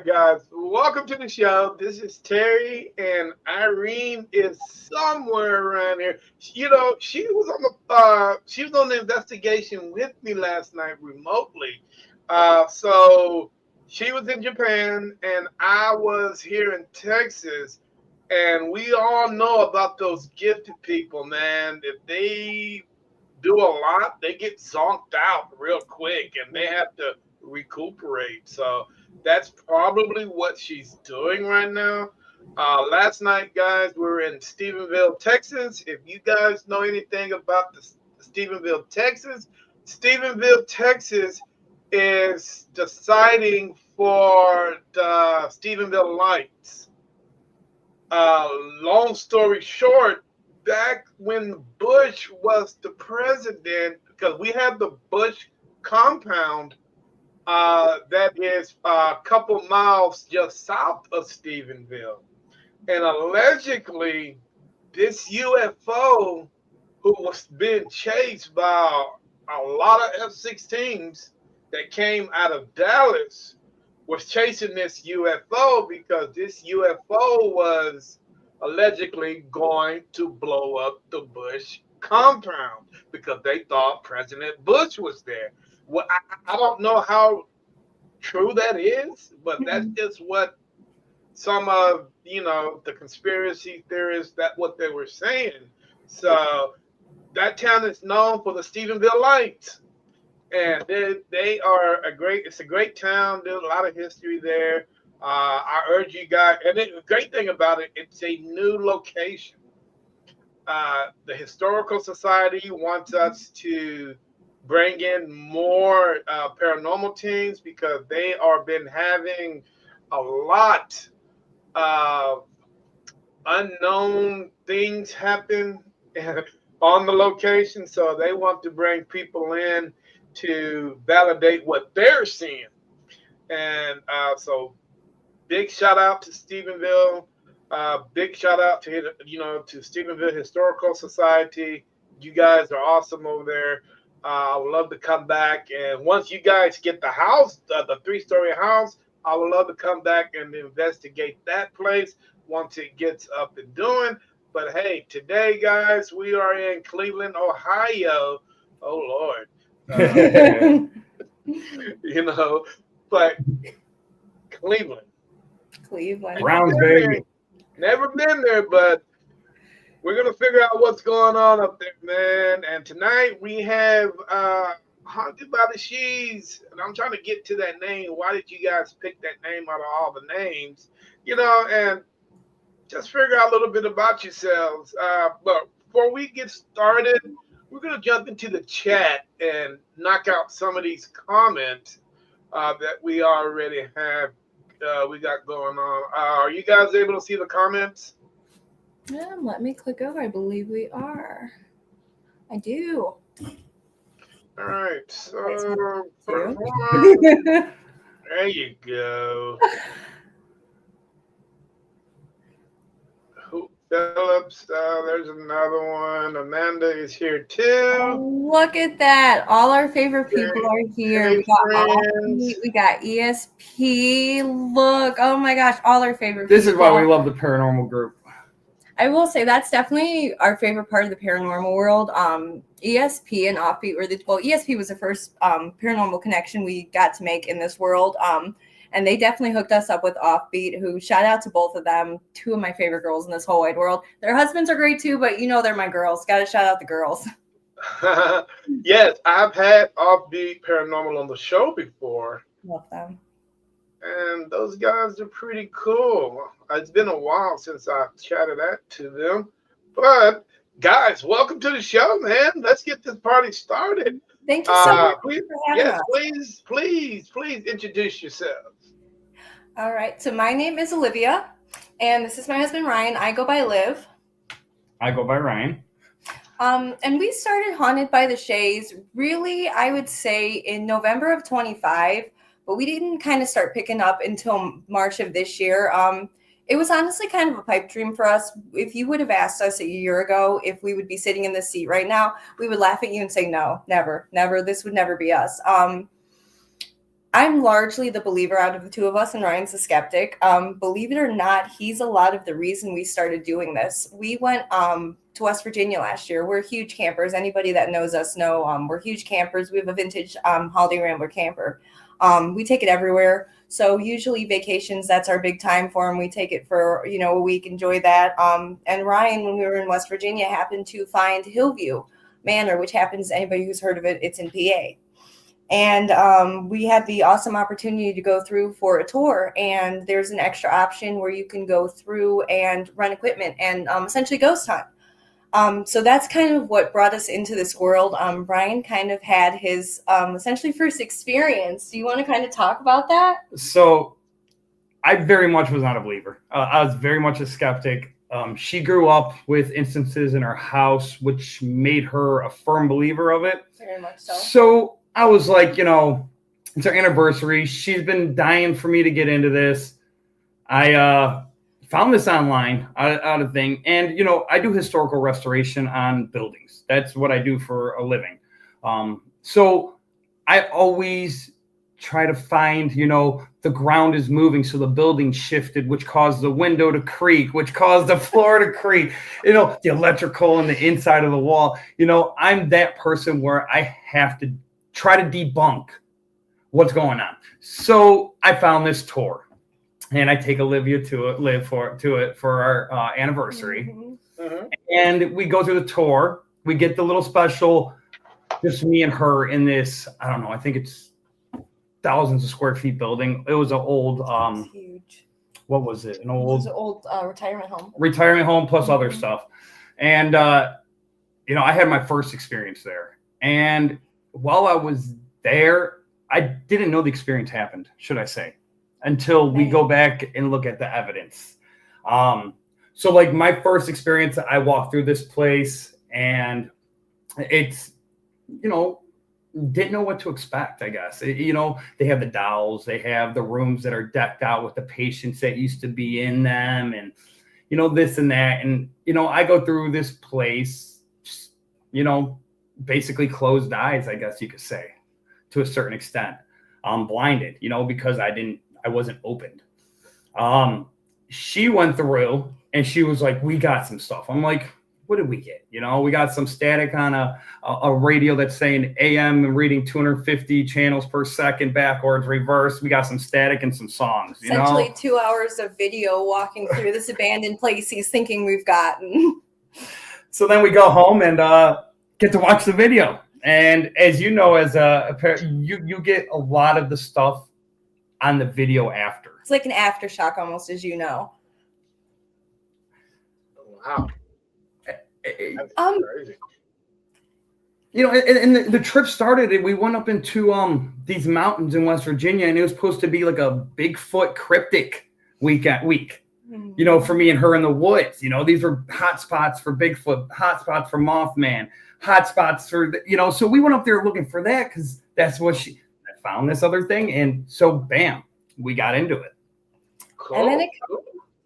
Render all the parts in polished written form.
right, guys. Welcome to the show. This is Terry, and Irene is somewhere around here. She was on the investigation with me last night remotely. So she was in Japan, and I was here in Texas. And we all know about those gifted people, man. If they do a lot, they get zonked out real quick and they have to recuperate. So that's probably what she's doing right now. Last night, guys, we were in Stephenville, Texas. If you guys know anything about the Stephenville, Texas is the siting for the Stephenville Lights. Long story short, back when Bush was the president, because we have the Bush compound that is a couple miles just south of Stephenville. And allegedly, this UFO, who was being chased by a lot of F 16s that came out of Dallas, was chasing this UFO because this UFO was allegedly going to blow up the Bush compound because they thought President Bush was there. Well, I don't know how true that is, but that's just what some of the conspiracy theorists, that what they were saying. So that town is known for the Stephenville Lights, and they are it's a great town. There's a lot of history there. I urge you guys, and the great thing about it, it's a new location. The Historical Society wants us to bring in more paranormal teams because they are been having a lot of unknown things happen on the location. So they want to bring people in to validate what they're seeing. And so big shout out to Stephenville. Big shout out to to Stephenville Historical Society. You guys are awesome over there. I would love to come back, and once you guys get the house, the 3-story house, I would love to come back and investigate that place once it gets up and doing. But hey, today, guys, we are in Cleveland, Ohio. Oh Lord, but Cleveland. Browns, baby. Never been there, but we're gonna figure out what's going on up there, man. And tonight we have Haunted by the Sheas, and I'm trying to get to that name. Why did you guys pick that name out of all the names? And just figure out a little bit about yourselves. But before we get started, we're gonna jump into the chat and knock out some of these comments that we already have. We got going on. Are you guys able to see the comments? Let me click over. I believe we are. I do. All right. So There there you go. Phillips, there's another one. Amanda is here too. Look at that. All our favorite people are here. We got friends. we got ESP. Look. Oh my gosh. All our favorite This people. is why we love the paranormal group. I will say that's definitely our favorite part of the paranormal world. ESP and Offbeat were ESP was the first paranormal connection we got to make in this world. And they definitely hooked us up with Offbeat, who shout out to both of them. 2 of my favorite girls in this whole wide world. Their husbands are great too, but they're my girls. Got to shout out the girls. Yes, I've had Offbeat Paranormal on the show before. Love them. And those guys are pretty cool. It's been a while since I've chatted to them. But guys, welcome to the show, man. Let's get this party started. Thank you so much Please, for having us. please introduce yourselves. All right. So my name is Olivia, and this is my husband, Ryan. I go by Liv. I go by Ryan. And we started Haunted by the Sheas, really, I would say, in November of 25, but we didn't kind of start picking up until March of this year. It was honestly kind of a pipe dream for us. If you would have asked us a year ago if we would be sitting in this seat right now, we would laugh at you and say, no, never, this would never be us. I'm largely the believer out of the two of us, and Ryan's the skeptic. Believe it or not, he's a lot of the reason we started doing this. We went to West Virginia last year. We're huge campers. Anybody that knows us know we're huge campers. We have a vintage Holiday Rambler camper. We take it everywhere. So usually vacations, that's our big time for him. We take it for, a week, enjoy that. And Ryan, when we were in West Virginia, happened to find Hillview Manor, which happens, anybody who's heard of it, it's in PA. And we had the awesome opportunity to go through for a tour, and there's an extra option where you can go through and rent equipment and essentially ghost hunt. So that's kind of what brought us into this world. Brian kind of had his essentially first experience. Do you want to kind of talk about that? So I very much was not a believer. I was very much a skeptic. She grew up with instances in her house, which made her a firm believer of it. Very much so. So I was like, it's our anniversary. She's been dying for me to get into this. I found this online out of thing. And, I do historical restoration on buildings. That's what I do for a living. So I always try to find, the ground is moving. So the building shifted, which caused the window to creak, which caused the floor to creak, the electrical and the inside of the wall. I'm that person where I have to try to debunk what's going on. So I found this tour, and I take Olivia to it for our anniversary. Mm-hmm. Mm-hmm. And we go through the tour. We get the little special, just me and her in this, I don't know, I think it's thousands of square feet building. It was an old, huge. What was it? It was an old retirement home. Retirement home plus other stuff. And, I had my first experience there. And while I was there, I didn't know the experience happened, should I say, until we go back and look at the evidence. So like my first experience, I walked through this place and it's, didn't know what to expect, I guess. They have the dolls, they have the rooms that are decked out with the patients that used to be in them and, this and that. And, I go through this place, just, basically closed eyes, I guess you could say, to a certain extent. I'm blinded, because I wasn't opened. She went through and she was like, we got some stuff. I'm like, what did we get? We got some static on a radio that's saying AM and reading 250 channels per second, backwards, reverse. We got some static and some songs, Essentially 2 hours of video walking through this abandoned place he's thinking we've gotten. So then we go home and get to watch the video. And as you know, as a parent, you get a lot of the stuff on the video after. It's like an aftershock almost, as you know. Wow. That's crazy. And the trip started and we went up into these mountains in West Virginia, and it was supposed to be like a Bigfoot cryptic week. For me and her in the woods. These were hot spots for Bigfoot, hot spots for Mothman, hot spots for, so we went up there looking for that because that's what I found this other thing. And so, bam, we got into it. Cool. And then it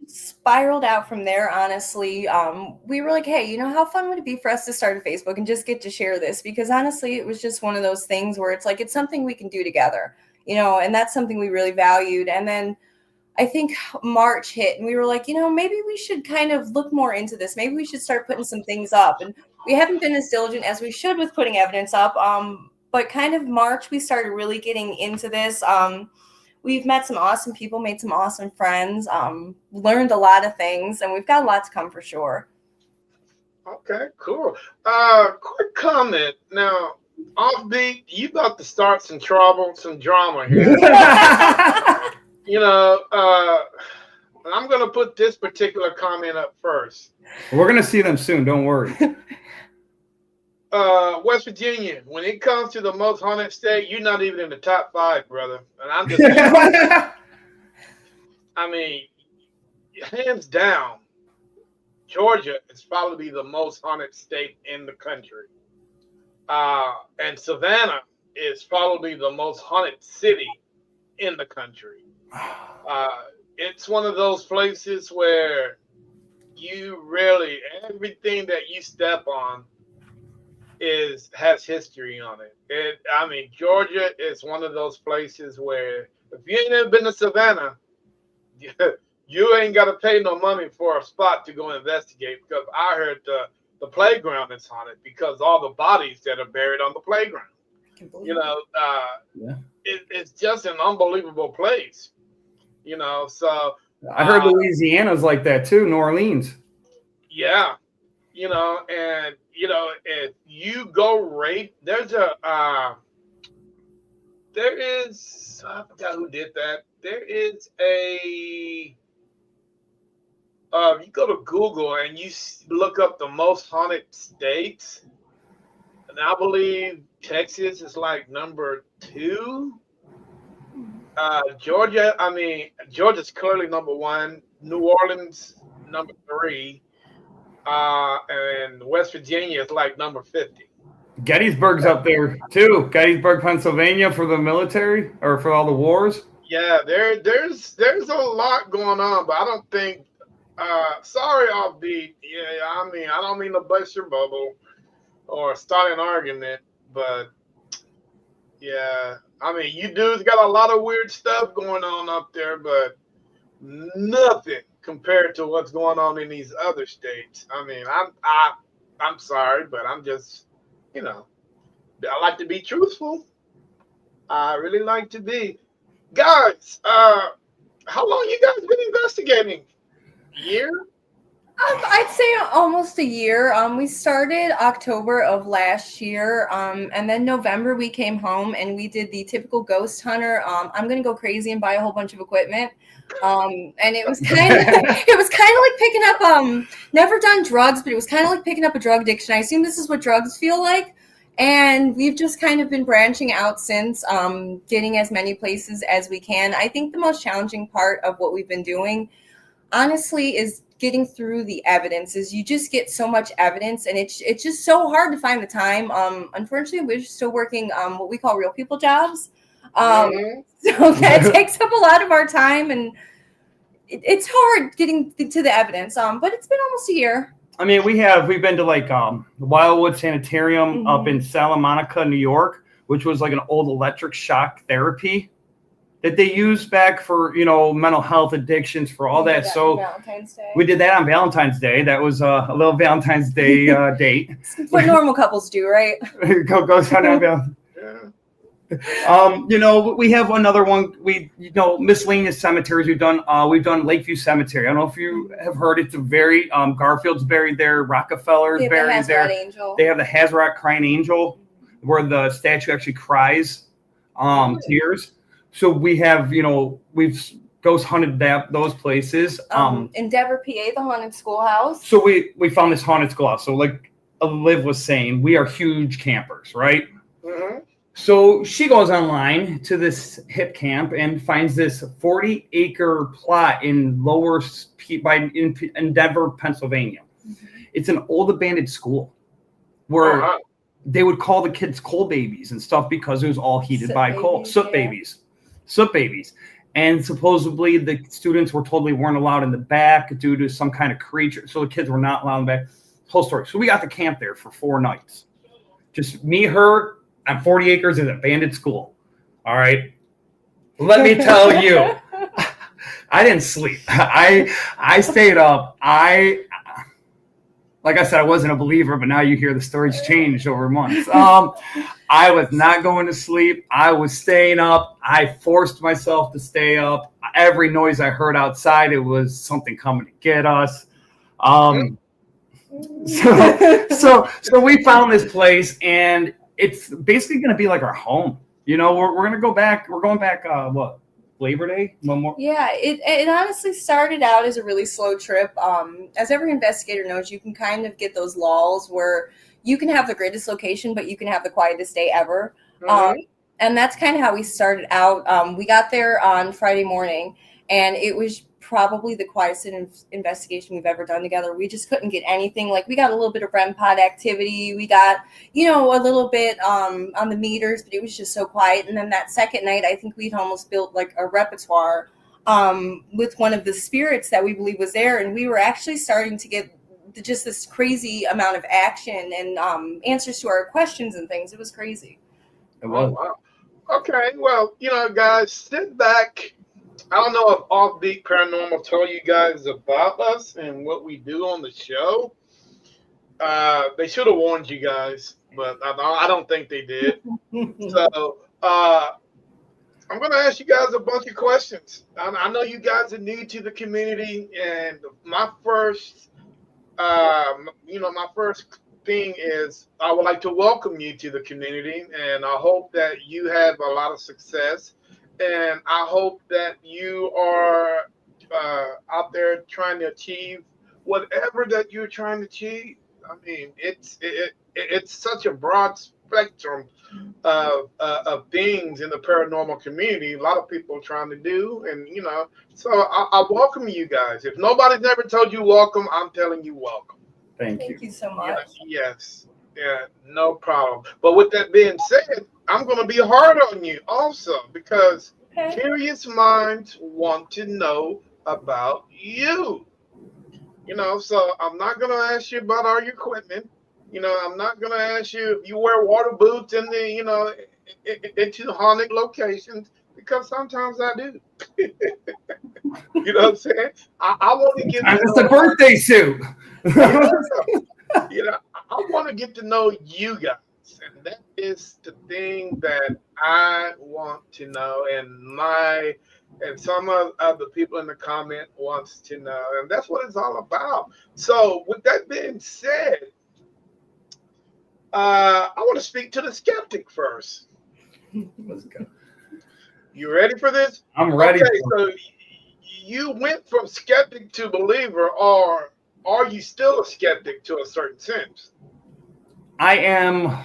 spiraled out from there, honestly. We were like, hey, how fun would it be for us to start a Facebook and just get to share this? Because honestly, it was just one of those things where it's like, it's something we can do together, and that's something we really valued. And then I think March hit and we were like, maybe we should kind of look more into this. Maybe we should start putting some things up. And we haven't been as diligent as we should with putting evidence up. But kind of March, we started really getting into this. We've met some awesome people, made some awesome friends, learned a lot of things, and we've got a lot to come for sure. Okay, cool. Quick comment. Now, Offbeat, you about to start some trouble, some drama here. I'm going to put this particular comment up first. We're going to see them soon. Don't worry. West Virginia, when it comes to the most haunted state, you're not even in the top 5, brother. And I'm just, hands down, Georgia is probably the most haunted state in the country. And Savannah is probably the most haunted city in the country. It's one of those places where you really, everything that you step on has history on it. I mean, Georgia is one of those places where if you ain't ever been to Savannah, you ain't got to pay no money for a spot to go investigate. Because I heard the playground is haunted because all the bodies that are buried on the playground. You know, Yeah. it's just an unbelievable place. You know, so I heard Louisiana's like that too, New Orleans. yeah, you know, and you know, if you go rape, there is I forgot who did that. There is a you go to Google and you look up the most haunted states, and I believe Texas is like number 2. Georgia's clearly number 1. New Orleans number 3. And West Virginia is like number 50. Gettysburg's up there too. Gettysburg, Pennsylvania, for the military or for all the wars. Yeah, there's a lot going on, but I don't think. Sorry, offbeat. Yeah, I mean, I don't mean to bust your bubble or start an argument, but yeah, I mean, you dudes got a lot of weird stuff going on up there, but nothing compared to what's going on in these other states. I mean, I'm sorry, but I'm just, you know, I like to be truthful. I really like to be. Guys, how long you guys been investigating? Year? I'd say almost a year. We started October of last year, and then November we came home and we did the typical ghost hunter. I'm gonna go crazy and buy a whole bunch of equipment. And it was kind of like picking up never done drugs, but it was kind of like picking up a drug addiction. I assume this is what drugs feel like. And we've just kind of been branching out since, getting as many places as we can. I think the most challenging part of what we've been doing, honestly, is getting through the evidence. Is you just get so much evidence, and it's just so hard to find the time. Unfortunately, we're still working what we call real people jobs. So that takes up a lot of our time, and it's hard getting to the evidence. But it's been almost a year. I mean, we've been to like Wildwood Sanitarium up in Salamanca, New York, which was like an old electric shock therapy that they used back for, you know, mental health addictions, for all that. So we did that on Valentine's Day. That was a little Valentine's Day date. What normal couples do, right? Go on Valentine's. You know, we have another one. Miscellaneous cemeteries. We've done Lakeview Cemetery. I don't know if you have heard. It's a very Garfield's buried there. Rockefeller's buried there. Angel. They have the Hazarat crying angel, where the statue actually cries tears. So we have, we've ghost hunted those places. Endeavor, PA, the haunted schoolhouse. So we found this haunted schoolhouse. So like Liv was saying, we are huge campers, right? Mm-hmm. So she goes online to this hip camp and finds this 40-acre plot in Endeavor, Pennsylvania. Mm-hmm. It's an old abandoned school where they would call the kids coal babies and stuff because it was all heated by coal. Soot babies. And supposedly the students were told they weren't allowed in the back due to some kind of creature. So the kids were not allowed in the back. Whole story. So we got the camp there for 4 nights. Just me, her, on 40 acres in an abandoned school. All right. Let me tell you, I didn't sleep. I stayed up. Like I said, I wasn't a believer, but now you hear the stories changed over months. I was not going to sleep. I was staying up. I forced myself to stay up. Every noise I heard outside, it was something coming to get us. So we found this place, and it's basically going to be like our home. You know, we're going to go back. We're going back, Labor Day? One more? Yeah, it honestly started out as a really slow trip. As every investigator knows, you can kind of get those lulls where you can have the greatest location, but you can have the quietest day ever. Mm-hmm. And that's kind of how we started out. We got there on Friday morning, and it was probably the quietest investigation we've ever done together. We just couldn't get anything. Like, we got a little bit of REM pod activity. We got, a little bit on the meters, but it was just so quiet. And then that second night, I think we'd almost built like a repertoire with one of the spirits that we believe was there. And we were actually starting to get just this crazy amount of action and answers to our questions and things. It was crazy. It was. Oh, wow. Okay, well, guys, sit back. I don't know if Offbeat Paranormal told you guys about us and what we do on the show. They should have warned you guys, but I don't think they did. So I'm going to ask you guys a bunch of questions. I know you guys are new to the community, and my first thing is I would like to welcome you to the community, and I hope that you have a lot of success, and I hope that you are out there trying to achieve whatever that you're trying to achieve. I mean, it's such a broad spectrum of things in the paranormal community. A lot of people are trying to do, and so I welcome you guys. If nobody's ever told you welcome, I'm telling you welcome. Thank Thank you. you so much. Yes. Yeah, no problem. But with that being said, I'm going to be hard on you also because Okay. curious minds want to know about you. So I'm not going to ask you about our equipment. I'm not going to ask you if you wear water boots in the, into haunted locations because sometimes I do. You know what I'm saying? I want to get to It's know a birthday suit. I want to get to know you guys, and that is the thing that I want to know, and some of the people in the comment wants to know, and that's what it's all about. So, with that being said, I want to speak to the skeptic first. Let's go. You ready for this? I'm ready. Okay, so you went from skeptic to believer, or are you still a skeptic to a certain sense? I am,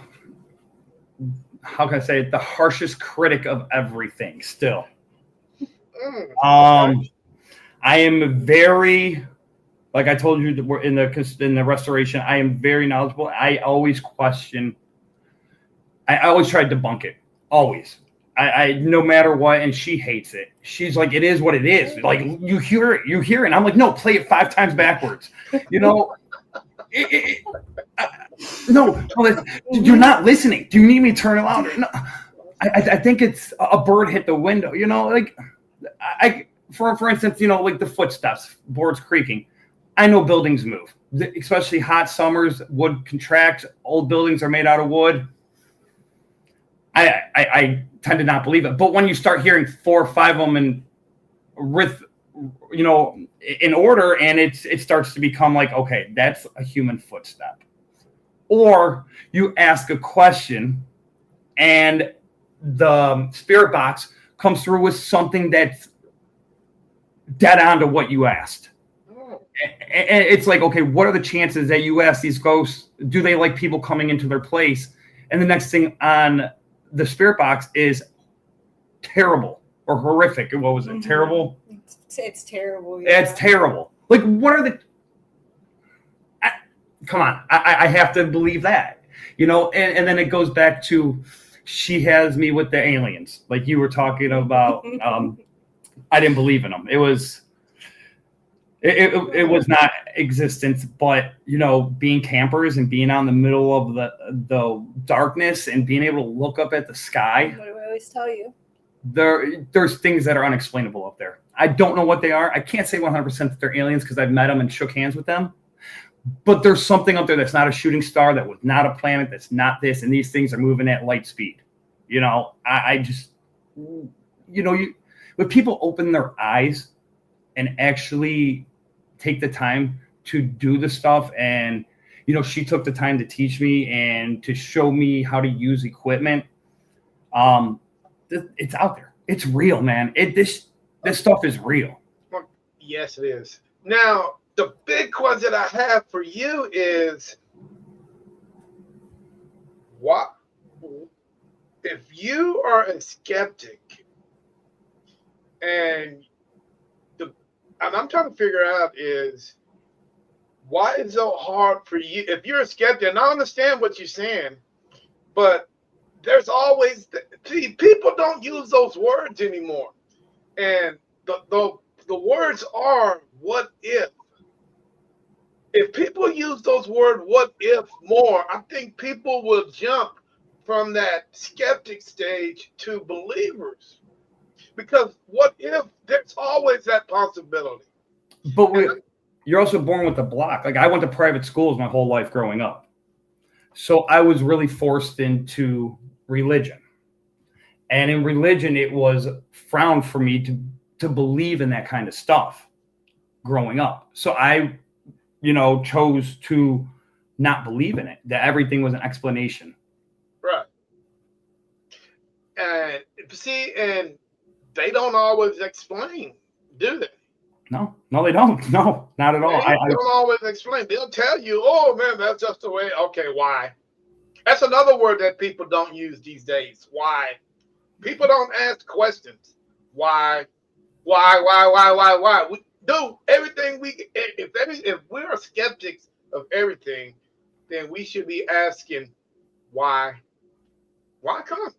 how can I say it, the harshest critic of everything still. Okay. I am very, like I told you, that we're in the restoration, I am very knowledgeable. I always question. I always try to debunk it. Always. I no matter what, and she hates it. She's like, it is what it is. Like, you hear it. And I'm like, no, play it 5 times backwards. No, you're not listening. Do you need me to turn it louder? No, I think it's a bird hit the window. Like for instance, like the footsteps, boards creaking. I know buildings move, especially hot summers. Wood contracts. Old buildings are made out of wood. I tend to not believe it. But when you start hearing 4 or 5 of them in order, and it starts to become like, okay, that's a human footstep. Or you ask a question and the spirit box comes through with something that's dead on to what you asked. And it's like, okay, what are the chances that you ask these ghosts, do they like people coming into their place? And the next thing on the spirit box is terrible or horrific. What was it? Mm-hmm. Terrible? It's terrible. Yeah. It's terrible. Like, what are the... come on. I have to believe that. And then it goes back to, she has me with the aliens. Like you were talking about, I didn't believe in them. It was not existence, but being campers and being out in the middle of the darkness and being able to look up at the sky. What do I always tell you? There's things that are unexplainable up there. I don't know what they are. I can't say 100% that they're aliens because I've met them and shook hands with them. But there's something up there that's not a shooting star, that was not a planet, that's not this, and these things are moving at light speed. I just, when people open their eyes and actually take the time to do the stuff, and she took the time to teach me and to show me how to use equipment. It's out there. It's real, man. This stuff is real. Yes, it is. Now, the big question I have for you is, what if you are a skeptic, and I'm trying to figure out is, why is it so hard for you? If you're a skeptic, and I understand what you're saying, but there's always, people don't use those words anymore. And the words are, what if? if people use those words "what if" more, I think people will jump from that skeptic stage to believers. Because what if there's always that possibility? But And you're also born with a block. Like I went to private schools my whole life growing up. So I was really forced into religion. And in religion, it was frowned for me to believe in that kind of stuff growing up. So I, chose to not believe in it, that everything was an explanation. right. And see, and they don't always explain, do they? No, they don't. No, not at all. They don't always explain. They'll tell you, "Oh man, that's just the way." Okay, why? That's another word that people don't use these days. Why? People don't ask questions. Why? Why? We do everything we. If we're skeptics of everything, then we should be asking why. Why come?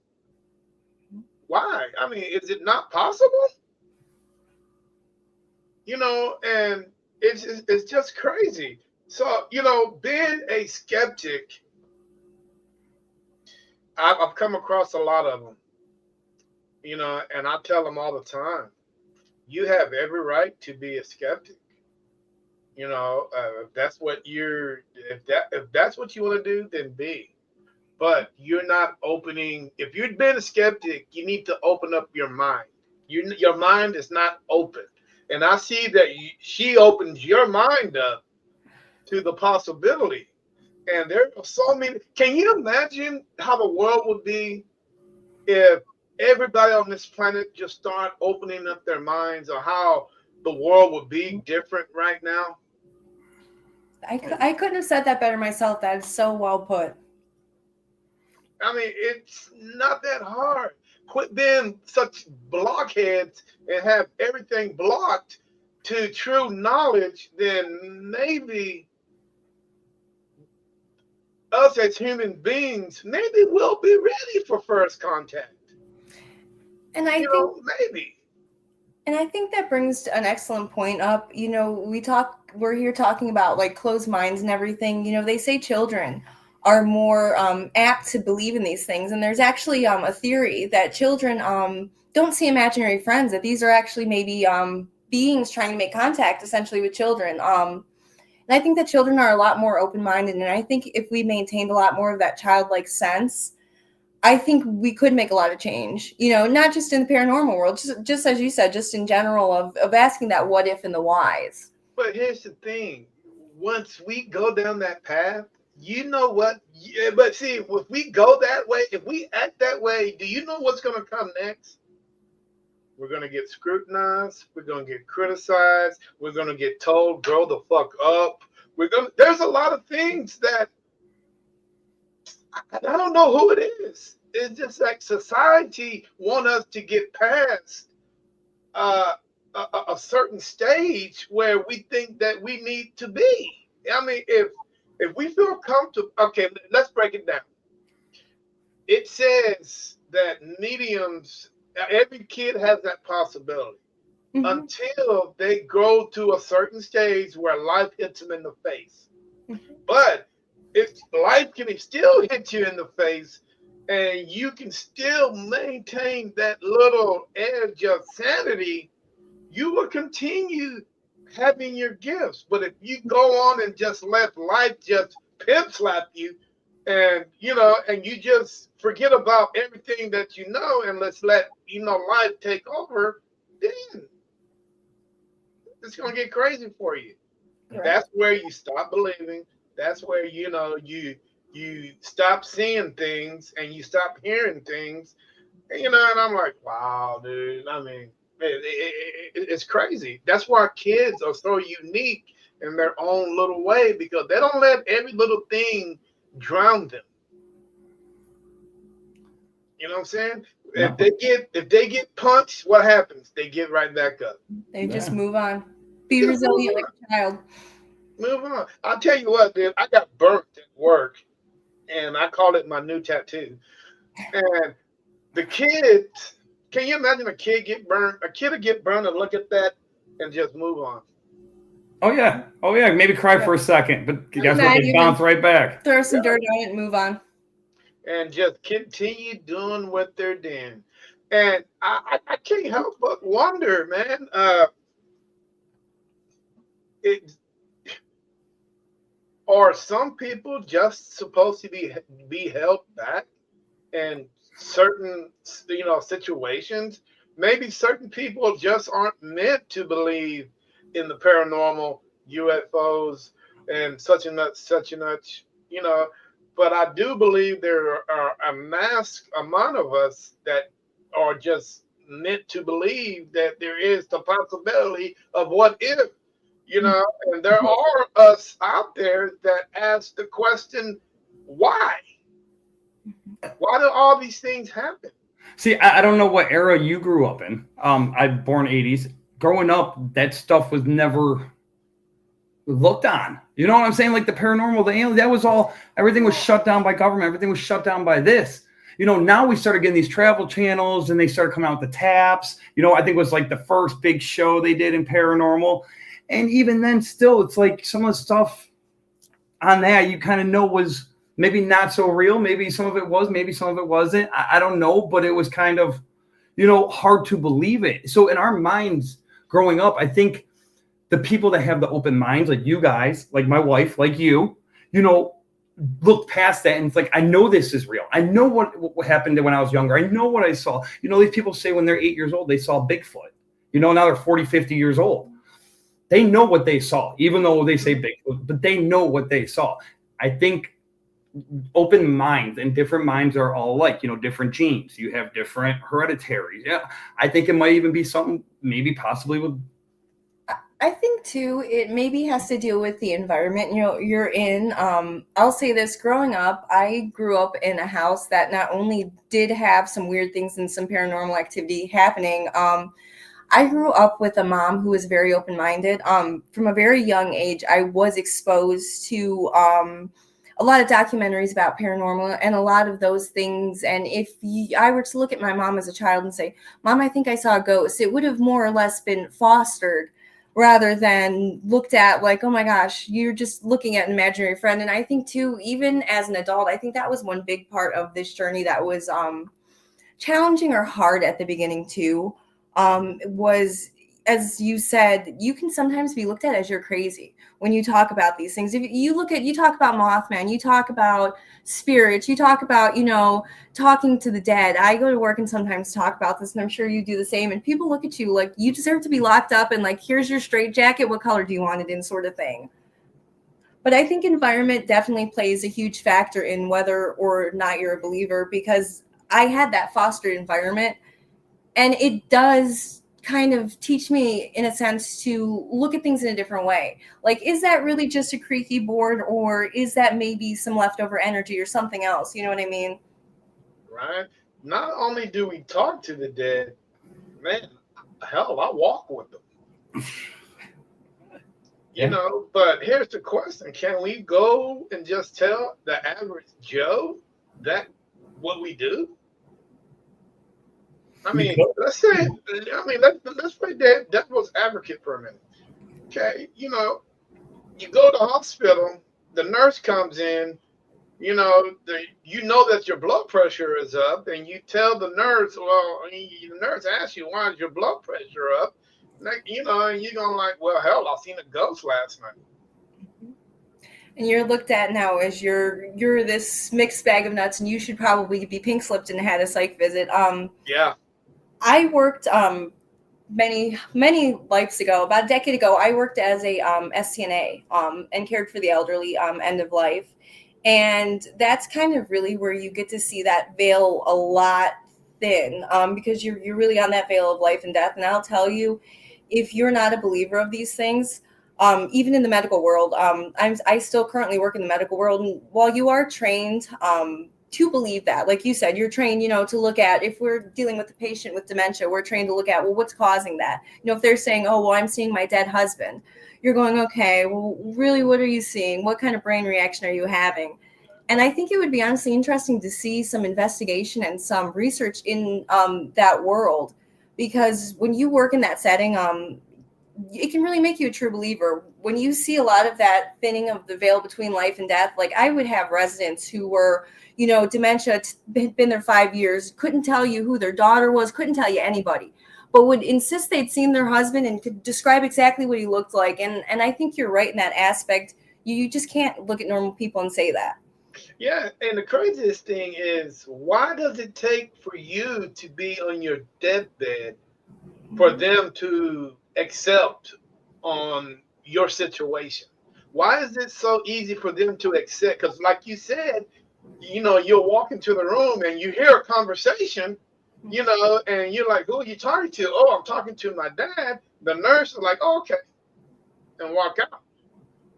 Why? I mean, is it not possible? And it's just crazy. So being a skeptic, I've come across a lot of them. And I tell them all the time, you have every right to be a skeptic. If that's what if that's what you want to do, then be. But you're not opening. If you've been a skeptic, you need to open up your mind. Your mind is not open, and I see that she opens your mind up to the possibility. And there are so many. Can you imagine how the world would be if everybody on this planet just start opening up their minds, or how the world would be different right now? I couldn't have said that better myself. That is so well put. I mean, it's not that hard. Quit being such blockheads and have everything blocked to true knowledge, then maybe us as human beings, maybe we'll be ready for first contact. And I think maybe. And I think that brings an excellent point up. We're here talking about like closed minds and everything. They say children are more apt to believe in these things. And there's actually a theory that children don't see imaginary friends, that these are actually maybe beings trying to make contact essentially with children. And I think that children are a lot more open-minded. And I think if we maintained a lot more of that childlike sense, I think we could make a lot of change, not just in the paranormal world, just as you said, just in general of asking that what if and the whys. But here's the thing. Once we go down that path, you know what? Yeah, but see, if we go that way, if we act that way, do you know what's going to come next? We're going to get scrutinized. We're going to get criticized. We're going to get told, grow the fuck up. There's a lot of things that I don't know who it is. It's just like society want us to get past a certain stage where we think that we need to be. I mean, if we feel comfortable, okay, let's break it down. It says that mediums, every kid has that possibility until they grow to a certain stage where life hits them in the face. But if life can still hit you in the face and you can still maintain that little edge of sanity, you will continue having your gifts. But if you go on and just let life just pimp slap you, and you just forget about everything that you know, and let's let life take over, then it's gonna get crazy for you. Right. That's where you stop believing. That's where you stop seeing things and you stop hearing things, and I'm like, wow, dude. I mean, it's crazy. That's why kids are so unique in their own little way, because they don't let every little thing drown them. You know what I'm saying? No. If they get punched, what happens? They get right back up. They just move on. Be resilient like a child. Move on. I'll tell you what, dude. I got burnt at work, and I call it my new tattoo. And the kids, can you imagine a kid get burned? A kid would get burned and look at that and just move on. Oh yeah. Maybe cry for a second, but guess what? They bounce right back. Throw some dirt on it and move on. And just continue doing what they're doing. And I can't help but wonder, man. It Are some people just supposed to be held back in certain situations? Maybe certain people just aren't meant to believe in the paranormal, UFOs, and such and such. But I do believe there are a mass amount of us that are just meant to believe that there is the possibility of what if, and there are us out there that ask the question, why? Why do all these things happen? See, I don't know what era you grew up in. I'm born 80s. Growing up, that stuff was never looked on. You know what I'm saying? Like the paranormal, the alien, that was all, everything was shut down by government. Everything was shut down by this. Now we started getting these travel channels and they started coming out with the taps. I think it was like the first big show they did in paranormal. And even then still, it's like some of the stuff on that you kind of know was maybe not so real. Maybe some of it was, maybe some of it wasn't. I don't know, but it was kind of, hard to believe it. So in our minds growing up, I think the people that have the open minds, like you guys, like my wife, like you, look past that and it's like, I know this is real. I know what happened when I was younger. I know what I saw. These people say when they're 8 years old, they saw Bigfoot. Now they're 40, 50 years old. They know what they saw, even though they say Bigfoot, but they know what they saw. I think open minds and different minds are all alike, different genes. You have different hereditaries. Yeah. I think it might even be something maybe possibly with. I think too, it maybe has to deal with the environment you're in. I'll say this, growing up, I grew up in a house that not only did have some weird things and some paranormal activity happening, I grew up with a mom who was very open-minded. From a very young age, I was exposed to a lot of documentaries about paranormal and a lot of those things. And if I were to look at my mom as a child and say, Mom, I think I saw a ghost, it would have more or less been fostered rather than looked at like, oh my gosh, you're just looking at an imaginary friend. And I think too, even as an adult, I think that was one big part of this journey that was challenging or hard at the beginning too. Was, as you said, you can sometimes be looked at as you're crazy when you talk about these things. If you talk about Mothman, you talk about spirits, you talk about, talking to the dead. I go to work and sometimes talk about this, and I'm sure you do the same. And people look at you like you deserve to be locked up and like, here's your straitjacket. What color do you want it in, sort of thing. But I think environment definitely plays a huge factor in whether or not you're a believer, because I had that fostered environment. And it does kind of teach me, in a sense, to look at things in a different way. Like, is that really just a creaky board, or is that maybe some leftover energy or something else? You know what I mean? Right. Not only do we talk to the dead, man, hell, I walk with them. But here's the question. Can we go and just tell the average Joe that what we do? I mean, let's play devil's advocate for a minute. Okay, you go to the hospital, the nurse comes in, that your blood pressure is up, and you tell the nurse, the nurse asks you, why is your blood pressure up? And you're going like, well, hell, I seen a ghost last night. And you're looked at now as you're this mixed bag of nuts, and you should probably be pink slipped and had a psych visit. Yeah. I worked many lives ago, about a decade ago. I worked as a STNA and cared for the elderly end of life, and that's kind of really where you get to see that veil a lot thin, because you're really on that veil of life and death. And I'll tell you, if you're not a believer of these things, even in the medical world, I still currently work in the medical world, and while you are trained to believe that, like you said, you're trained, to look at, if we're dealing with a patient with dementia, we're trained to look at, well, what's causing that? If they're saying, oh, well, I'm seeing my dead husband, you're going, okay, well, really, what are you seeing? What kind of brain reaction are you having? And I think it would be honestly interesting to see some investigation and some research in that world, because when you work in that setting, it can really make you a true believer. When you see a lot of that thinning of the veil between life and death, like I would have residents who were, dementia, had been there 5 years, couldn't tell you who their daughter was, couldn't tell you anybody, but would insist they'd seen their husband and could describe exactly what he looked like. And I think you're right in that aspect. You just can't look at normal people and say that. Yeah, and the craziest thing is, why does it take for you to be on your deathbed for them to accept on your situation? Why is it so easy for them to accept? Because like you said, you'll walk into the room and you hear a conversation, and you're like, who are you talking to? Oh, I'm talking to my dad. The nurse is like, oh, okay, and walk out.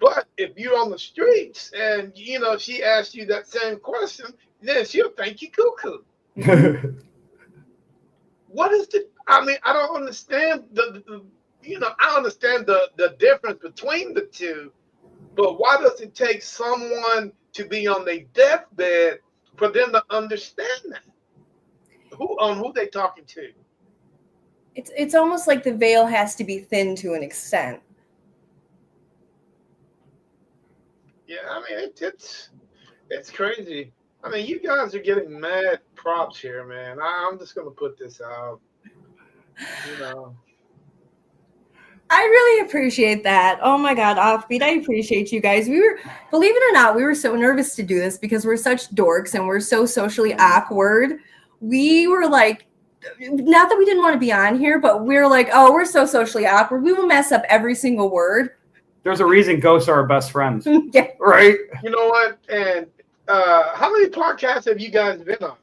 But if you're on the streets and, she asks you that same question, then she'll think you cuckoo. What is I don't understand I understand the difference between the two, but why does it take someone to be on their deathbed for them to understand that? Who they talking to? It's almost like the veil has to be thin to an extent. Yeah, it's crazy. You guys are getting mad props here, man. I'm just gonna put this out. I really appreciate that. Oh my God, Offbeat, I appreciate you guys. Believe it or not, we were so nervous to do this because we're such dorks and we're so socially awkward. We were like, not that we didn't want to be on here, but we were like, oh, we're so socially awkward. We will mess up every single word. There's a reason ghosts are our best friends. Yeah. Right? You know what? And how many podcasts have you guys been on?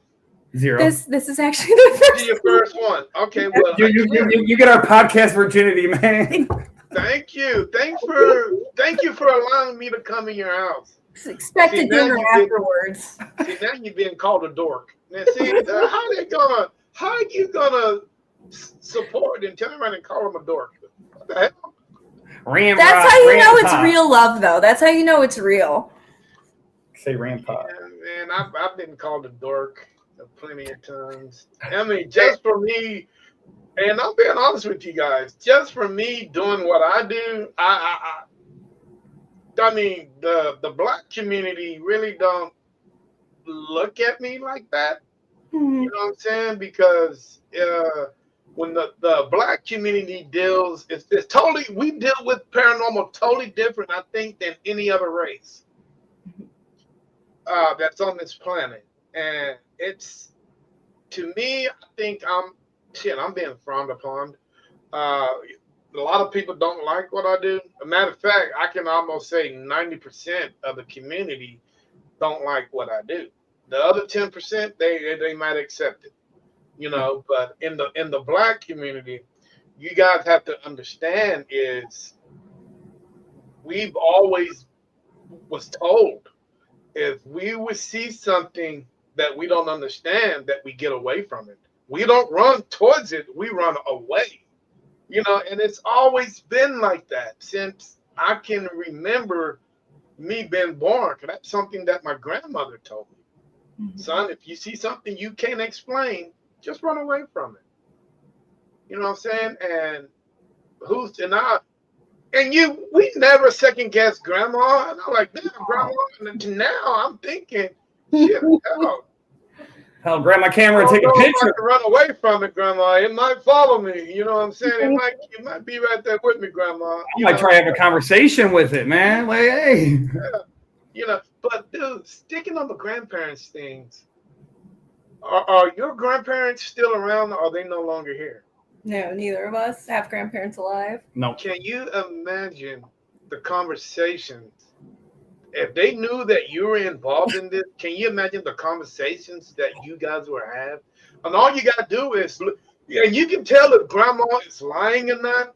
0. This is actually the first. This is your first one. Okay, well, you get our podcast virginity, man. Thank you. Thank you for allowing me to come in your house. Expect a dinner afterwards. See, now you're being called a dork. Now, see, how are you gonna support and turn around and call him a dork? What the hell? That's how you know it's real love, though. That's how you know it's real. Say Rampart. And I've been called a dork plenty of times. Just for me, and I'm being honest with you guys, just for me doing what I do, the black community really don't look at me like that. Mm-hmm. You know what I'm saying? Because when the black community deals, it's totally, we deal with paranormal totally different, I think, than any other race that's on this planet. And it's, to me, I think I'm being frowned upon. A lot of people don't like what I do. As a matter of fact, I can almost say 90% of the community don't like what I do. The other 10%, they might accept it. But in the black community, you guys have to understand is we've always was told if we would see something that we don't understand, that we get away from it. We don't run towards it, we run away. And it's always been like that since I can remember me being born. That's something that my grandmother told me. Mm-hmm. Son, if you see something you can't explain, just run away from it. You know what I'm saying? And we never second guess grandma. And I'm like, damn, grandma. And now I'm thinking, shit, hell, grab my camera and take a picture. I can run away from it, grandma. It might follow me. You know what I'm saying? You might be right there with me, grandma. I might try to have a conversation with it, man. Like, hey. Yeah. But dude, sticking on the grandparents things, are your grandparents still around, or are they no longer here? No, neither of us have grandparents alive. No. Can you imagine the conversations? If they knew that you were involved in this, can you imagine the conversations that you guys would have? And all you got to do is look, and you can tell if grandma is lying or not,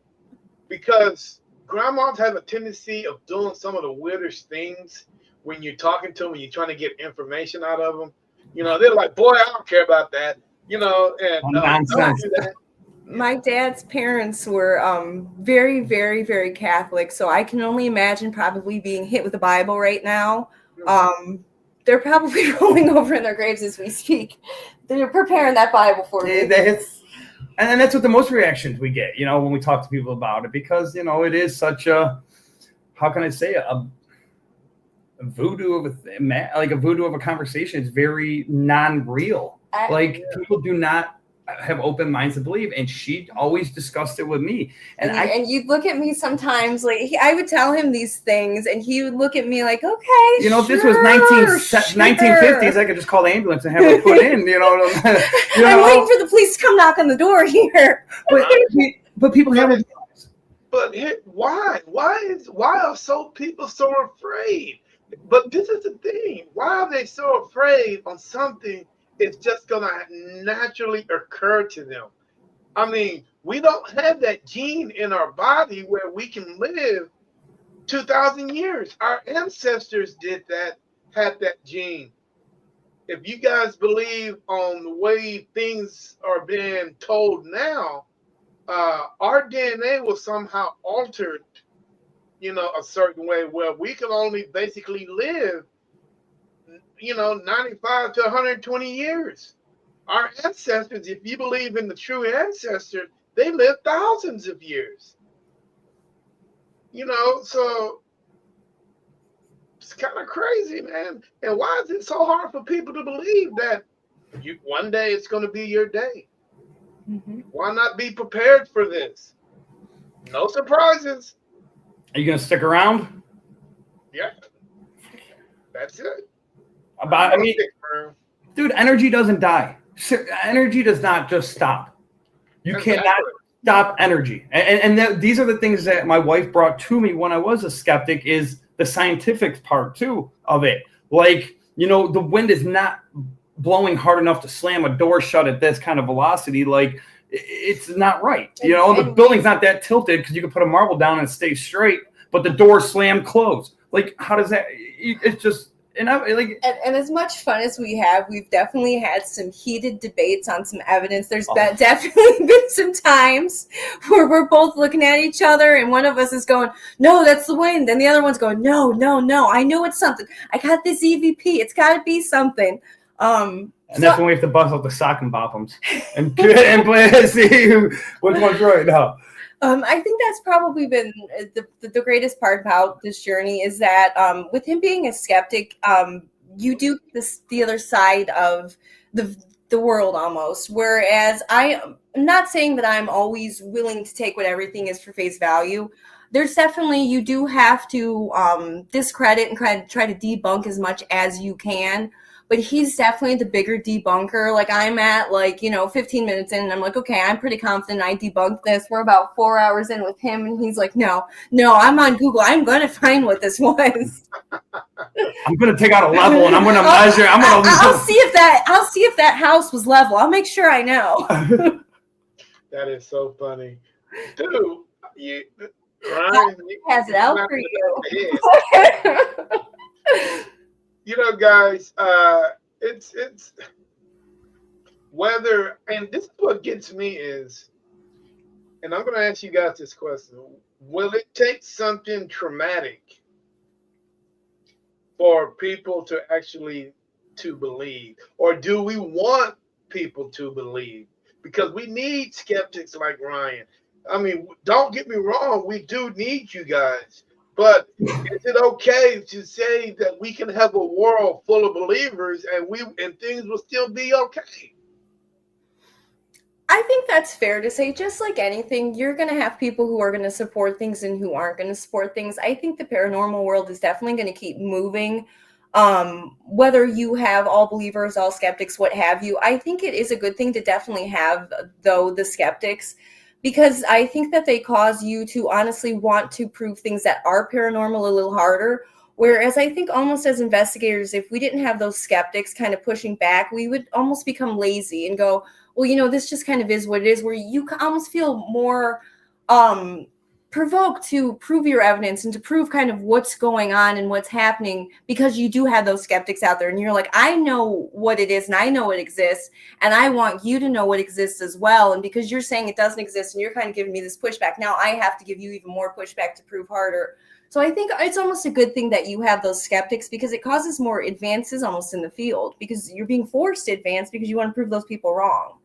because grandmas have a tendency of doing some of the weirdest things when you're talking to them, when you're trying to get information out of them. They're like, boy, I don't care about that. And don't do that. My dad's parents were very, very, very Catholic, so I can only imagine probably being hit with a Bible right now. They're probably rolling over in their graves as we speak. They're preparing that Bible for me. And that's what the most reactions we get, when we talk to people about it, because, it is such a, how can I say it, a voodoo of a voodoo of a conversation. It's very non-real. People do not have open minds to believe, and she always discussed it with me. And you'd look at me sometimes, I would tell him these things, and he would look at me like, okay, if this was 1950s, I could just call the ambulance and have it put in. I'm waiting for the police to come knock on the door here. But people haven't. But why? Why are people so afraid? But this is the thing. Why are they so afraid on something it's just going to naturally occur to them? I mean, we don't have that gene in our body where we can live 2,000 years. Our ancestors had that gene. If you guys believe on the way things are being told now, our DNA was somehow altered, a certain way where we can only basically live 95 to 120 years. Our ancestors, if you believe in the true ancestors, they lived thousands of years. So it's kind of crazy, man. And why is it so hard for people to believe that one day it's going to be your day? Mm-hmm. Why not be prepared for this? No surprises. Are you going to stick around? Yeah. That's it. Dude, energy doesn't die. Energy does not just stop. You cannot stop energy. And these are the things that my wife brought to me when I was a skeptic, is the scientific part too of it. The wind is not blowing hard enough to slam a door shut at this kind of velocity. It's not right. The building's not that tilted because you can put a marble down and it stays straight, but the door slammed closed. How does that? It's just. And as much fun as we have, we've definitely had some heated debates on some evidence. There's definitely been some times where we're both looking at each other and one of us is going, no, that's the wind. And the other one's going, no, I know it's something. I got this EVP. It's got to be something. And that's when we have to bust out the sock and bottoms and see which one's right now. I think that's probably been the greatest part about this journey, is that with him being a skeptic, you do the other side of the world almost. Whereas I'm not saying that I'm always willing to take what everything is for face value. There's definitely, you do have to discredit and try to debunk as much as you can. But he's definitely the bigger debunker. I'm at 15 minutes in, and I'm like, okay, I'm pretty confident I debunked this. We're about 4 hours in with him, and he's like, no, I'm on Google. I'm going to find what this was. I'm going to take out a level, and I'm going to measure. I'll see if that house was level. I'll make sure I know. That is so funny. Dude, Ryan has it out for you. Guys, it's whether, and this is what gets me is, and I'm going to ask you guys this question: will it take something traumatic for people to actually believe, or do we want people to believe? Because we need skeptics like Ryan. I mean, don't get me wrong, we do need you guys. But is it okay to say that we can have a world full of believers and things will still be okay? I think that's fair to say. Just like anything, you're going to have people who are going to support things and who aren't going to support things. I think the paranormal world is definitely going to keep moving. Whether you have all believers, all skeptics, what have you, I think it is a good thing to definitely have, though, the skeptics. Because I think that they cause you to honestly want to prove things that are paranormal a little harder. Whereas I think almost as investigators, if we didn't have those skeptics kind of pushing back, we would almost become lazy and go, well, this just kind of is what it is, where you almost feel more provoked to prove your evidence and to prove kind of what's going on and what's happening, because you do have those skeptics out there and you're like, I know what it is and I know it exists and I want you to know what exists as well. And because you're saying it doesn't exist and you're kind of giving me this pushback, now I have to give you even more pushback to prove harder. So I think it's almost a good thing that you have those skeptics, because it causes more advances almost in the field, because you're being forced to advance because you want to prove those people wrong.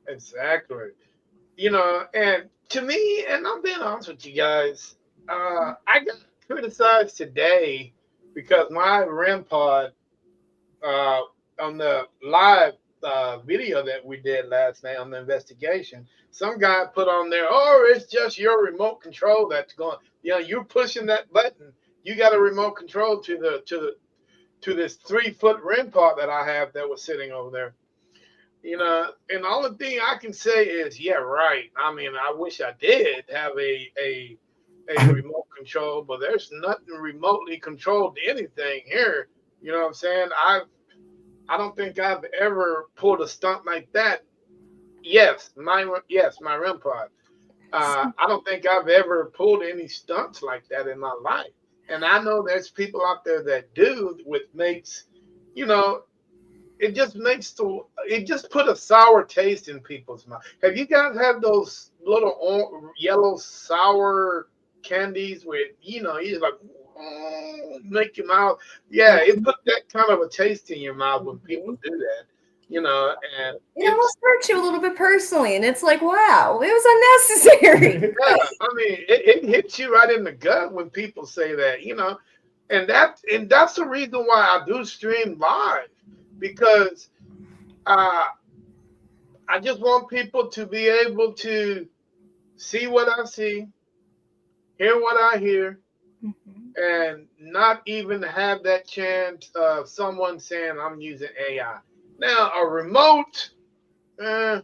Exactly. You know, and to me, and I'm being honest with you guys, I got criticized today because my REM pod uh, on the live video that we did last night on the investigation, some guy put on there, oh, it's just your remote control that's going. You know, you're pushing that button. You got a remote control to this 3 foot REM pod that I have that was sitting over there. You know, and the only thing I can say is, yeah, right. I mean, I wish I did have a remote control, but there's nothing remotely controlled to anything here. You know what I'm saying? I don't think I've ever pulled a stunt like that. Yes, my REM pod. I don't think I've ever pulled any stunts like that in my life. And I know there's people out there that do, which makes, you know, it just put a sour taste in people's mouth. Have you guys had those little yellow sour candies where you just like make your mouth? Yeah, it put that kind of a taste in your mouth when people do that. You know, and it almost hurts you a little bit personally, and it's like, wow, it was unnecessary. Yeah, I mean, it hits you right in the gut when people say that. You know, and that's the reason why I do stream live, because I just want people to be able to see what I see, hear what I hear, and not even have that chance of someone saying I'm using AI. Now, a remote, I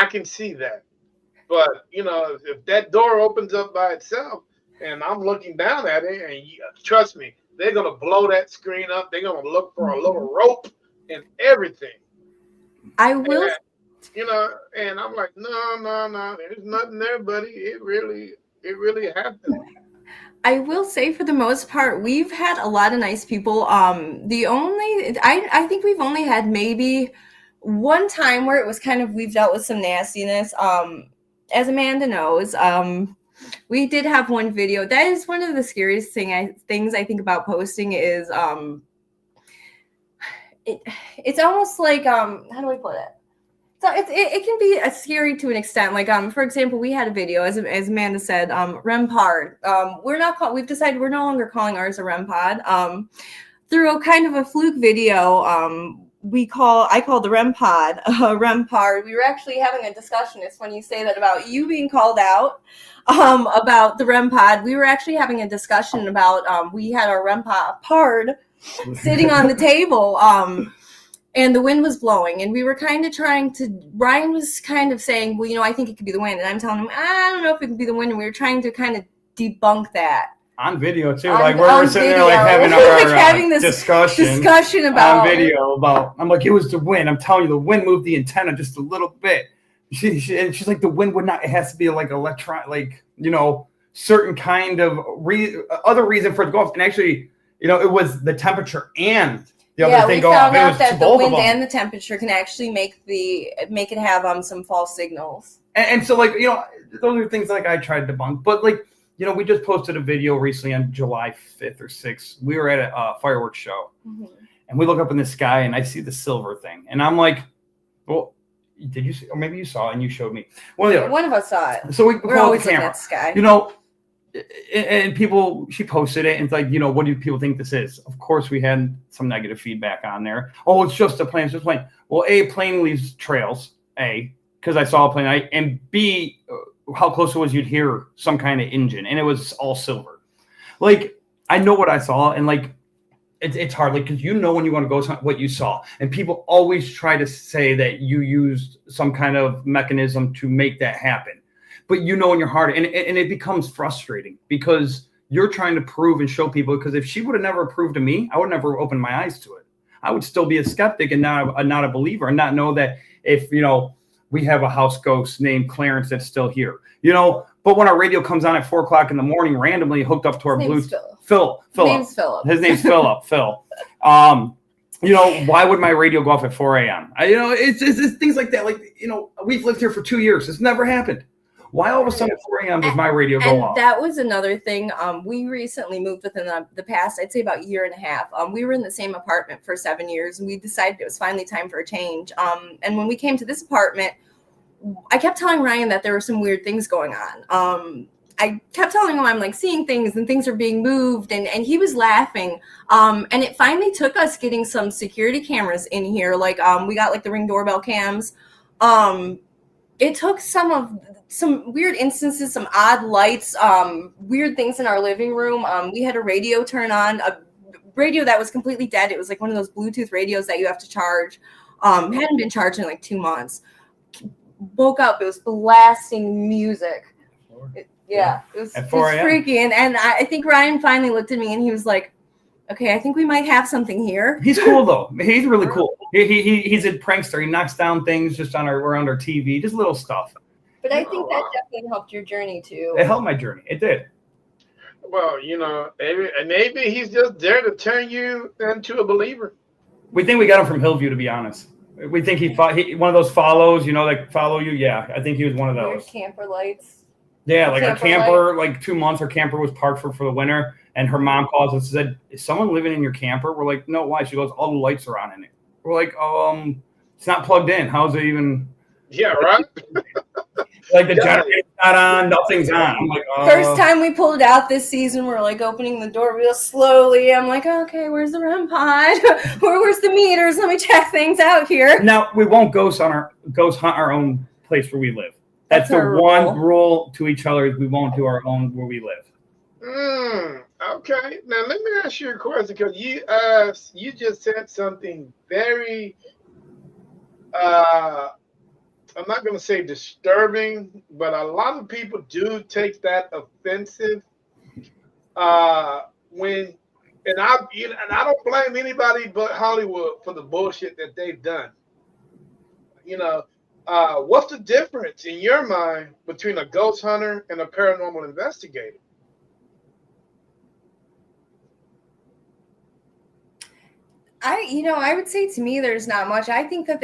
can see that. But, you know, if that door opens up by itself and I'm looking down at it, and trust me, they're going to blow that screen up. They're going to look for a little rope and everything. I will. And, you know, and I'm like, no, there's nothing there, buddy. It really happened. I will say, for the most part, we've had a lot of nice people. I think we've only had maybe one time where it was kind of, we've dealt with some nastiness. As Amanda knows, we did have one video. That is one of the scariest things I think about posting is it's almost like how do I put it? So it can be scary to an extent. Like for example, we had a video, as Amanda said, REM pod. We've decided we're no longer calling ours a REM pod. Through a kind of a fluke video, I call the REM pod REM pod. We were actually having a discussion. It's when you say that about you being called out about the REM pod. We were actually having a discussion about we had our REM pod sitting on the table. And the wind was blowing, and we were kind of Ryan was kind of saying, well, you know, I think it could be the wind. And I'm telling him, I don't know if it could be the wind. And we were trying to kind of debunk that. On video, too. Like, we're sitting there, like, having our having this discussion about on video about, I'm like, it was the wind. I'm telling you, the wind moved the antenna just a little bit. And she's like, the wind would not, it has to be like like, you know, certain kind of other reason for it to go off. And actually, you know, it was the temperature and we found out that the wind and the temperature can actually make it have some false signals. And so, like, you know, those are things like I tried to debunk. But, like, you know, we just posted a video recently on July 5th or 6th. We were at a fireworks show, and we look up in the sky, and I see the silver thing, and I'm like, well, did you see? Or maybe you saw it and you showed me. One of us saw it. So we're always looking at the sky. You know. And people, she posted it, and it's like, you know, what do people think this is? Of course, we had some negative feedback on there. Oh, it's just a plane. It's just a plane. Well, A, plane leaves trails, A, because I saw a plane, and B, how close it was you'd hear some kind of engine, and it was all silver. Like, I know what I saw, and like, it's hard, like, because you know when you want to go what you saw, and people always try to say that you used some kind of mechanism to make that happen. But you know in your heart, and it becomes frustrating because you're trying to prove and show people. Because if she would have never proved to me, I would never open my eyes to it. I would still be a skeptic and not a believer, and not know that if, you know, we have a house ghost named Clarence that's still here, you know. But when our radio comes on at 4:00 in the morning, randomly hooked up to our Bluetooth, Phil. His name's Philip. Phil. You know, why would my radio go off at 4 a.m.? You know, it's things like that. Like, you know, we've lived here for 2 years. It's never happened. Why all of a sudden at 4 a.m. does my radio go And off? that was another thing. We recently moved within the past, I'd say about a year and a half. We were in the same apartment for 7 years, and we decided it was finally time for a change. And when we came to this apartment, I kept telling Ryan that there were some weird things going on. I kept telling him I'm like seeing things and things are being moved, and he was laughing. And it finally took us getting some security cameras in here. Like we got like the Ring doorbell cams. It took some weird instances, some odd lights, weird things in our living room. We had a radio turn on, a radio that was completely dead. It was like one of those Bluetooth radios that you have to charge. Hadn't been charged in like 2 months. Woke up, it was blasting music. It was freaky. And I think Ryan finally looked at me and he was like, okay, I think we might have something here. He's cool though. He's really cool. He's a prankster. He knocks down things just around our TV, just little stuff. But I think that definitely helped your journey too. It helped my journey. It did. Well, maybe he's just there to turn you into a believer. We think we got him from Hillview, to be honest. We think he one of those follows, that follow you. Yeah, I think he was one of those. Weird camper lights. Yeah, like our camper, like 2 months, our camper was parked for the winter, and her mom calls us and said, "Is someone living in your camper?" We're like, "No, why?" She goes, "All the lights are on in it." We're like, it's not plugged in. How's it even? Yeah, right. Like the generator's not on, nothing's on. I'm like, First time we pulled it out this season, we're like opening the door real slowly. I'm like, okay, where's the REM pod? Where's the meters? Let me check things out here. Now we won't ghost hunt our own place where we live. That's the one rule to each other: is we won't do our own where we live. Okay. Now let me ask you a question, because you just said something very I'm not going to say disturbing, but a lot of people do take that offensive. I don't blame anybody but Hollywood for the bullshit that they've done. What's the difference in your mind between a ghost hunter and a paranormal investigator? I would say to me, there's not much. I think that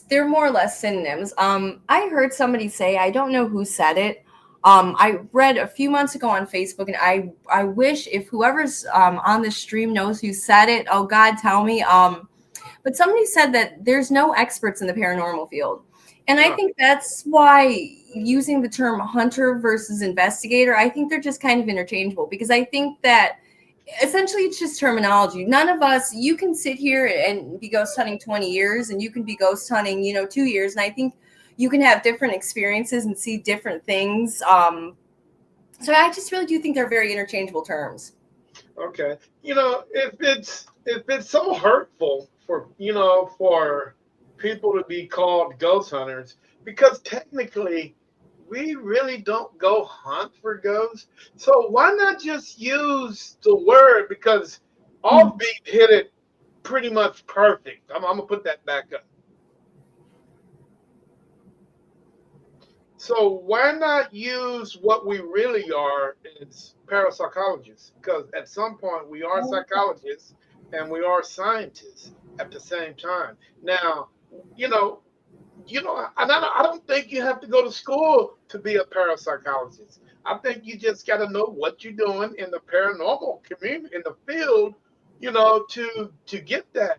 they're more or less synonyms. I heard somebody say, I don't know who said it. I read a few months ago on Facebook, and I wish if whoever's on this stream knows who said it, oh God, tell me. But somebody said that there's no experts in the paranormal field. And I think that's why using the term hunter versus investigator, I think they're just kind of interchangeable, because I think that essentially it's just terminology. None of us, you can sit here and be ghost hunting 20 years and you can be ghost hunting, 2 years. And I think you can have different experiences and see different things. So I just really do think they're very interchangeable terms. Okay. If it's so hurtful for people to be called ghost hunters, because technically we really don't go hunt for ghosts. So why not just use the word? Because Offbeat hit it pretty much perfect. I'm going to put that back up. So why not use what we really are as parapsychologists? Because at some point we are psychologists and we are scientists at the same time. Now, I don't think you have to go to school to be a parapsychologist. I think you just got to know what you're doing in the paranormal community, in the field, to get that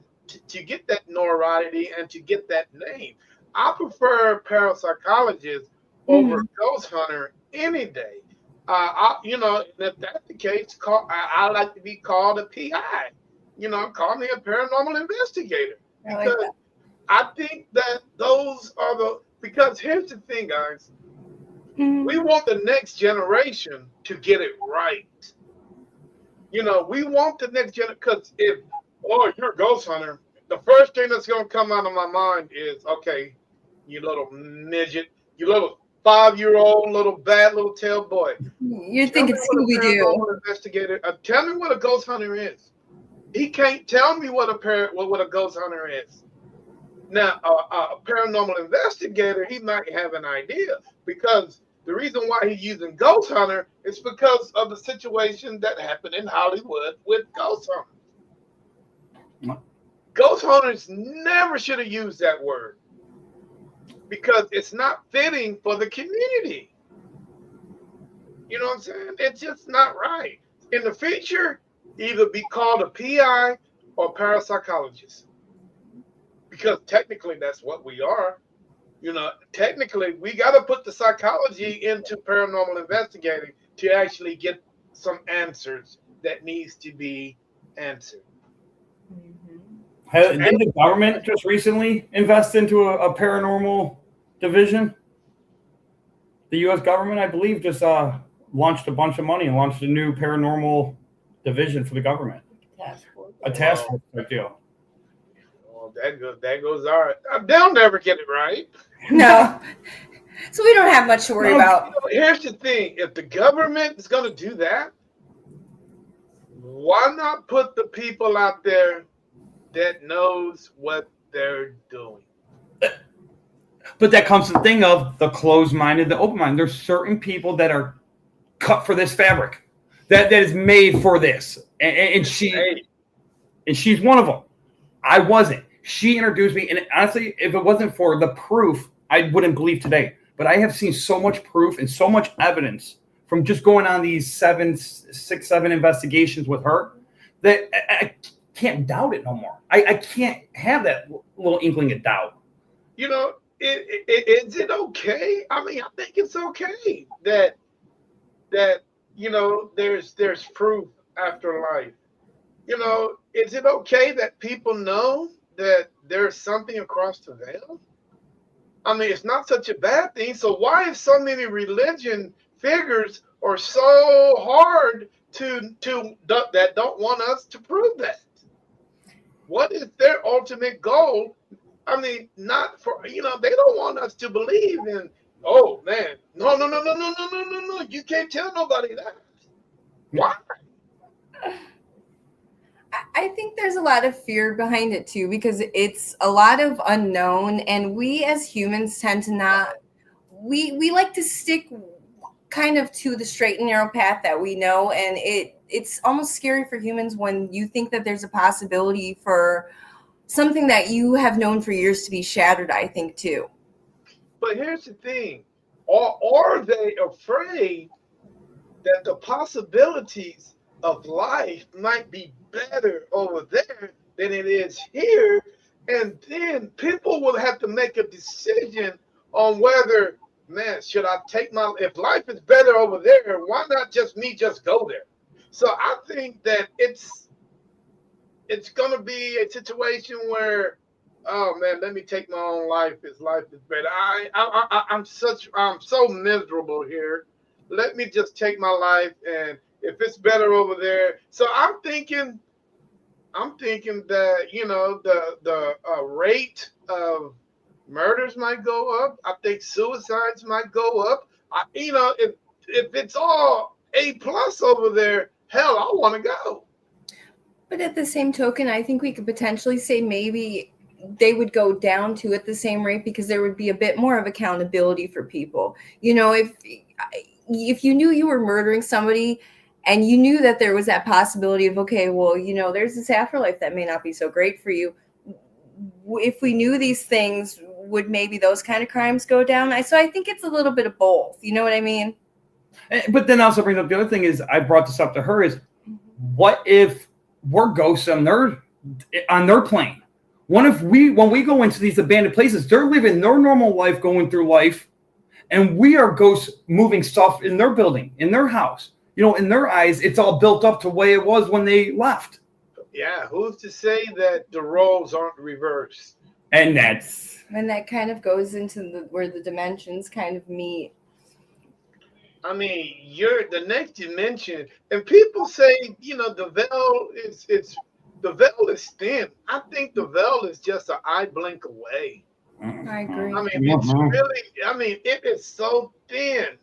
notoriety and to get that name. I prefer parapsychologist over ghost hunter any day. If that's the case, I like to be called a PI. Call me a paranormal investigator. Because I think that those are because here's the thing, guys. We want the next generation to get it right. We want the next generation, because if you're a ghost hunter, the first thing that's going to come out of my mind is, okay, you little midget, you little 5-year-old little bad little tail boy. You think it's Scooby-Doo. Investigator. Tell me what a ghost hunter is. He can't tell me what a ghost hunter is. Now, a paranormal investigator, he might have an idea, because the reason why he's using ghost hunter is because of the situation that happened in Hollywood with ghost hunters. Ghost hunters never should have used that word. because it's not fitting for the community. You know what I'm saying? It's just not right. In the future, either be called a PI or parapsychologist, because technically that's what we are. You know, technically we got to put the psychology into paranormal investigating to actually get some answers that needs to be answered. Did the government just recently invest into a paranormal division? The U.S. government, I believe, just launched a bunch of money and launched a new paranormal division for the government. A task force type deal. Well, that goes all right. They'll never get it right. No. So we don't have much to worry about. Here's the thing. If the government is going to do that, why not put the people out there that knows what they're doing? But that comes to the thing of the closed-minded, the open-minded. There's certain people that are cut for this fabric, that is made for this, and she's one of them. I wasn't. She introduced me, and honestly, if it wasn't for the proof, I wouldn't believe today. But I have seen so much proof and so much evidence from just going on these 7 investigations with her that I can't doubt it no more. I can't have that little inkling of doubt. You know, is it okay? I mean, I think it's okay that you know there's proof after life. You know, is it okay that people know that there's something across the veil? I mean, it's not such a bad thing. So why is so many religion figures are so hard to that don't want us to prove that? What is their ultimate goal? I mean, not for, you know, they don't want us to believe in, oh man, no. You can't tell nobody that. Why? I think there's a lot of fear behind it too, because it's a lot of unknown, and we as humans tend to not, we like to stick kind of to the straight and narrow path that we know, and it's almost scary for humans when you think that there's a possibility for something that you have known for years to be shattered, I think too. But here's the thing, are they afraid that the possibilities of life might be better over there than it is here? And then people will have to make a decision on whether, man, should I take if life is better over there, why not just go there? So I think that it's going to be a situation where, oh man, let me take my own life. Life is better. I'm so miserable here. Let me just take my life, and if it's better over there. So I'm thinking that, you know, the rate of murders might go up. I think suicides might go up. You know, if it's all A+ over there, hell, I want to go. But at the same token, I think we could potentially say maybe they would go down to at the same rate, because there would be a bit more of accountability for people. You know, if you knew you were murdering somebody and you knew that there was that possibility of, okay, well, you know, there's this afterlife that may not be so great for you. If we knew these things, would maybe those kind of crimes go down? So I think it's a little bit of both. You know what I mean? But then also brings up the other thing is, I brought this up to her, is what if we're ghosts on their plane? What if when we go into these abandoned places, they're living their normal life, going through life, and we are ghosts moving stuff in their building, in their house. You know, in their eyes, it's all built up to the way it was when they left. Yeah, who's to say that the roles aren't reversed? And that kind of goes into where the dimensions kind of meet. I mean, you're the next dimension, and people say, you know, the veil is thin. I think the veil is just an eye blink away. I agree. I mean, it is so thin,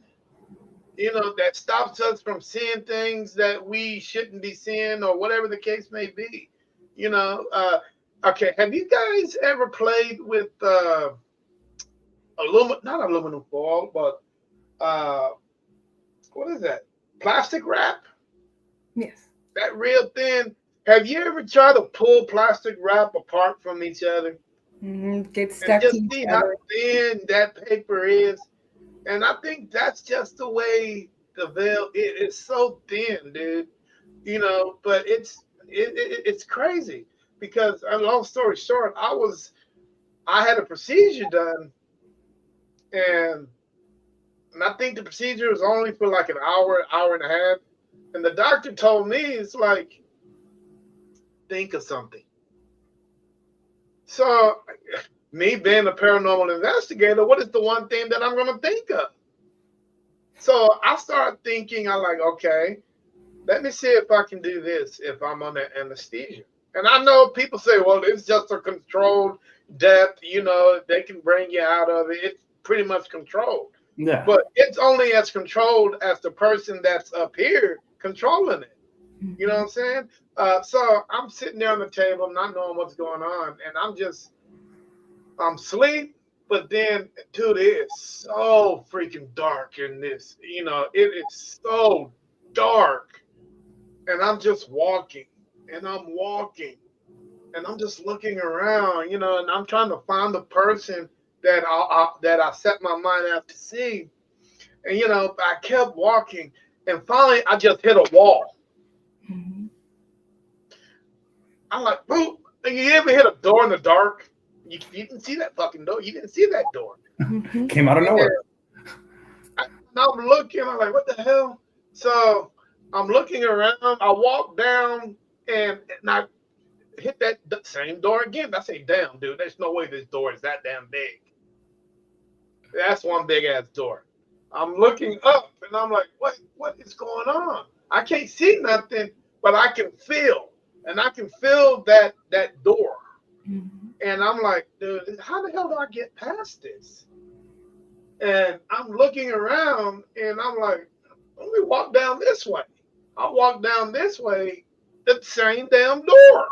you know, that stops us from seeing things that we shouldn't be seeing, or whatever the case may be. You know, okay, have you guys ever played with not aluminum foil, but what is that? Plastic wrap? Yes. That real thin. Have you ever tried to pull plastic wrap apart from each other? Get and stuck to just each see how other. thin that paper is. And I think that's just the way the veil it's so thin, dude. But it's crazy because long story short, I had a procedure done, and I think the procedure was only for like an hour and a half. And the doctor told me, it's like, think of something. So, me being a paranormal investigator, what is the one thing that I'm going to think of? So I started thinking, I'm like, okay, let me see if I can do this if I'm under anesthesia. And I know people say, well, it's just a controlled death. They can bring you out of it. It's pretty much controlled. Yeah. But it's only as controlled as the person that's up here controlling it. You know what I'm saying? So I'm sitting there on the table, not knowing what's going on, and I'm asleep. But then, dude, it is so freaking dark in this. It is so dark, and I'm just walking, and I'm walking, and I'm just looking around, and I'm trying to find the person that I set my mind out to see. And I kept walking, and finally I just hit a wall. Mm-hmm. I'm like, boom. And you ever hit a door in the dark? You didn't see that fucking door. You didn't see that door. Mm-hmm. Came out of nowhere. And I'm looking. I'm like, what the hell? So I'm looking around. I walk down, and I hit that same door again. I say, damn, dude, there's no way this door is that damn big. That's one big ass door. I'm looking up, and I'm like, what is going on? I can't see nothing, but I can feel, and I can feel that door. Mm-hmm. And I'm like, dude, how the hell do I get past this? And I'm looking around, and I'm like, let me walk down this way. I walk down this way, the same damn door.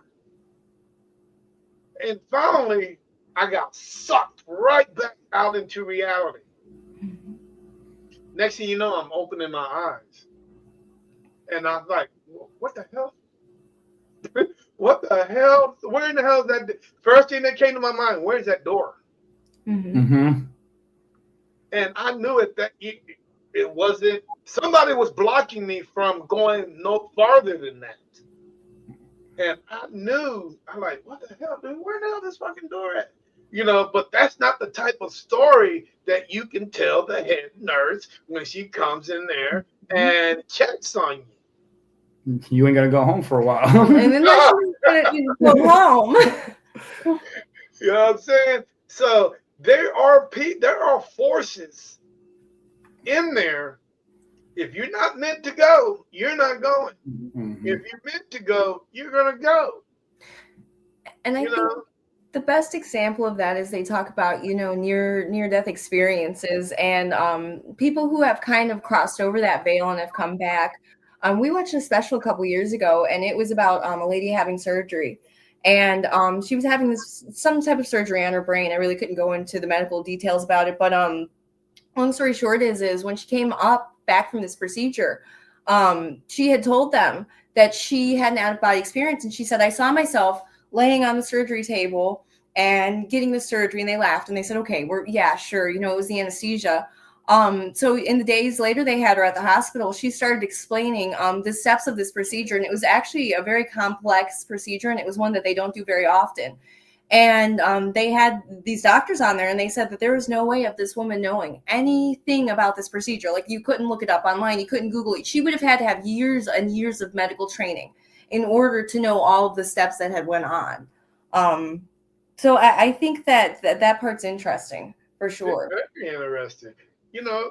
And finally, I got sucked right back out into reality. Mm-hmm. Next thing you know, I'm opening my eyes. And I'm like, what the hell? What the hell? Where in the hell is that? First thing that came to my mind, where's that door? Mm-hmm. Mm-hmm. And I knew that it wasn't, somebody was blocking me from going no farther than that. And I knew, I'm like, what the hell, dude? Where the hell is this fucking door at? But that's not the type of story that you can tell the head nurse when she comes in there and checks on you. You ain't gonna go home for a while. And then that's gonna go home. You know what I'm saying? So there are forces in there. If you're not meant to go, you're not going. Mm-hmm. If you're meant to go, you're gonna go. And I think the best example of that is they talk about, near death experiences and people who have kind of crossed over that veil and have come back. We watched a special a couple years ago, and it was about a lady having surgery. And she was having some type of surgery on her brain. I really couldn't go into the medical details about it, but long story short is when she came up back from this procedure, she had told them that she had an out-of-body experience, and she said, I saw myself laying on the surgery table and getting the surgery, and they laughed and they said, okay, yeah, sure, it was the anesthesia. So in the days later they had her at the hospital, she started explaining the steps of this procedure, and it was actually a very complex procedure, and it was one that they don't do very often. And they had these doctors on there, and they said that there was no way of this woman knowing anything about this procedure. Like, you couldn't look it up online, you couldn't Google it. She would have had to have years and years of medical training in order to know all of the steps that had went on. So I think that part's interesting for sure. It's very interesting.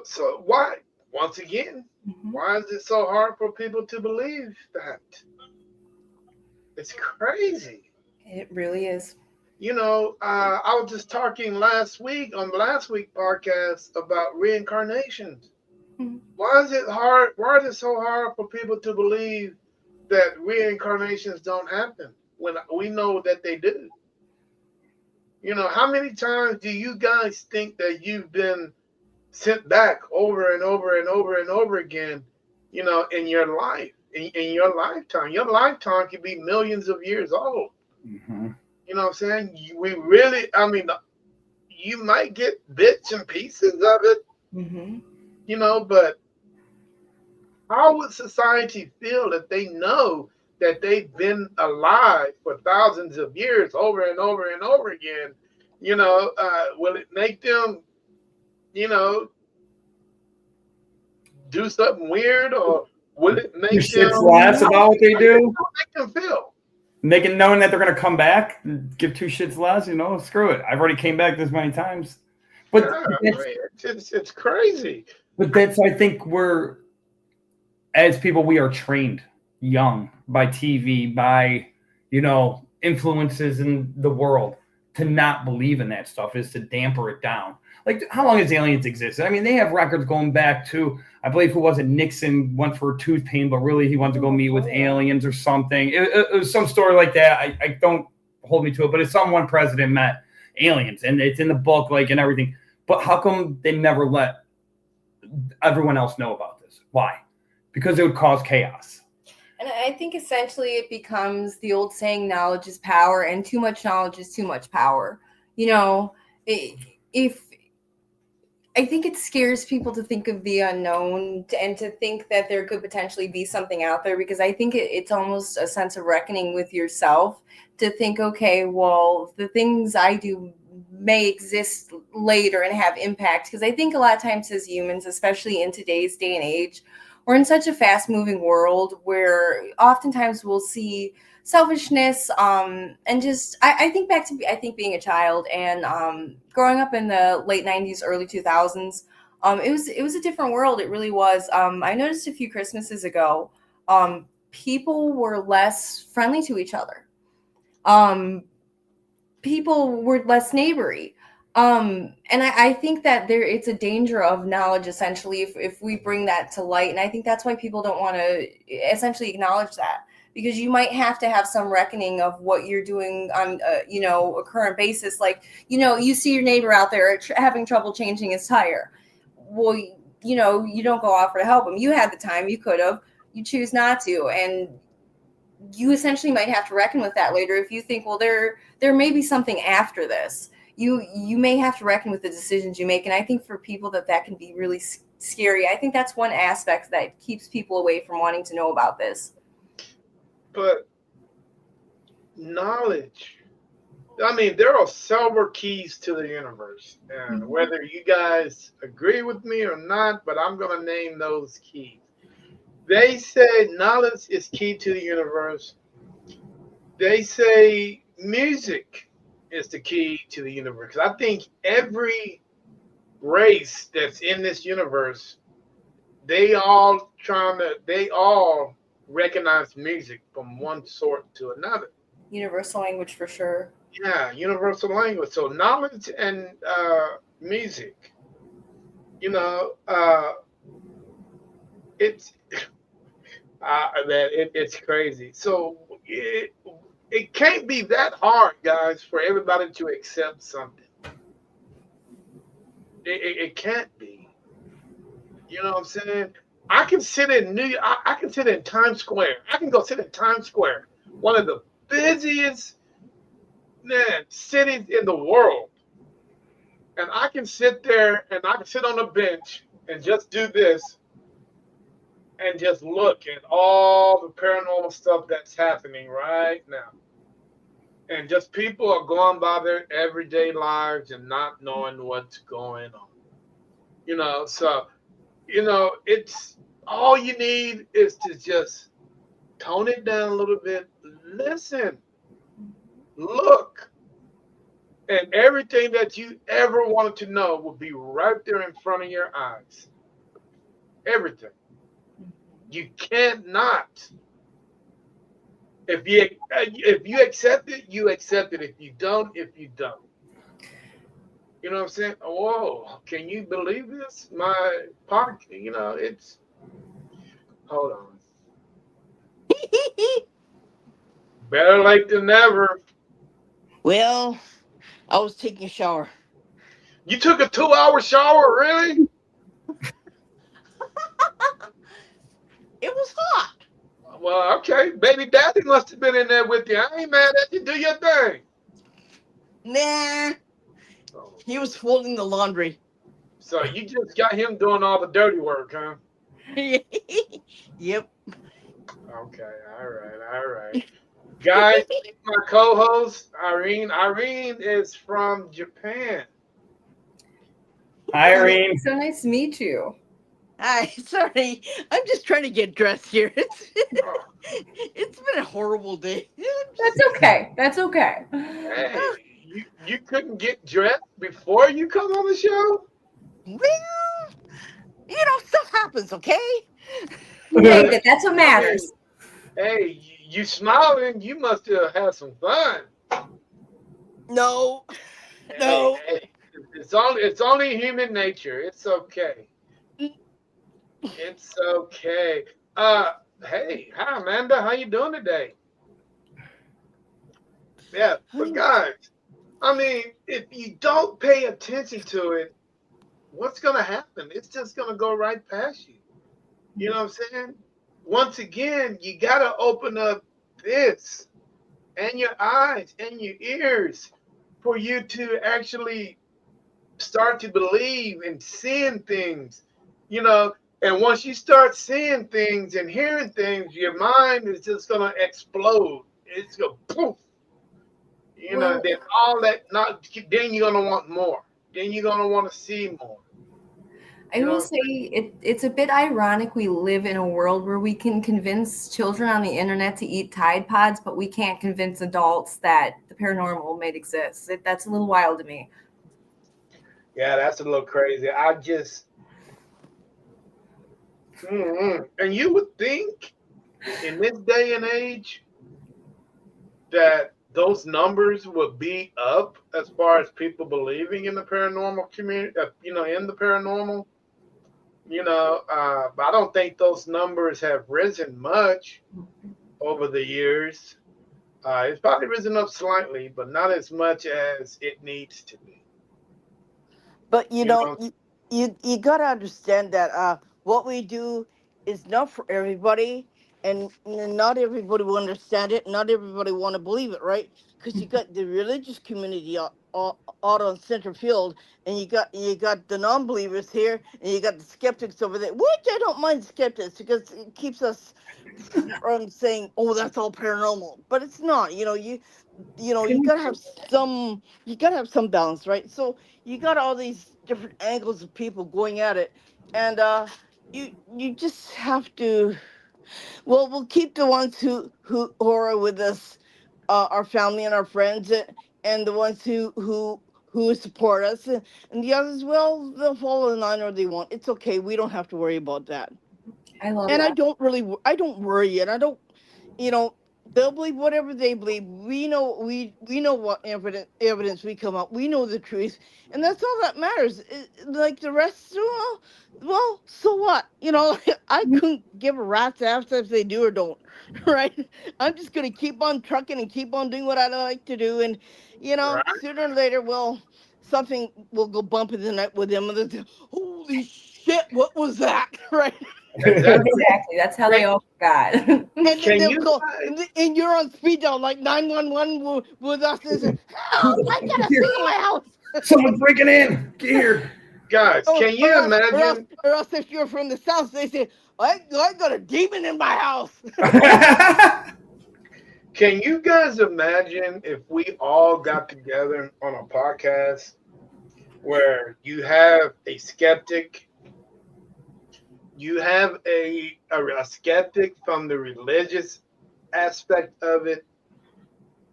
So why, once again, why is it so hard for people to believe that? It's crazy. It really is. I was just talking last week on the last week podcast about reincarnations. Mm-hmm. Why is it hard? Why is it so hard for people to believe that reincarnations don't happen when we know that they do? How many times do you guys think that you've been sent back over and over and over and over again, in your life, in your lifetime? Your lifetime could be millions of years old. Mm-hmm. You know what I'm saying? We really, I mean, you might get bits and pieces of it, Mm-hmm. but how would society feel if they know that they've been alive for thousands of years over and over and over again? Will it make them, you know, do something weird, or will it Your make them, shit's less about what they do. how make them feel? Making knowing that they're going to come back, give two shits less, screw it. I've already came back this many times. But Yeah, I mean, it's crazy. that's, I think as people, we are trained young by TV, by, influences in the world to not believe in that stuff, is to damper it down. Like, how long has aliens existed? I mean, they have records going back to, I believe, who was it? Nixon went for tooth pain, but really he wanted to go meet with aliens or something. It was some story like that. I don't hold me to it, but it's one president met aliens, and it's in the book, like, and everything. But how come they never let everyone else know about this? Why? Because it would cause chaos. And I think essentially it becomes the old saying, knowledge is power, and too much knowledge is too much power. If I think it scares people to think of the unknown and to think that there could potentially be something out there, because I think it's almost a sense of reckoning with yourself to think, okay, well, the things I do may exist later and have impact. Because I think a lot of times as humans, especially in today's day and age, we're in such a fast-moving world where oftentimes we'll see selfishness, and just I think back to being a child and growing up in the late 90s, early 2000s. It was a different world. It really was. I noticed a few Christmases ago, people were less friendly to each other. People were less neighbory. And I think that it's a danger of knowledge, essentially, if we bring that to light. And I think that's why people don't want to essentially acknowledge that, because you might have to have some reckoning of what you're doing on a current basis. Like, you see your neighbor out there having trouble changing his tire. Well, you don't go offer to help him. You had the time, you could have, you choose not to. And you essentially might have to reckon with that later. If you think, well, there may be something after this, you may have to reckon with the decisions you make. And I think for people that can be really scary. I think that's one aspect that keeps people away from wanting to know about this. But knowledge, I mean, there are several keys to the universe, and whether you guys agree with me or not, but I'm going to name those keys. They say knowledge is key to the universe. They say music is the key to the universe. I think every race that's in this universe, they all recognize music from one sort to another. Universal language for sure. Yeah, universal language. So knowledge and music, it's it's crazy. So it can't be that hard, guys, for everybody to accept something. It can't be. You know what I'm saying? I can sit in I can sit in Times Square. I can go sit in Times Square, one of the busiest cities in the world. And I can sit there and I can sit on a bench and just do this and just look at all the paranormal stuff that's happening right now. And just people are going by their everyday lives and not knowing what's going on. So, it's all you need is to just tone it down a little bit, listen, look, and everything that you ever wanted to know will be right there in front of your eyes. Everything. You cannot. If you accept it, you accept it. If you don't, you don't. You know what I'm saying? Whoa, can you believe this? My pocket, it's. Hold on. Better late than never. Well, I was taking a shower. You took a 2-hour shower, really? It was hot. Well, okay. Baby daddy must have been in there with you. I ain't mad at you. Do your thing. Nah, Oh, he was folding the laundry. so you just got him doing all the dirty work, huh? Yep. Okay, all right. Guys, my co-host Irene. Irene is from Japan. Hi, Irene. So nice to meet you. Hi, sorry. I'm just trying to get dressed here. Oh, It's been a horrible day. That's okay. That's okay. hey, you couldn't get dressed before you come on the show? Well, stuff happens, okay? You made it. That's what Hey, matters. hey, you smiling? You must have had some fun. No, Hey, no. hey, it's only human nature. It's okay. It's okay. Uh, hey, hi Amanda, how you doing today? Yeah, but guys, I mean, if you don't pay attention to it, what's gonna happen? It's just gonna go right past you. You know what I'm saying? Once again, you gotta open up this and your eyes and your ears for you to actually start to believe and seeing things, you know. And once you start seeing things and hearing things, your mind is just gonna explode. It's gonna poof, you know. Well, Then all that, not then you're gonna want more. Then you're gonna want to see more. I You will know. say it's a bit ironic we live in a world where we can convince children on the internet to eat Tide Pods, but we can't convince adults that the paranormal might exist. That's a little wild to me. Yeah, that's a little crazy. I just, and you would think in this day and age that those numbers would be up as far as people believing in the paranormal community, in the paranormal, but I don't think those numbers have risen much over the years. It's probably risen up slightly, but not as much as it needs to be. But You know, you gotta understand that what we do is not for everybody, and not everybody will understand it. Not everybody want to believe it, right? Because you got the religious community out on center field, and you got the non-believers here, and you got the skeptics over there. Which I don't mind skeptics because it keeps us from saying, "Oh, that's all paranormal," but it's not. You gotta have some balance, right? So you got all these different angles of people going at it, and you just have to. Well, we'll keep the ones who are with us, our family and our friends, and the ones who support us, and the others, well, they'll follow the line or they won't. It's okay. We don't have to worry about that. I love And that. I don't worry, and I don't, you know they'll believe whatever they believe. We know what evidence we come up. We know the truth, and that's all that matters. Like the rest, well, so what? I couldn't give a rat's ass if they do or don't. Right? I'm just gonna keep on trucking and keep on doing what I like to do, and right? sooner or later, well, something will go bump in the night with them, and they'll say, holy shit, what was that? Right? Exactly. Exactly. That's how they Can, all got. And then can they'll you call, guys? and you're on speed dial like 911 with us. And say, Who help! the I fuck is got a here? thing in my house. Someone's breaking in. Get here. Guys, can Or you else, or else, imagine? or else, if you're from the south, they say, I got a demon in my house. Can you guys imagine if we all got together on a podcast where you have a skeptic, you have a skeptic from the religious aspect of it,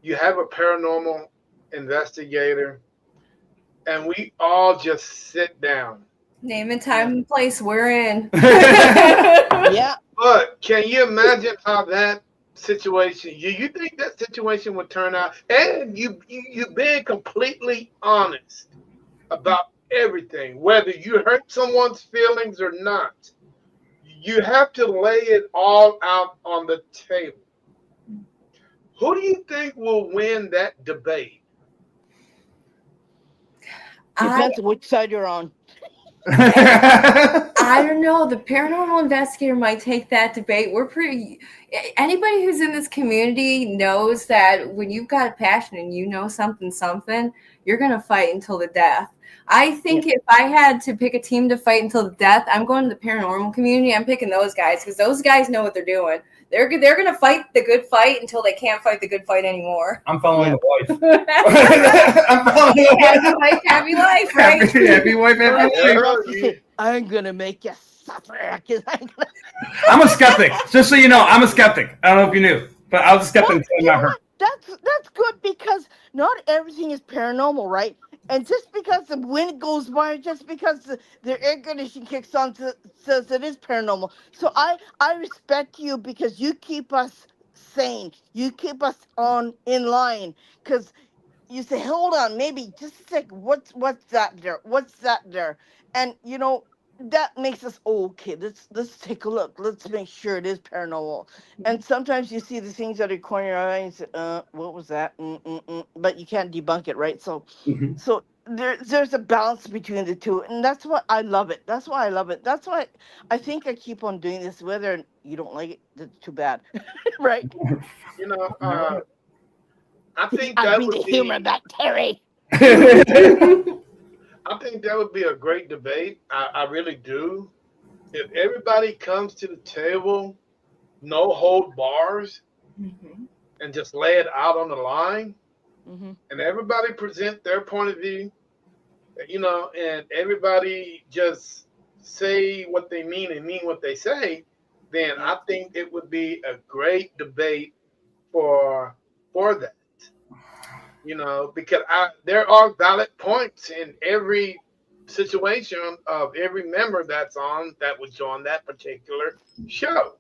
you have a paranormal investigator, and we all just sit down. Name and Yeah. time and place we're in. Yeah. But can you imagine how that situation? You think that situation would turn out? And you being completely honest about everything, whether you hurt someone's feelings or not. You have to lay it all out on the table. Who do you think will win that debate? I Depends on which side you're on. I I don't know. The paranormal investigator might take that debate. Anybody who's in this community knows that when you've got a passion and you know something, you're going to fight until the death. I think if I had to pick a team to fight until the death, I'm going to the paranormal community. I'm picking those guys because those guys know what they're doing. They're going to fight the good fight until they can't fight the good fight anymore. I'm following the wife. I'm following the wife. Happy life, right? Happy wife, happy life. I'm going to make you suffer. I'm a skeptic. Just so you know, I'm a skeptic. I don't know if you knew, but I was a skeptic until I met her. That's good because not everything is paranormal, right? And just because the wind goes by, just because the air conditioning kicks on, says it is paranormal. So I respect you because you keep us sane. You keep us in line because you say, hold on, maybe just a sec. What's that there? What's that there? And that makes us okay. Let's take a look. Let's make sure it is paranormal. And sometimes you see the things that are corner your eye and you say, what was that? But you can't debunk it, right? So, so there's a balance between the two, and that's why I love it. That's why I love it. That's why I think I keep on doing this. Whether you don't like it, that's too bad, right? I think I that bring would the be humor back, Terry. I think that would be a great debate. I really do. If everybody comes to the table, no hold bars, and just lay it out on the line, and everybody present their point of view, and everybody just say what they mean and mean what they say, then I think it would be a great debate for that. Because there are valid points in every situation of every member that would join that particular show.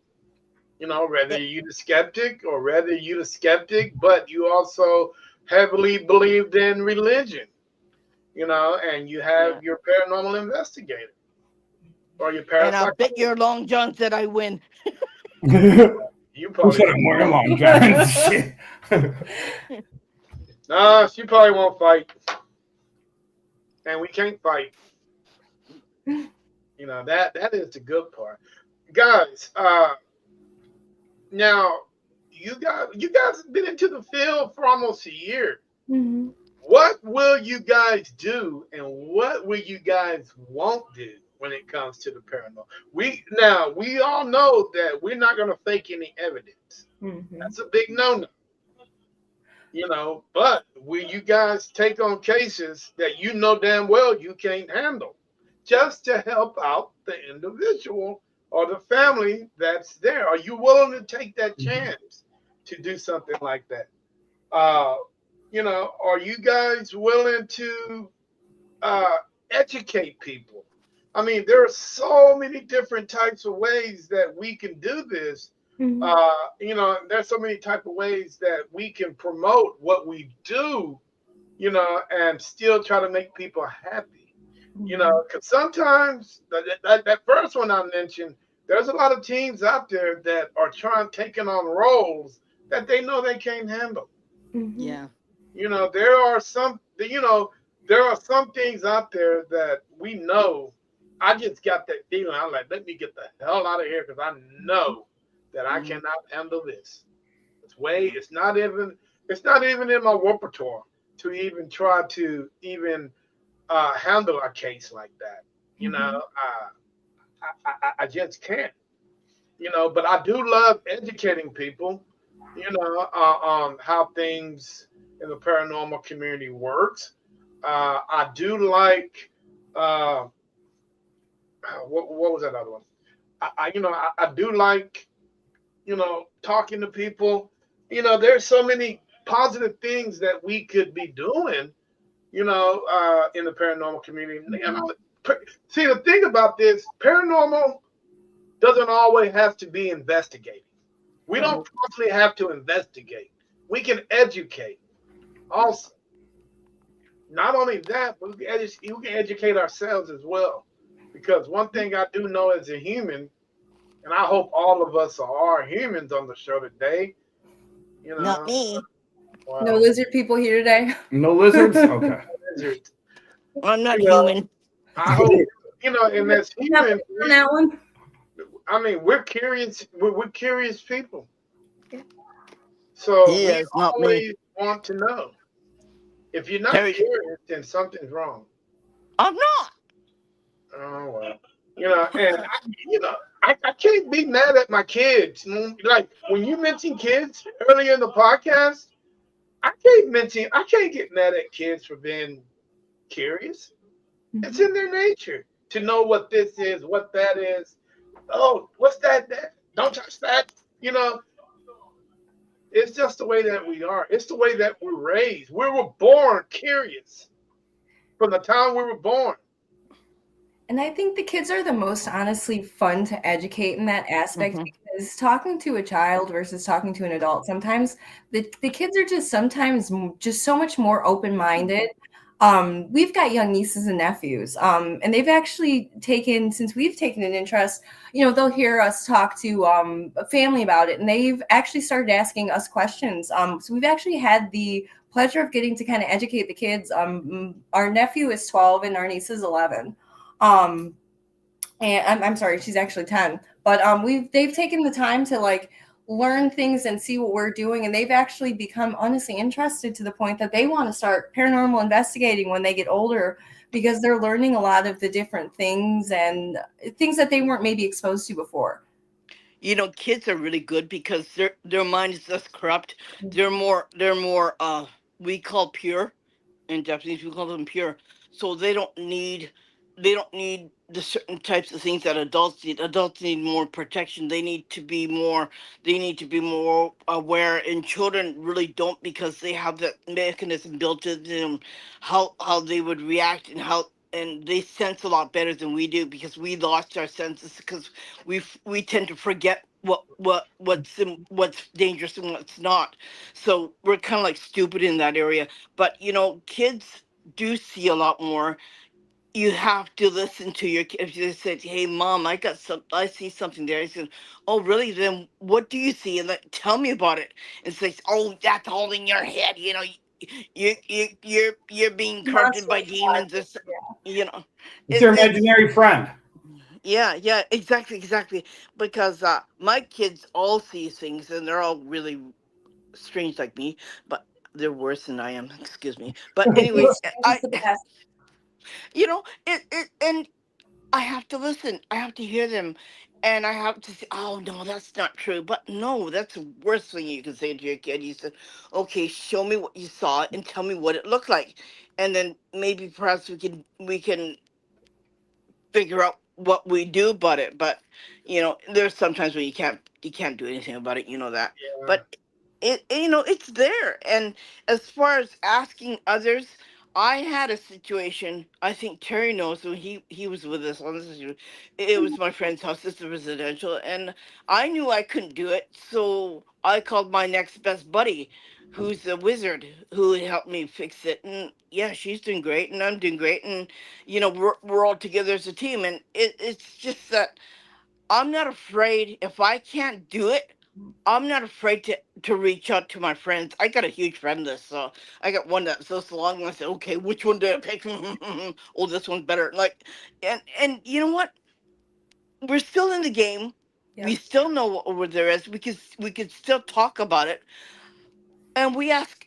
Whether you're the skeptic or whether you're the skeptic, but you also heavily believed in religion, and you have your paranormal investigator or your parapsychologist. And I'll bet your Long John said I win. You probably more Long John. No, she probably won't fight. And we can't fight. That is the good part. Guys, now you guys have been into the field for almost a year. What will you guys do and what will you guys won't do when it comes to the paranormal? We all know that we're not going to fake any evidence. That's a big no-no. But will you guys take on cases that damn well you can't handle just to help out the individual or the family that's there? Are you willing to take that chance to do something like that? Are you guys willing to educate people? I mean, there are so many different types of ways that we can do this. There's so many type of ways that we can promote what we do, and still try to make people happy, because sometimes that first one I mentioned, there's a lot of teams out there that are taking on roles that they know they can't handle. Yeah. There are some things out there that we know. I just got that feeling. I'm like, let me get the hell out of here because I know that I cannot handle this. It's not even in my repertoire to even try to handle a case like that. I just can't. But I do love educating people, on how things in the paranormal community works. I do like what was that other one? I do like talking to people. There's so many positive things that we could be doing, in the paranormal community. See, the thing about this, paranormal doesn't always have to be investigated. We don't constantly have to investigate. We can educate also. Not only that, but we can educate ourselves as well. Because one thing I do know as a human, and I hope all of us are humans on the show today. Not me. Wow. No lizard people here today. No lizards? Okay. I'm not human. I and as humans, On that one. we're curious. We're curious people, Yeah. so He we is not me. always want to know. If you're not Terry, curious, then something's wrong. I'm not. Oh well, and I can't be mad at my kids. Like when you mentioned kids earlier in the podcast, I can't get mad at kids for being curious. It's in their nature to know what this is, what that is. Oh, what's that? Don't touch that. You know, it's just the way that we are. It's the way that we're raised. We were born curious from the time we were born. And I think the kids are the most honestly fun to educate in that aspect Hmm. because talking to a child versus talking to an adult, sometimes the kids are just sometimes just so much more open minded. We've got young nieces and nephews, and they've actually taken, since we've taken an interest, they'll hear us talk to a family about it, and they've actually started asking us questions. So we've actually had the pleasure of getting to kind of educate the kids. Our nephew is 12 and our niece is 11. Um, and I'm sorry, she's actually 10. But they've taken the time to like learn things and see what we're doing, and they've actually become honestly interested to the point that they want to start paranormal investigating when they get older because they're learning a lot of the different things and things that they weren't maybe exposed to before. Kids are really good because their mind is less corrupt. They're more we call pure. In Japanese we call them pure. So they don't need the certain types of things that adults need. Adults need more protection. They need to be more aware, and children really don't because they have that mechanism built into them, how they would react and they sense a lot better than we do because we lost our senses because we tend to forget what's dangerous and what's not. So we're kind of like stupid in that area. But kids do see a lot more. You have to listen to your kids. If you said, "Hey, mom, I see something there." I said, "Oh, really? Then what do you see?" And like, tell me about it. And says, "Oh, that's all in your head. You're being corrupted by demons." You know, It's your it's imaginary friend. yeah, yeah, exactly, exactly. Because my kids all see things, and they're all really strange like me, but they're worse than I am. Excuse me. But anyways, It's the best. and I have to listen. I have to hear them, and I have to say, "Oh no, that's not true." But no, that's the worst thing you can say to your kid. You said, "Okay, show me what you saw and tell me what it looked like, and then maybe perhaps we can figure out what we do about it." But there's sometimes when you can't do anything about it. You know that. Yeah. But it's there. And as far as asking others, I had a situation. I think Terry knows when he was with us on this issue. It was my friend's house. It's a residential, and I knew I couldn't do it, so I called my next best buddy, who's a wizard, who helped me fix it. And yeah, she's doing great, and I'm doing great, and we're all together as a team. And it's just that I'm not afraid. If I can't do it, I'm not afraid to reach out to my friends. I got a huge friend list, so I got one that's this long, and I said, "Okay, which one do I pick?" Oh, this one's better. Like, and you know what? We're still in the game. We Yeah. still know what there is. We could still talk about it, and we ask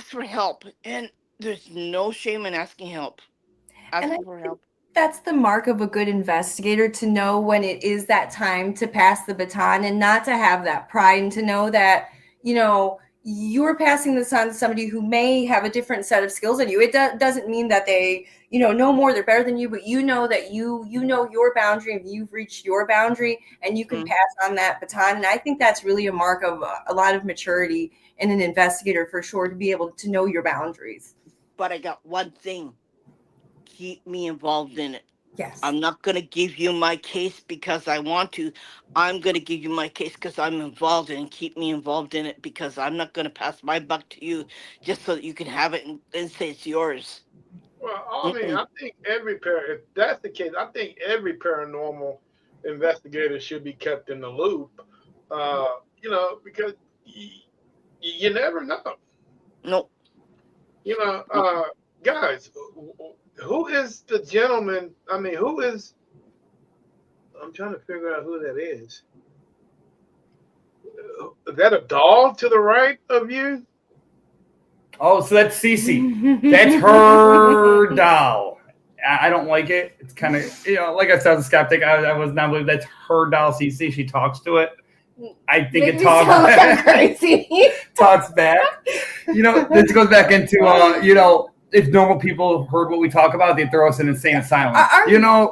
for help. And there's no shame in asking help. And I Asking for think help. that's the mark of a good investigator, to know when it is that time to pass the baton and not to have that pride, and to know that, you're passing this on to somebody who may have a different set of skills than you. It doesn't mean that they, know more, they're better than you, but you know that you know your boundary and you've reached your boundary and you can Mm. pass on that baton. And I think that's really a mark of a lot of maturity in an investigator, for sure, to be able to know your boundaries. But I got one thing: keep me involved in it. Yes. I'm not going to give you my case because I want to. I'm going to give you my case because I'm involved in it. Keep me involved in it because I'm not going to pass my buck to you just so that you can have it and say it's yours. Well, Mm-mm. I think if that's the case, I think every paranormal investigator should be kept in the loop. Uh, because you never know. No, You know, no. guys, who is the gentleman? I mean, who is? I'm trying to figure out who that is. Is that a doll to the right of you? Oh, so that's Cece. That's her doll. I don't like it. It's kind of, like I said, I was a skeptic. I was not believe that's her doll, Cece. She talks to it. I think Make it me sound talks like I'm crazy. talks back. This goes back into if normal people heard what we talk about, they'd throw us in insane asylum.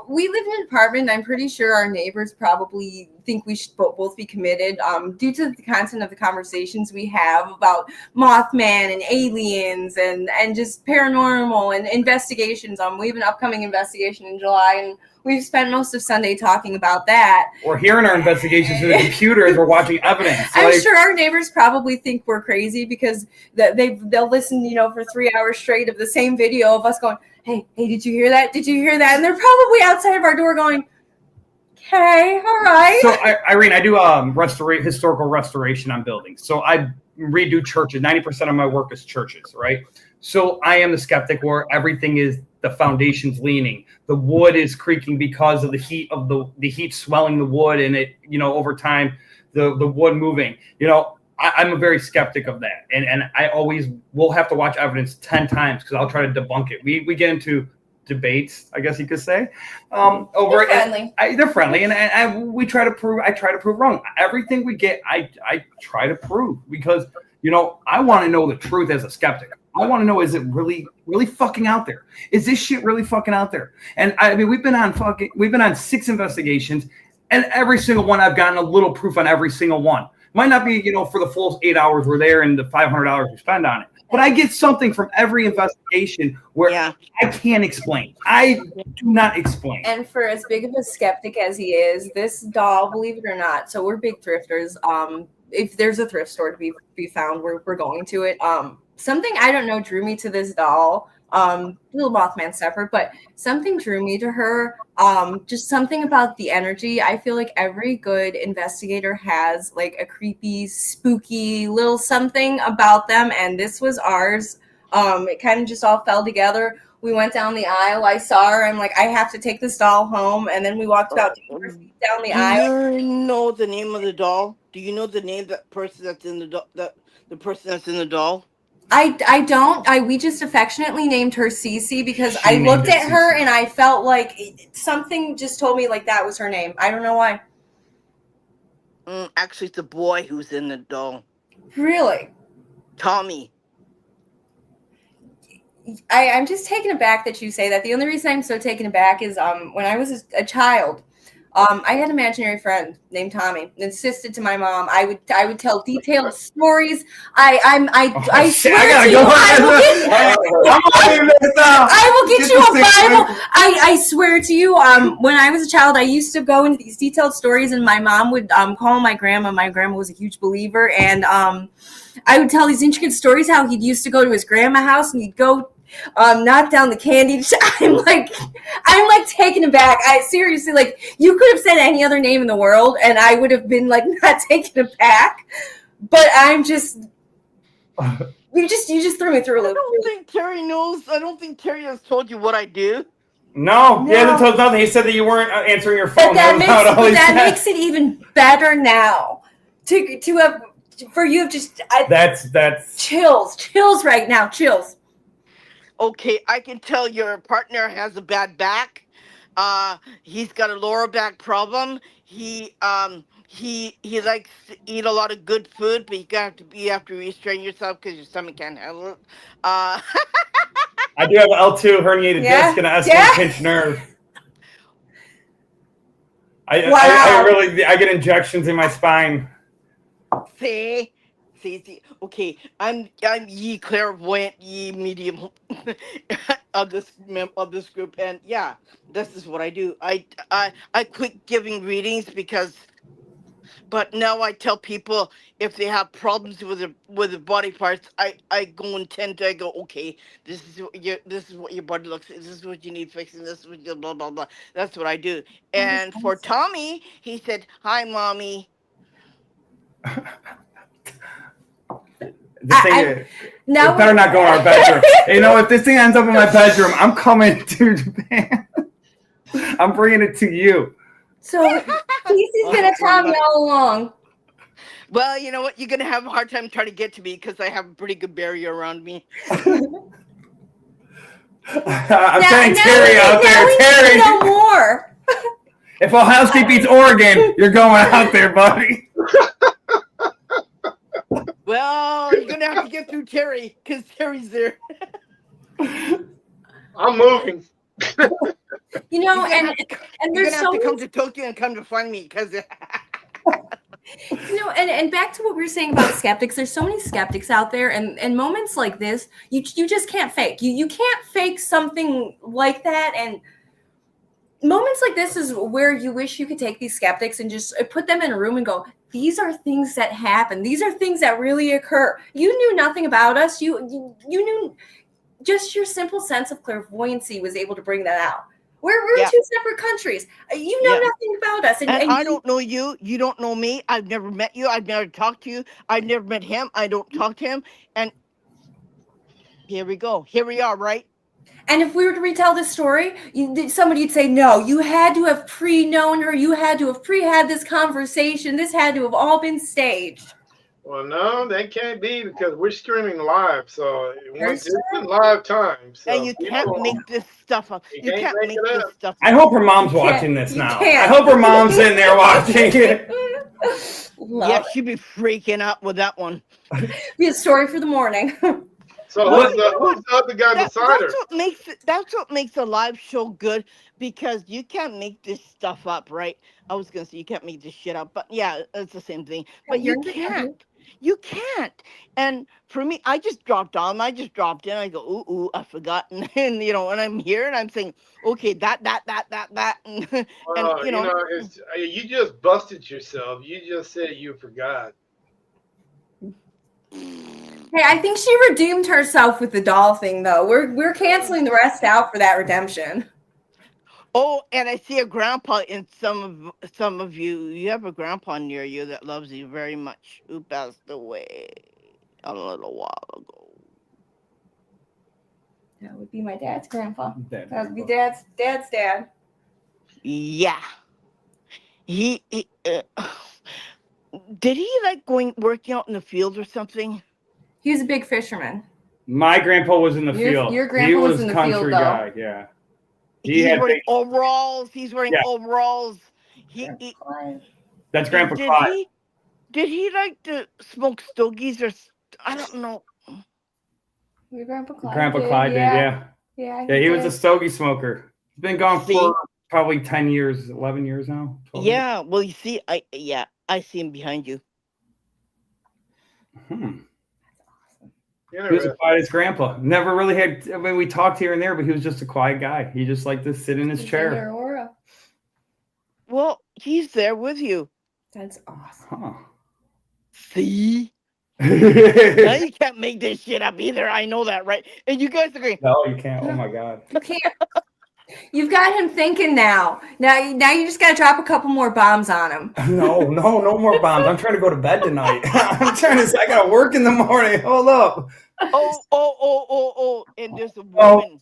We live in an apartment, and I'm pretty sure our neighbors probably think we should both be committed due to the content of the conversations we have about Mothman and aliens and just paranormal and investigations. We have an upcoming investigation in July, and we've spent most of Sunday talking about that. We're hearing our investigations through the computer as we're watching evidence. I'm sure our neighbors probably think we're crazy because they'll listen, for 3 hours straight of the same video of us going, hey, did you hear that? Did you hear that? And they're probably outside of our door going, okay, all right. So, Irene, I do historical restoration on buildings. So I redo churches. 90% of my work is churches, right? So I am the skeptic where everything is the foundation's leaning. The wood is creaking because of the heat of the heat swelling the wood, and it, over time, the wood moving. I'm a very skeptic of that, and I always will have to watch evidence 10 times because I'll try to debunk it. We get into debates, I guess you could say, over they're friendly, and we try to prove. I try to prove wrong. Everything we get, I try to prove because I want to know the truth as a skeptic. I want to know, is it really, really fucking out there? Is this shit really fucking out there? And I mean, we've been on 6 investigations, and every single one I've gotten a little proof on every single one. Might not be, for the full 8 hours we're there and the $500 we spend on it. But I get something from every investigation where I can't explain. I do not explain. And for as big of a skeptic as he is, this doll, believe it or not, so we're big thrifters. If there's a thrift store to be found, we're going to it. Something I don't know drew me to this doll. Little Mothman separate, but something drew me to her. Just something about the energy. I feel like every good investigator has like a creepy, spooky little something about them, and this was ours. It kind of just all fell together. We went down the aisle. I saw her. I'm like, I have to take this doll home, and then we walked about 2 feet down the aisle. Do you know the name of the doll? Do you know the name of that person that's in the doll? The person that's in the doll? I don't. We just affectionately named her Cece because I looked at her and I felt like something just told me like that was her name. I don't know why. Actually, it's the boy who's in the doll. Really? Tommy. I'm just taken aback that you say that. The only reason I'm so taken aback is when I was a child, I had an imaginary friend named Tommy. Insisted to my mom, I would tell detailed stories. I swear to you, I will get you a Bible. I swear to you, when I was a child, I used to go into these detailed stories, and my mom would call my grandma. My grandma was a huge believer, and I would tell these intricate stories how he'd used to go to his grandma's house and he'd go knock down the candy. I'm like taken aback. I seriously, like, you could have said any other name in the world and I would have been like not taken aback, but I'm just you just threw me through a loop. I don't think Terry knows. I don't think Terry has told you what I do. No, he hasn't told nothing. He said that you weren't answering your phone. But that makes it even better now to have for you just that's chills right now, chills. Okay, I can tell your partner has a bad back. He's got a lower back problem. He likes to eat a lot of good food, but you have to restrain yourself because your stomach can't handle it. I do have an L2 herniated disc and an S1 pinched nerve. I get injections in my spine. See. Okay, I'm ye clairvoyant, ye medium of this group, and yeah, this is what I do. I quit giving readings but now I tell people if they have problems with their body parts, I go and tend to go, okay, this is what your body looks like, this is what you need fixing, this is what you blah blah blah. That's what I do. And for Tommy, he said, "Hi, mommy." This thing now it better not go in our bedroom. You know, if this thing ends up in my bedroom, I'm coming to Japan. I'm bringing it to you. So Casey's gonna tell me all along. Well, you know what? You're gonna have a hard time trying to get to me because I have a pretty good barrier around me. I'm saying Terry out there. Terry, no more. If Ohio State beats Oregon, you're going out there, buddy. Well, you're gonna have to get through Terry because Terry's there. I'm moving. You know, You're and gonna there's have so to come to Tokyo and come to find me because. You know, and back to what we were saying about skeptics, there's so many skeptics out there, and moments like this, you just can't fake. You can't fake something like that, and moments like this is where you wish you could take these skeptics and just put them in a room and go, these are things that happen. These are things that really occur. You knew nothing about us. You knew, just your simple sense of clairvoyancy was able to bring that out. We're two separate countries. You know nothing about us. And I don't know you. You don't know me. I've never met you. I've never talked to you. I've never met him. I don't talk to him. And here we go. Here we are, right? And if we were to retell this story, somebody'd say, no, you had to have pre-known her. You had to have pre-had this conversation. This had to have all been staged. Well, no, that can't be because we're streaming live, so it's in live time. So and you can't make this stuff up. You can't make this stuff up. I hope her mom's watching this now. I hope her mom's in there watching it. Yeah, she'd be freaking out with that one. Be a story for the morning. So who's the other guy beside her? That's what makes a live show good, because you can't make this stuff up, right? I was gonna say you can't make this shit up, but yeah, it's the same thing. But you can't. You can't. And for me, I just dropped on. I just dropped in. I go, ooh, I've forgotten. And you know, and I'm here and I'm saying, okay, that. And Well, you know, you just busted yourself. You just said you forgot. Hey, I think she redeemed herself with the doll thing, though. We're canceling the rest out for that redemption. Oh, and I see a grandpa in some of you. You have a grandpa near you that loves you very much, who passed away a little while ago. That would be my dad's grandpa. That would be dad's dad. Yeah. He did he like working out in the fields or something? He was a big fisherman. My grandpa was in the field. Your grandpa was in the country field, guy, yeah. He's wearing overalls. He's wearing overalls. That's Grandpa Clyde. Did he like to smoke stogies or I don't know? Your Grandpa Clyde. Grandpa Clyde did, yeah. Yeah, he was a stogie smoker. He's been gone for probably 10 years, 11 years now. Yeah, years. well, you see, I see him behind you. He was the quietest grandpa. Never really had. I mean, we talked here and there, but he was just a quiet guy. He just liked to sit in his chair. Well, he's there with you. That's awesome. Huh. See? Now you can't make this shit up either. I know that, right? And you guys agree? No, you can't. Oh my God. You can't. You've got him thinking now. Now you just got to drop a couple more bombs on him. No more bombs. I'm trying to go to bed tonight. I got to work in the morning. Hold up. Oh. And there's a woman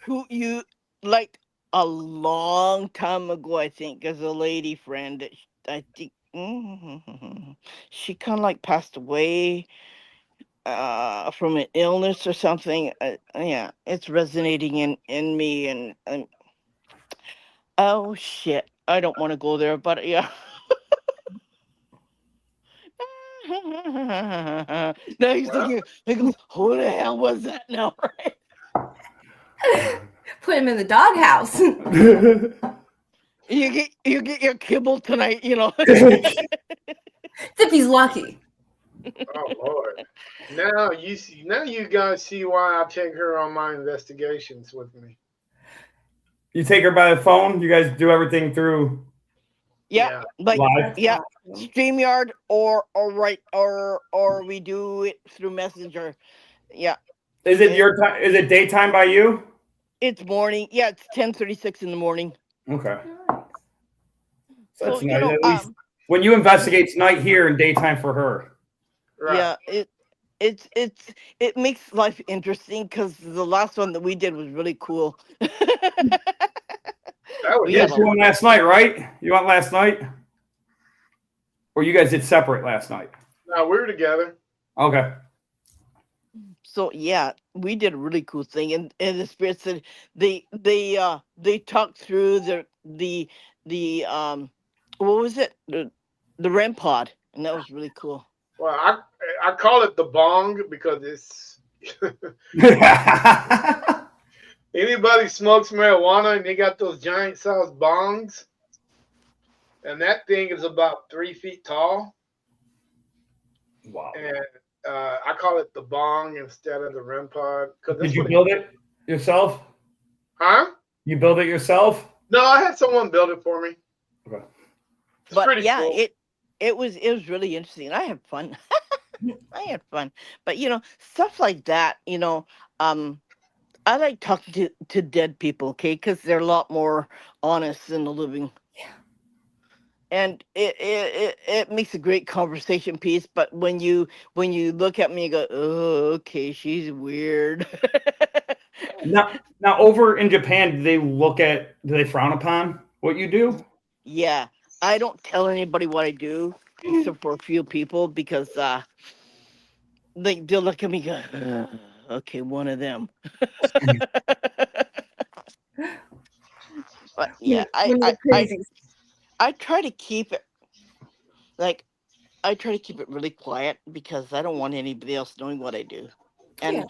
who you liked a long time ago, I think, as a lady friend. I think she kind of like passed away from an illness or something. Yeah, it's resonating in me, and oh shit, I don't want to go there, but yeah. Now he's thinking, who the hell was that now, right? Put him in the doghouse. You get your kibble tonight, you know. If he's lucky. Oh Lord! Now you guys see why I take her on my investigations with me. You take her by the phone. You guys do everything through. Yeah, like live? Yeah, StreamYard or we do it through Messenger. Yeah. Is it your time? Is it daytime by you? It's morning. Yeah, it's 10:36 in the morning. Okay. So, that's nice. At least when you investigate, it's night here and daytime for her. Right. Yeah, it makes life interesting because the last one that we did was really cool. That was We You had guys a, went last night, right? You went last night? Or you guys did separate last night? no, we were together. Okay. so yeah, we did a really cool thing, and the spirit said they talked through the what was it, the REM pod, and that was really cool. Well, I call it the bong because it's anybody smokes marijuana and they got those giant sized bongs, and that thing is about 3 feet tall. Wow. And I call it the bong instead of the REM pod because Did you build it yourself? Huh? You build it yourself? No, I had someone build it for me. Okay. It's But pretty yeah, cool. it was really interesting. I had fun. I had fun. But stuff like that, I like talking to dead people, okay, because they're a lot more honest than the living. And it makes a great conversation piece. But when you look at me and go, oh, okay, she's weird. Now over in Japan, do they frown upon what you do? Yeah, I don't tell anybody what I do except for a few people because they'll look at me and go, okay, one of them. But yeah, One of the crazies. I try to keep it like I try to keep it really quiet because I don't want anybody else knowing what I do. Yeah. And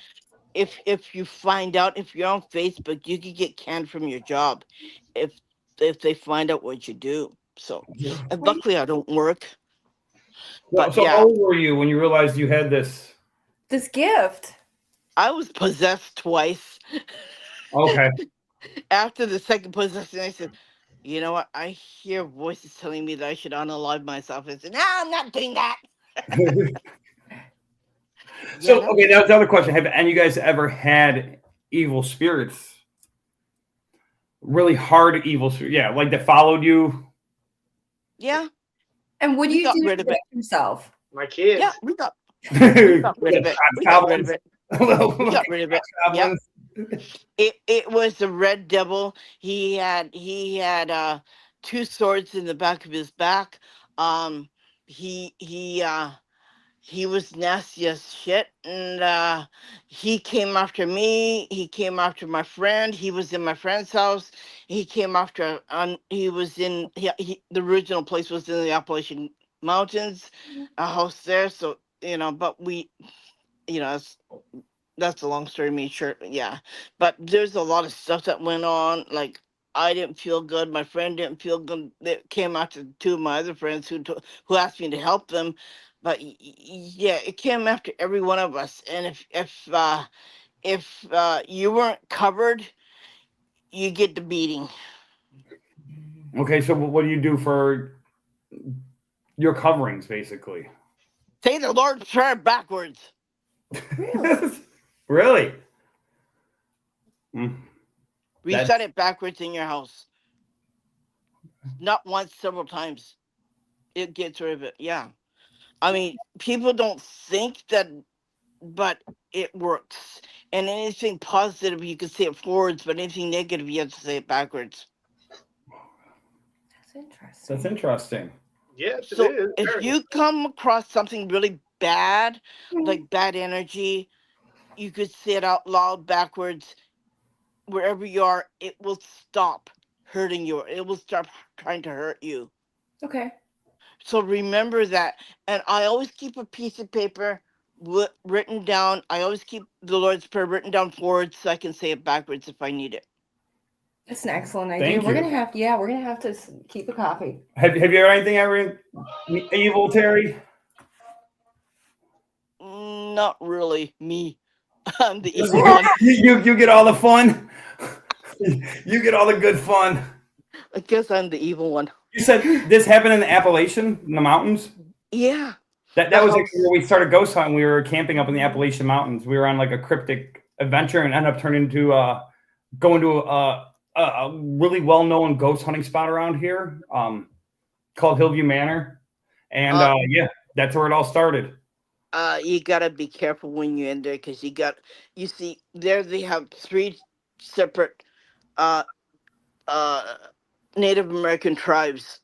if you find out, if you're on Facebook, you could get canned from your job if they find out what you do. So, and Wait, luckily I don't work. So, But so how yeah, old were you when you realized you had this? this gift. I was possessed twice. Okay. After the second possession, I said, you know what? I hear voices telling me that I should unalive myself. I said, no, I'm not doing that. So, That okay, was, that was the other question. Have any of you guys ever had evil spirits? Really hard evil spirits? Yeah, like that followed you? yeah, And what do we you got do to rid of it. protect yourself? My kids. Yeah, we got rid of it. We got rid of it. We got rid of it. Yeah. It was the red devil. He had two swords in the back of his back. He he was nasty as shit, and he came after me. He came after my friend. He was in my friend's house. He came after he was in the original place was in the Appalachian Mountains, a house there. So but we that's a long story, me sure, yeah. But there's a lot of stuff that went on. Like I didn't feel good. My friend didn't feel good. That came after two of my other friends who asked me to help them. But yeah, it came after every one of us. And if you weren't covered, you get the beating. Okay, so what do you do for your coverings, basically? Say the Lord's Prayer backwards. Really? Mm. Reset it backwards in your house. Not once, several times. It gets rid of it. Yeah. I mean, people don't think that, but it works. And anything positive, you can say it forwards, but anything negative, you have to say it backwards. That's interesting. That's interesting. Yes, it So is. if Very. you come across something really bad, like bad energy, you could say it out loud backwards. Wherever you are, it will stop hurting you. It will stop trying to hurt you. Okay. So remember that. And I always keep a piece of paper written down. I always keep the Lord's Prayer written down forward so I can say it backwards if I need it. That's an excellent idea. Thank We're you. gonna have to keep a copy. Have you heard anything ever evil, Terry? Not really me. I'm the evil one. You get all the fun. You get all the good fun. I guess I'm the evil one. You said this happened in the Appalachian, in the mountains? Yeah. That The was house. actually where we started ghost hunting. We were camping up in the Appalachian Mountains. We were on like a cryptic adventure and ended up turning into going to a really well-known ghost hunting spot around here called Hillview Manor. And yeah, that's where it all started. You gotta be careful when you enter because you see there they have three separate uh uh Native American tribes,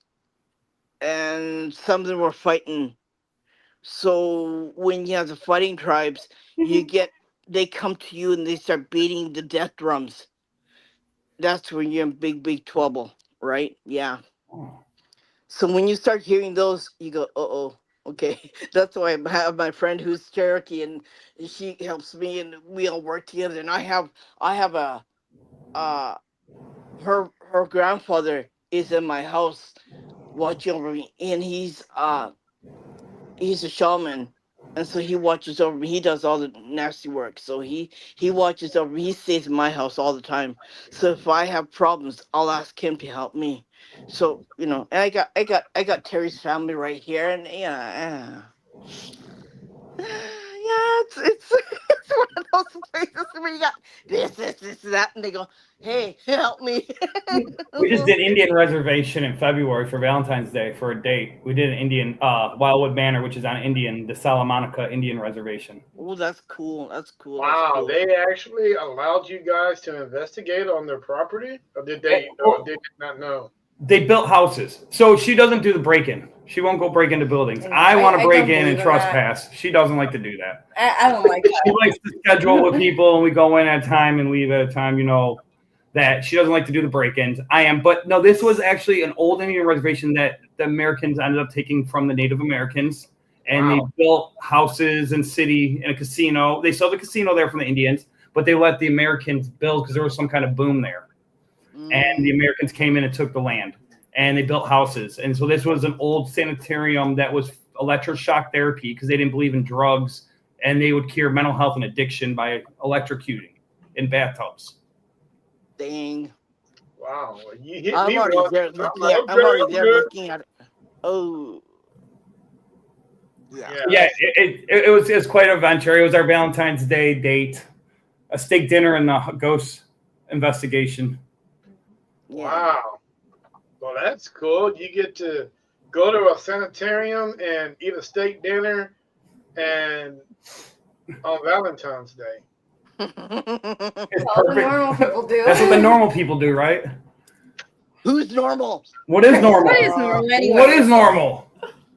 and some of them were fighting. So when you have the fighting tribes, you Mhm. get they come to you and they start beating the death drums. That's when you're in big trouble, right? Yeah. Oh. So when you start hearing those, you go, oh, okay. That's why I have my friend who's Cherokee, and she helps me, and we all work together. And I have a, uh, her grandfather is in my house watching over me, and he's a shaman, and so he watches over me. He does all the nasty work, so he watches over me. He stays in my house all the time. So if I have problems, I'll ask him to help me. So and I got Terry's family right here, and yeah, it's it's one of those places where you got this, that, and they go, hey, help me. We just So, did Indian reservation in February for Valentine's Day for a date. We did an Indian Wildwood Manor, which is on Indian, the Salamanca Indian Reservation. oh, that's cool. That's cool. That's Wow, cool. they actually allowed you guys to investigate on their property, or did Eh, they? Or well, did they not know? they built houses, so she doesn't do the break-in. She won't go break into buildings. No, I want to I break don't in and believe in that. trespass. She doesn't like to do that. I don't like She likes to schedule with people, and we go in at a time and leave at a time. That she doesn't like to do the break-ins. I am, but no, this was actually an old Indian reservation that the Americans ended up taking from the Native Americans, and Wow. they built houses and city and a casino. They sold the casino there from the Indians, but they let the Americans build because there was some kind of boom there, and the Mm. Americans came in and took the land, and they built houses. And so this was an old sanitarium that was electroshock therapy because they didn't believe in drugs, and they would cure mental health and addiction by electrocuting in bathtubs. Dang. Wow, you hit I'm me already once. there I'm looking like, at. okay, I'm already I'm there good. looking at it. Oh, yeah. Yeah, it was quite an adventure. It was our Valentine's Day date, a steak dinner, and a ghost investigation. Yeah. Wow. Well, that's cool. You get to go to a sanitarium and eat a steak dinner, and on Valentine's Day. It's all the perfect. normal people do. That's what the normal people do, right? Who's normal? What is normal? What is normal anyway? What is normal?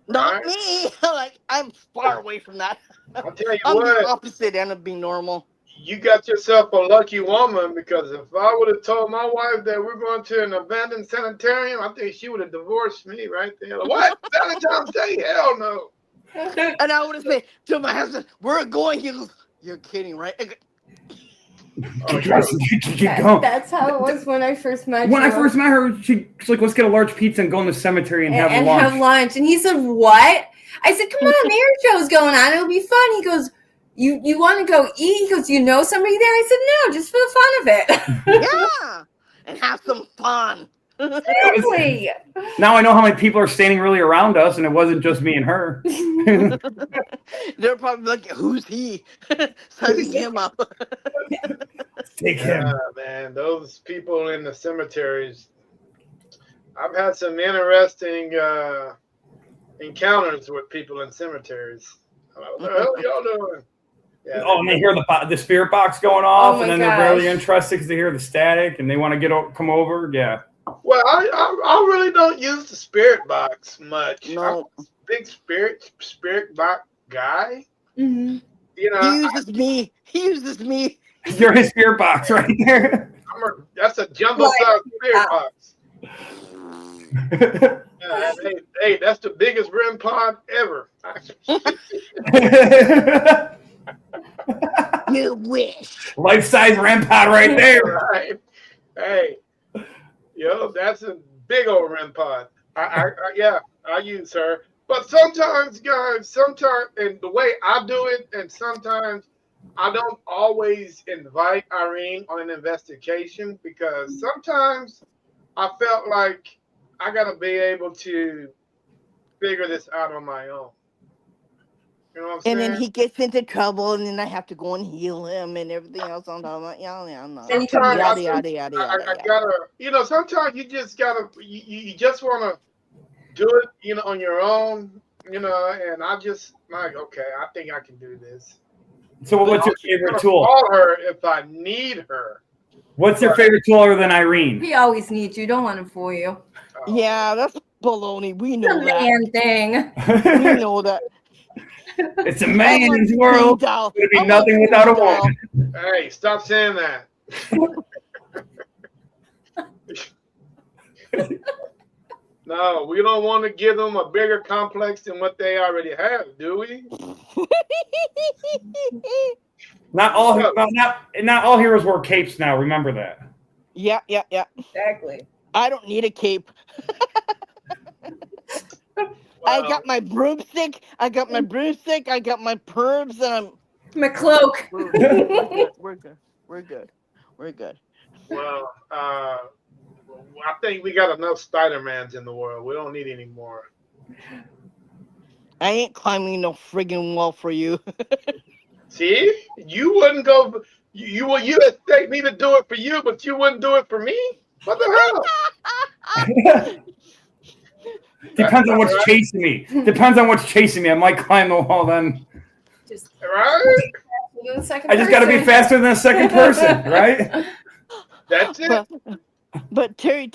Not Right? me. Like I'm far away from that. I'll tell you I'm the what, opposite end of being normal. you got yourself a lucky woman, because if I would have told my wife that we're going to an abandoned sanitarium, I think she would have divorced me right there. Like, what? Valentine's Day? Hell no. And I would have said to my husband, "We're going." He goes, "You're kidding, right?" I go, Oh, Keep going. That's how it was when I first met When you. I first met her, she's like, "Let's get a large pizza and go in the cemetery and have and lunch." have lunch. And he said, "What?" I said, "Come on, the air show's going on. It'll be fun." He goes, "You want to go eat?" He goes, "You know somebody there?" I said, "No, just for the fun of it." yeah, and have some fun. Exactly. Now I know how many people are standing really around us, and it wasn't just me and her. They're probably like, "Who's he?" Sizing him up. Take yeah, him. man. Those people in the cemeteries. I've had some interesting encounters with people in cemeteries. I'm like, what the hell are y'all doing? Yeah, Oh, and they hear the spirit box going off, Oh my and then they're really gosh. interested because they hear the static, and they want to come over. Yeah. well, I really don't use the spirit box much. I'm No, a big spirit box guy. Mhm. You know, he uses me. He uses me. You're his spirit box right there. that's a jumbo size spirit box. Yeah, hey, that's the biggest REM pod ever. You wish. Life-size REM pod right there. Right. Hey, that's a big old REM pod. Yeah, I use her. But sometimes, guys, and the way I do it, and sometimes I don't always invite Irene on an investigation, because sometimes I felt like I gotta be able to figure this out on my own. You know what I'm And saying? then he gets into trouble, and then I have to go and heal him and everything else on top of it. Yeah, no. Then you come Sometimes back. Yada, yada, I yada. gotta, sometimes you just gotta, you just wanna do it, on your own. you know, and I just like, okay, I think I can do this. So what's your I'm favorite gonna tool? call her if I need her. What's your favorite tool other than Irene? He always needs you. Don't let him fool you. Yeah, that's baloney. We It's a know that. man thing. We know that. It's a I'm man's on speed world. dial. It'd be I'm on nothing speed without a dial. woman. Hey, stop saying that. No, we don't want to give them a bigger complex than what they already have, do we? Not all heroes wear capes now. Remember that. Yeah. Exactly. I don't need a cape. I got my broomstick. I got my perms, and I'm. My cloak. We're good. Well, I think we got enough Spider-Mans in the world. We don't need any more. I ain't climbing no friggin' wall for you. See, you wouldn't go. You expect me to do it for you, but you wouldn't do it for me. What the hell? Depends on what's Right? chasing me. Depends on what's chasing me. I might climb the wall then. Just Right? I just got to be faster than the second person, right? That's it. But Terry,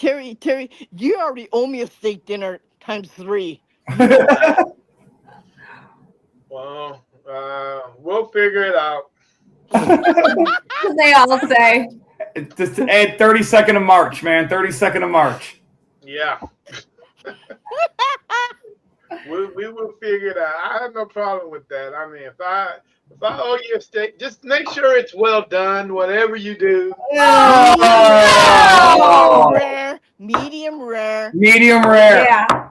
you already owe me a steak dinner times 3. You know that. Well, we'll figure it out. They all say. Just add 32nd of March, man. 32nd of March. Yeah. we will figure it out. I have no problem with that. I mean, if I owe you a steak, just make sure it's well done. Whatever you do. Oh! Medium rare. Medium rare. Yeah.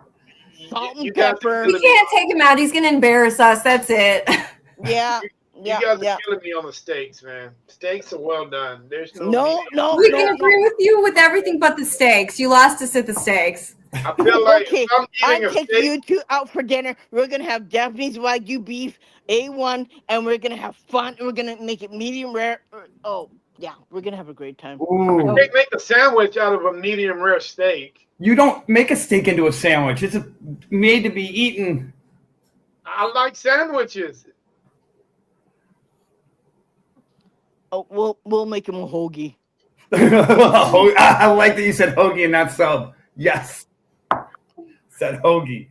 Salt and You guys are pepper. We killing can't take him out. He's gonna embarrass us. That's it. Yeah. You guys are killing me on the steaks, man. Steaks are well done. There's no. We can agree with you with everything but the steaks. You lost us at the steaks. I feel like Okay, if I'm eating I'm a taking steak, you two out for dinner. We're gonna have Japanese Wagyu beef, A1, and we're gonna have fun. We're gonna make it medium rare. Oh yeah, we're gonna have a great time. Ooh. they make a sandwich out of a medium rare steak. You don't make a steak into a sandwich. It's made to be eaten. I like sandwiches. Oh, we'll make him a hoagie. I like that you said hoagie and not sub. Yes. Said hoagie.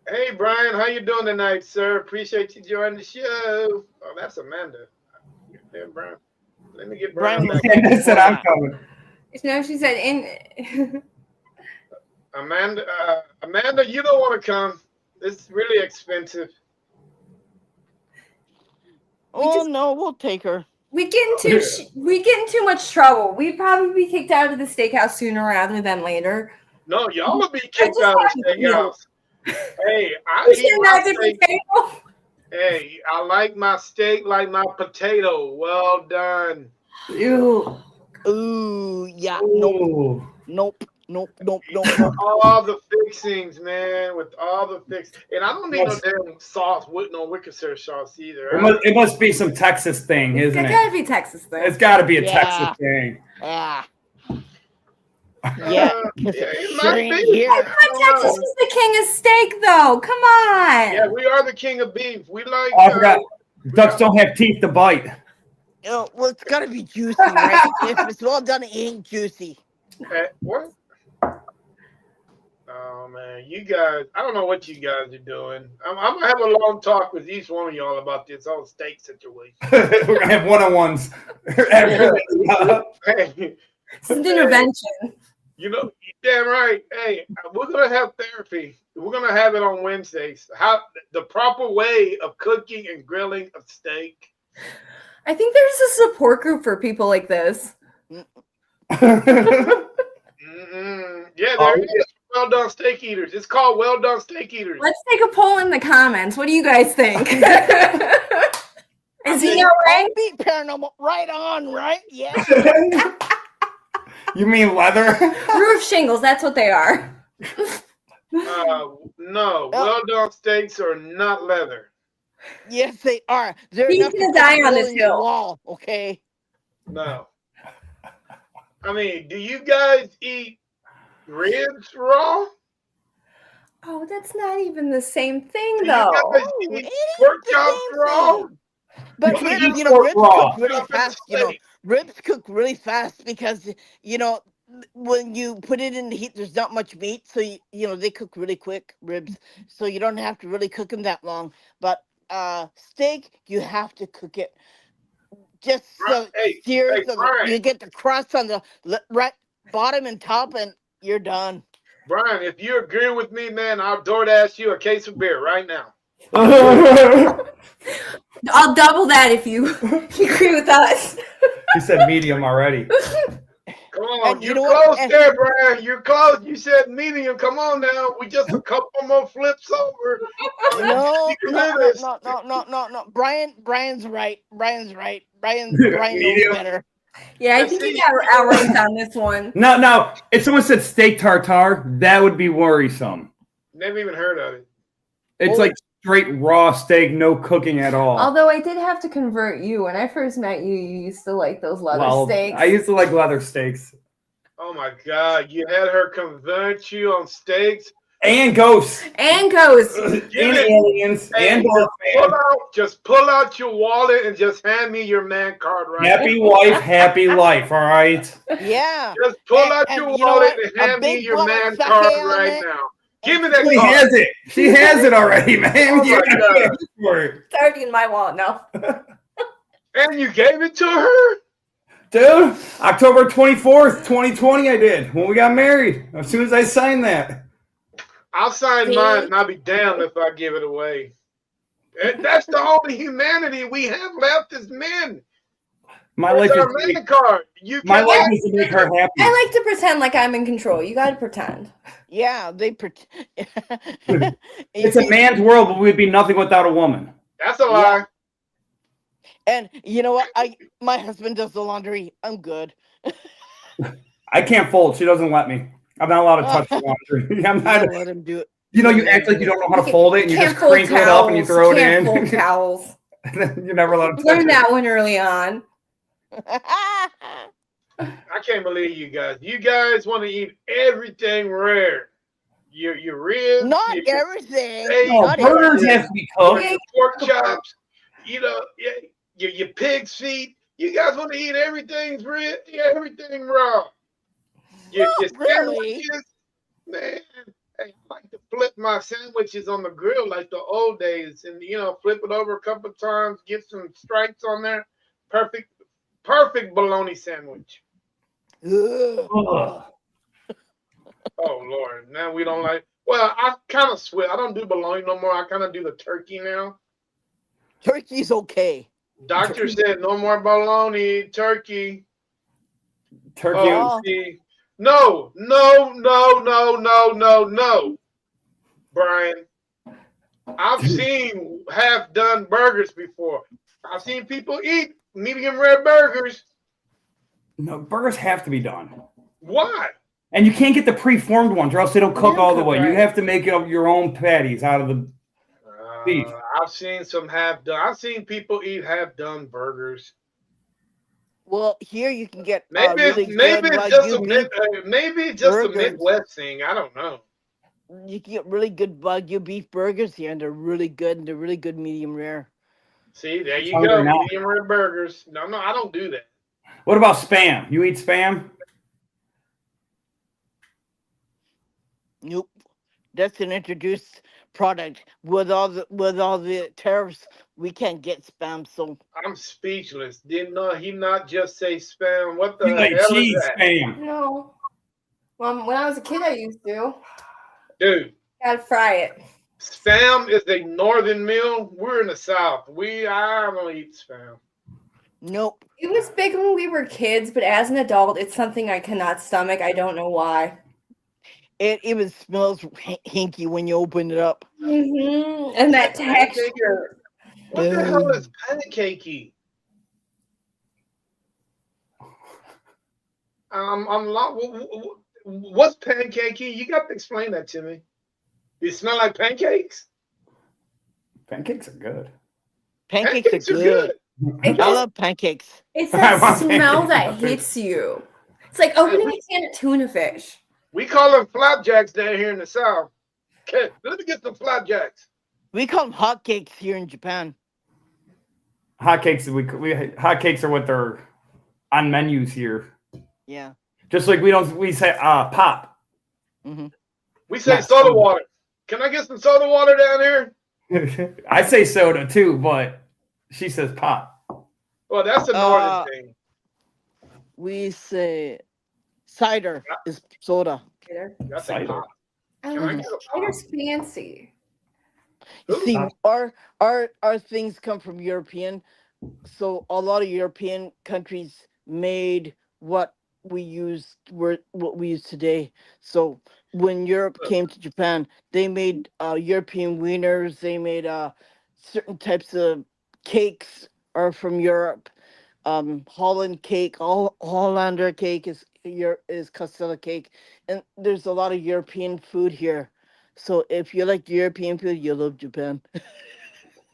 Hey Brian, how you doing tonight, sir? Appreciate you joining the show. Oh, that's Amanda. Yeah, Brian. Let me get Brian back. I said I'm coming. No, she said in. Amanda, you don't want to come. It's really expensive. Oh no, we'll take her. We get in too much trouble. We'd probably be kicked out of the steakhouse sooner rather than later. No, y'all will be kicked out of the steakhouse. Hey, I We eat stand my at a different steak. table. Hey, I like my steak like my potato. Well done. Ew. Ooh, yeah. Ooh. Nope. All the fixings, man, with all the fix. And I don't need no damn sauce with no Worcestershire sauce either. It must be some Texas thing, isn't It's it? gotta be Texas thing. It's got to be a Yeah. Texas thing. Yeah. It might be. Here. Texas is the king of steak, though. Come on. Yeah, we are the king of beef. We like. Oh, I forgot. Ducks don't have teeth to bite. Well, it's gotta be juicy, right? If it's well done, it ain't juicy. What? Oh man, you guys! I don't know what you guys are doing. I'm gonna have a long talk with each one of y'all about this whole steak situation. We're gonna have one-on-ones. Hey, It's an intervention. you know, damn right. Hey, we're gonna have therapy. We're gonna have it on Wednesdays. How the proper way of cooking and grilling a steak. I think there's a support group for people like this. Yeah, there is. Well done steak eaters. It's called Well Done Steak Eaters. Let's take a poll in the comments. What do you guys think? Is he all right? Beat paranormal. Right on, right? Yeah. You mean leather? Roof shingles, that's what they are. No, well done steaks are not leather. Yes, they are. They're He's enough gonna to die on hole this in your hill. wall, okay? No. I mean, do you guys eat ribs raw? Oh, that's not even the same thing, You though. guys Oh, it eat is pork the chops same raw? thing. But You Put can't them eat you know, pork ribs raw. cook really up in the fast. You know, steak. ribs cook really fast because you know when you put it in the heat, there's not much meat, so you know they cook really quick. Ribs, so you don't have to really cook them that long. But steak, you have to cook it just so Hey, sear hey, so that Brian. you get the crust on the right bottom and top, and you're done. Brian, if you agree with me, man, I'll DoorDash you a case of beer right now. I'll double that if you agree with us. He said medium already. Come on, And you you're know what? close And there, Brian. You're close. You said medium. Come on now. We just a couple more flips over. no, You can no, do no, this. no, no, no, no, no. Brian's right. Brian's right. Brian knows Medium. better. Yeah, I And think you see, got outranked on this one. Now, if someone said steak tartare, that would be worrisome. never even heard of it. It's Oh. like straight raw steak, no cooking at all. Although I did have to convert you. When I first met you, you used to like those leather steaks. I used to like leather steaks Oh my God, you had her convert you on steaks. and ghosts And ghosts. and Give it. aliens Hey, and just pull out your wallet and just hand me your man card right now. happy wife, happy life. All right. Yeah. Just pull out And your you know wallet what? and A hand me big your bottle of man sake card on right it. now. Give me that She card. has it. She has it already, man. Oh You my gotta God. pay for it. It's already in my wallet now. And you gave it to her? Dude, October 24th, 2020, I did when we got married. As soon as I signed that. I'll sign See? mine and I'll be damned if I give it away. That's the only humanity we have left as men. My Where's life our is man card? You my can't life is to make her happy. I like to pretend like I'm in control. You got to pretend. Yeah, they It's a man's world, but we'd be nothing without a woman. That's a lie. And you know what? My husband does the laundry. I'm good. I can't fold. She doesn't let me. I'm not allowed to touch the laundry. I'm You not. gotta let him do it. You know, gotta you let act him like you do don't know how to fold it, and you just crinkle it up and you throw it Can't in. fold towels. And then you're never allowed to touch Learned it. that one early on. it. I can't believe you guys. You guys want to eat everything rare. Your ribs, Not your everything. steak, No, Not burgers everything. have to be cooked. your pork chops, you know, your pig's feet. You guys want to eat everything's real, everything raw. Your Not really. sandwiches, man. Hey, I like to flip my sandwiches on the grill like the old days, and flip it over a couple times, get some stripes on there. Perfect bologna sandwich. Ugh. Ugh. Oh Lord, now we don't like. Well, I kind of switch. I don't do bologna no more. I kind of do the turkey now. Turkey's okay. Doctor said no more bologna, turkey. Turkey. Oh. See. No, Brian. I've seen half-done burgers before. I've seen people eat medium rare burgers. No, burgers have to be done. Why? And you can't get the preformed ones, or else they don't cook all the way. You right. have to make up your own patties out of the beef. I've seen some half-done. I've seen people eat half-done burgers. Well, here you can get Maybe really maybe good it's just a Wagyu maybe it's just a burgers. Midwest thing. I don't know. You can get really good Wagyu beef burgers here, and they're really good. And they're really good medium rare. See, there you Hungry go. now. Medium rare burgers. No, I don't do that. What about Spam? You eat Spam? Nope, that's an introduced product. With all the tariffs, we can't get Spam. So I'm speechless. Didn't know he not just say spam. What the You like hell cheese is that? Spam? No. Well, when I was a kid, I used to. Dude, Gotta fry it. spam is a northern meal. We're in the South. I don't eat spam. nope. It was big when we were kids, but as an adult, it's something I cannot stomach. I don't know why. It even smells hinky when you open it up. And that texture. What the hell is pancakey? What's pancakey? You got to explain that to me. You smell like pancakes? Pancakes are good. Pancakes are good. I love pancakes. It's I that want smell that pancakes. hits you. It's like opening a can of tuna fish. We call them flapjacks down here in the South. Okay, let me get some flapjacks. We call them hotcakes here in Japan. Hotcakes, hotcakes are what they're on menus here. Yeah. Just like we say pop. Mm-hmm. We say Not soda soda. water. Can I get some soda water down here? I say soda too, but she says pop. Well, that's a northern thing. We say cider is soda. That's a Cider. pop. I Can I like get a pop? cider's fancy. You Ooh. see, Pop. our things come from European, so a lot of European countries made what we use today. So when Europe came to Japan, they made European wieners. They made certain types of cakes are from Europe. Holland cake, Hollander cake is Castella cake, and there's a lot of European food here. So if you like European food, you love Japan.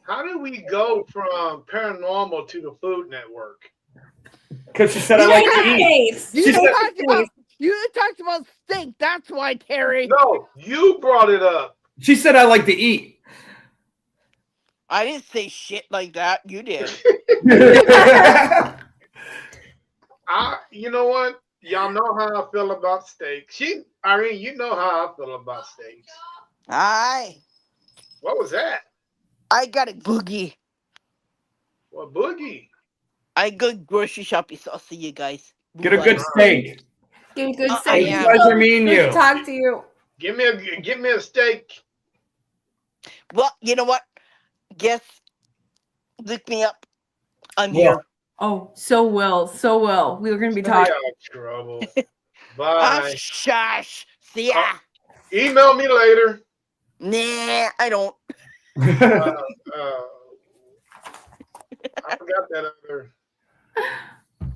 How did we go from paranormal to the Food Network? Because she said I like to eat. Face. She said, You talked about steak. That's why, Terry. No, you brought it up. she said I like to eat. I didn't say shit like that. You did. You know what? Y'all know how I feel about steak. Irene, you know how I feel about steaks. What was that? I got a boogie. Well, boogie. I go grocery shopping, so I'll see you guys. Get a good steak. Give a good I steak. am. Pleasure meeting Good you. to talk to you. Give me a steak. Well, you know what? Guess, look me up. I'm What? here. Oh, so well. We were gonna be Stay talking. out of trouble. Ah, Bye. shush. See ya. Email me later. Nah, I don't. I forgot that other.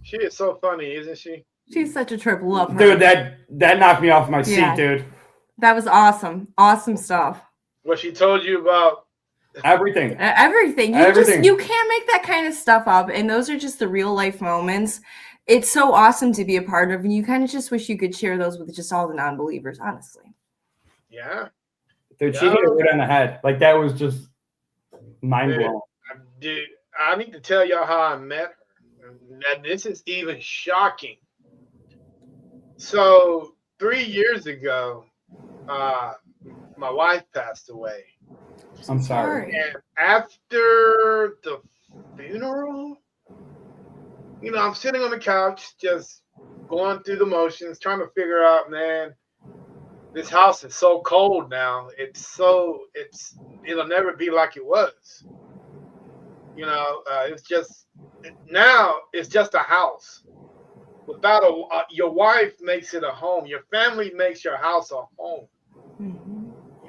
She is so funny, isn't she? She's such a trip. Love her. Dude, that knocked me off my seat, Yeah. dude. That was awesome. Awesome stuff. What she told you about. Everything. Everything. Everything. You can't make that kind of stuff up, and those are just the real life moments. It's so awesome to be a part of, and you kind of just wish you could share those with just all the non-believers, honestly. Yeah. Dude, she hit it right on the head. Like that was just mind blowing. Dude, I need to tell y'all how I met her. Now, this is even shocking. So 3 years ago, my wife passed away. I'm sorry. And after the funeral, I'm sitting on the couch just going through the motions, trying to figure out, man, this house is so cold now. It'll never be like it was. Now it's just a house. Without your wife makes it a home. Your family makes your house a home. Mm-hmm.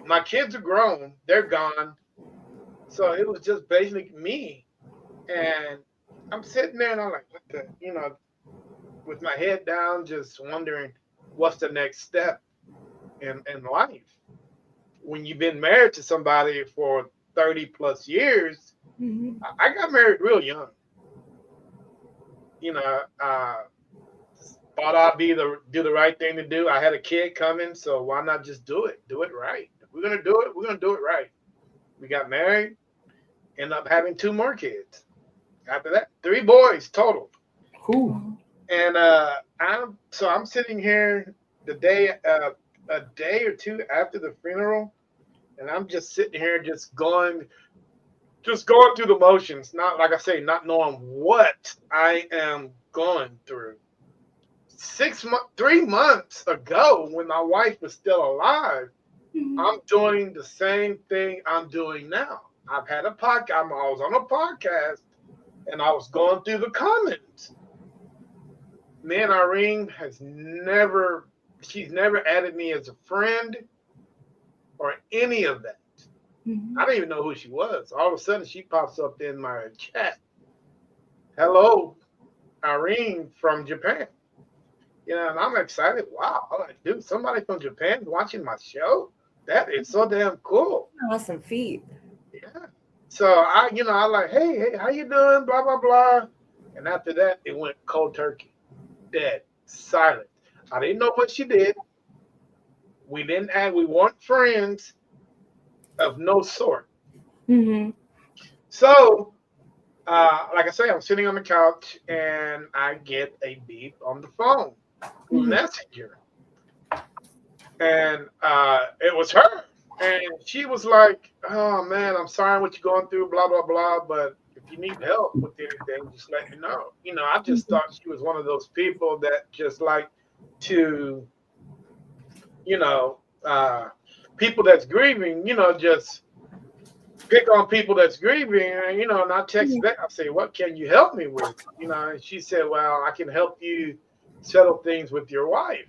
My kids are grown. They're gone. So it was just basically me. And I'm sitting there and I'm like, what the, with my head down, just wondering what's the next step in life. When you've been married to somebody for 30 plus years, Mm-hmm. I got married real young. Thought I'd do the right thing to do. I had a kid coming, so why not just do it? Do it right. If we're gonna do it, we're gonna do it right. We got married, ended up having 2 more kids. After that, 3 boys total. Cool. And I'm sitting here a day or 2 after the funeral, and I'm just sitting here just going through the motions, not like I say, not knowing what I am going through. 3 months ago, when my wife was still alive, Mm-hmm. I'm doing the same thing I'm doing now. I've had a podcast. I was on a podcast, and I was going through the comments. Man, Irene she's never added me as a friend or any of that. Mm-hmm. I don't even know who she was. All of a sudden, she pops up in my chat. Hello, Irene from Japan. And I'm excited. Wow, I'm like, dude, somebody from Japan watching my show? That is so damn cool. Awesome feet. Yeah. So I like, hey, how you doing? Blah, blah, blah. And after that, it went cold turkey. Dead. Silent. I didn't know what she did. We weren't friends. of no sort. Mm-hmm. So, like I say, I'm sitting on the couch and I get a beep on the phone through Mm-hmm. Messenger. And it was her. And she was like, "Oh man, I'm sorry what you're going through, blah, blah, blah. But if you need help with anything, just let me know." I just thought she was one of those people that just like to, you know, people that's grieving, just pick on people that's grieving, and I text back, I say, "What can you help me with?" And she said, "Well, I can help you settle things with your wife."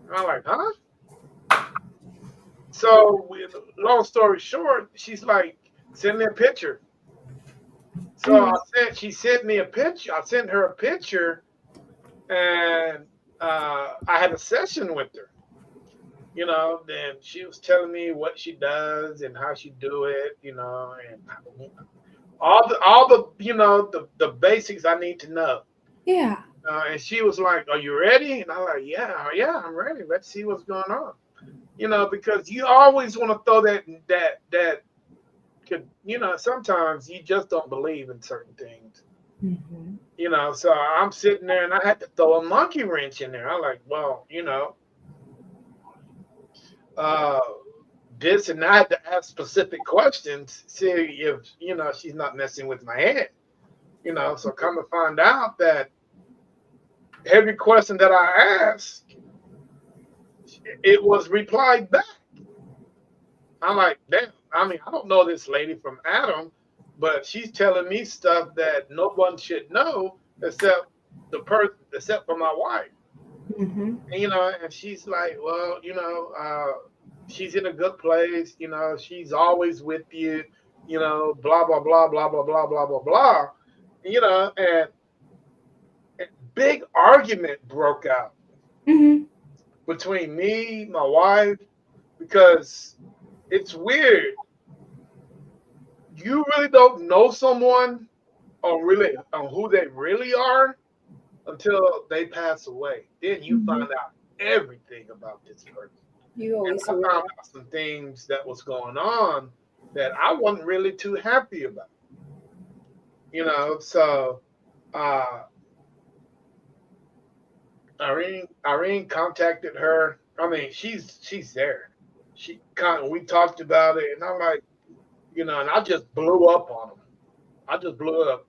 And I'm like, "Huh?" So, long story short, she's like, "Send me a picture." So she sent me a picture. I sent her a picture, and I had a session with her. Then she was telling me what she does and how she do it, and all the the basics I need to know. Yeah. And she was like, "Are you ready?" And I'm like, "Yeah, yeah, I'm ready. Let's see what's going on." Because you always want to throw that could, sometimes you just don't believe in certain things. Mm-hmm. So I'm sitting there and I had to throw a monkey wrench in there. I'm like, well, uh, this, and I had to ask specific questions, see if, she's not messing with my head. So come to find out that every question that I asked, it was replied back. I'm like, damn, I mean, I don't know this lady from Adam, but she's telling me stuff that no one should know except except for my wife. Mm-hmm. And she's like, well, she's in a good place, she's always with you, blah, blah, blah, blah, blah, blah, blah, blah, blah. And big argument broke out Mm-hmm. between me, my wife, because it's weird. You really don't know someone on who they really are until they pass away. Then you find Mm-hmm. out everything about this person. You And always I say found that. out some things that was going on that I wasn't really too happy about. So uh Irene contacted her. I mean, she's there. We talked about it, and I'm like, and I just blew up on him. I just blew up.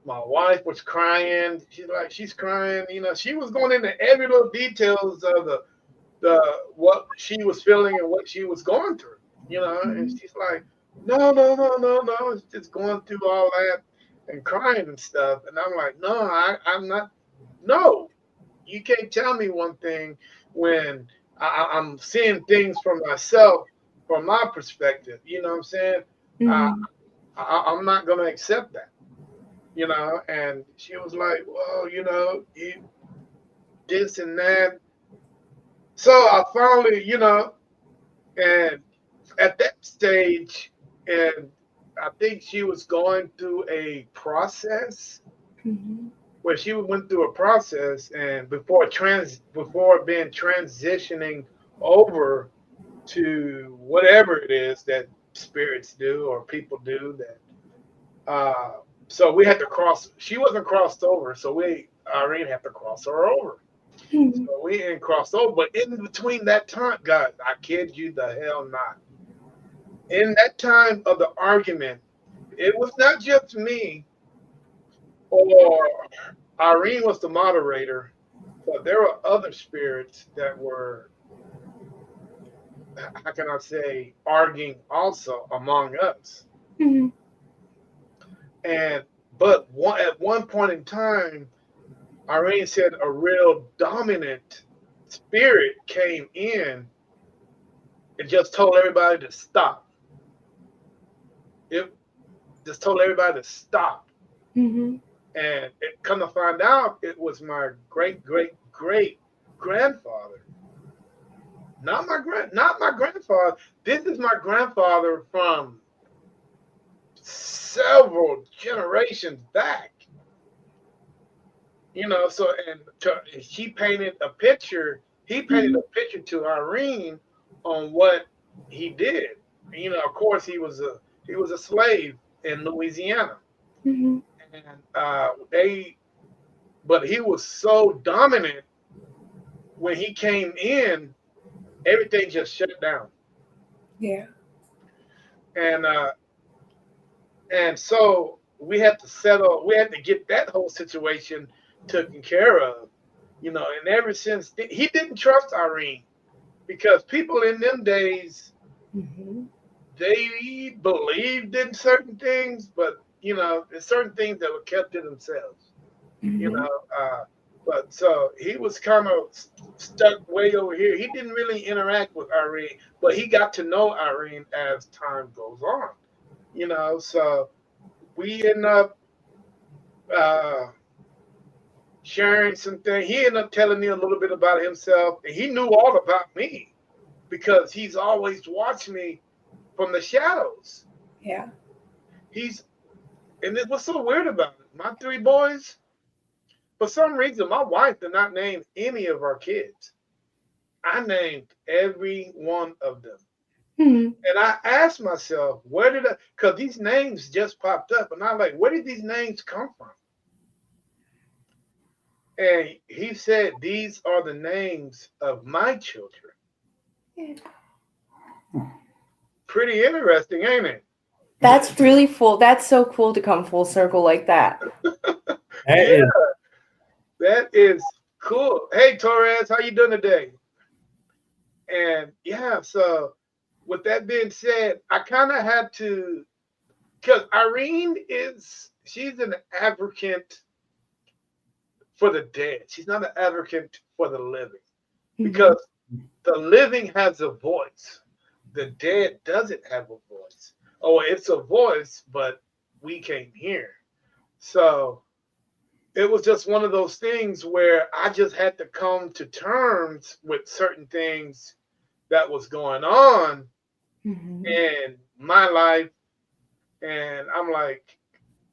My wife was crying. She's crying. She was going into every little details of the what she was feeling and what she was going through. And Mm-hmm. she's like, no, no, no, no, no. It's just going through all that and crying and stuff. And I'm like, no, I'm not. No, you can't tell me one thing when I'm seeing things from myself, from my perspective. You know what I'm saying? Uh, Mm-hmm. I'm not going to accept that. And she was like, well, you this and that. So I finally, and at that stage, and I think she was going through a process Mm-hmm. where she went through a process, and before being transitioning over to whatever it is that spirits do or people do that. So we had to cross. She wasn't crossed over, so Irene had to cross her over. Mm-hmm. So we ain't crossed over. But in between that time, guys, I kid you the hell not. In that time of the argument, it was not just me or Irene was the moderator, but there were other spirits that were, how can I say, arguing also among us. Mm-hmm. At one point in time, Irene said a real dominant spirit came in and just told everybody to stop. It just told everybody to stop. Mm-hmm. And it come to find out, it was my great great great grandfather. Not my grandfather. This is my grandfather from several generations back. So she painted a picture. He painted Mm-hmm. a picture to Irene on what he did. You know, of course, he was a slave in Louisiana, Mhm. and but he was so dominant when he came in, everything just shut down, Yeah. and so we had to get that whole situation taken care of, you know, and ever since he didn't trust Irene because people in them days Mhm. they believed in certain things, but you know, there's certain things that were kept to themselves, you Mhm. know. But so he was kind of stuck way over here. He didn't really interact with Irene, but he got to know Irene as time goes on, you know. So we end up uh, sharing some things. He ended up telling me a little bit about himself, and he knew all about me because he's always watched me from the shadows. Yeah. He's and it was so weird about it. My three boys, for some reason, my wife did not name any of our kids. I named every one of them. Mhm. And I asked myself, where did I, because these names just popped up, and I'm like, where did these names come from? And he said, these are the names of my children. Yeah. Pretty interesting, ain't it? That's really full. That's so cool to come full circle like that. That Yeah, is that is cool. Hey, Torres, how you doing today? And yeah, so with that being said, I kind of had to, because Irene she's an advocate for the dead. She's not an advocate for the living Mhm. because the living has a voice. The dead doesn't have a voice. Oh, it's a voice, but we can't hear. So it was just one of those things where I just had to come to terms with certain things that was going on Mhm. in my life. And I'm like,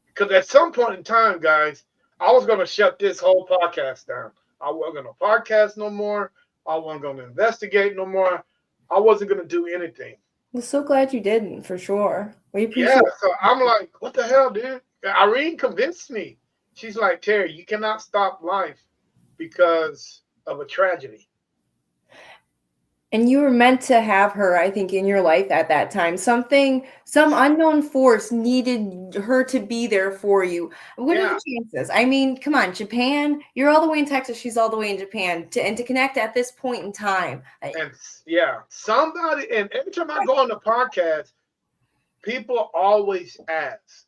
because at some point in time, guys, I was going to shut this whole podcast down. I wasn't going to podcast no more. I wasn't going to investigate no more. I wasn't going to do anything. Well, so glad you didn't, for sure. We Yeah, appreciate. so I'm like, what the hell, dude? Irene convinced me. She's like, Terry, you cannot stop life because of a tragedy. And you were meant to have her, I think, in your life at that time. Some unknown force needed her to be there for you. What are Yeah, the chances? I mean, come on, Japan. You're all the way in Texas. She's all the way in Japan. And to connect at this point in time. and yeah, somebody, and every time I go on the podcast, people always ask,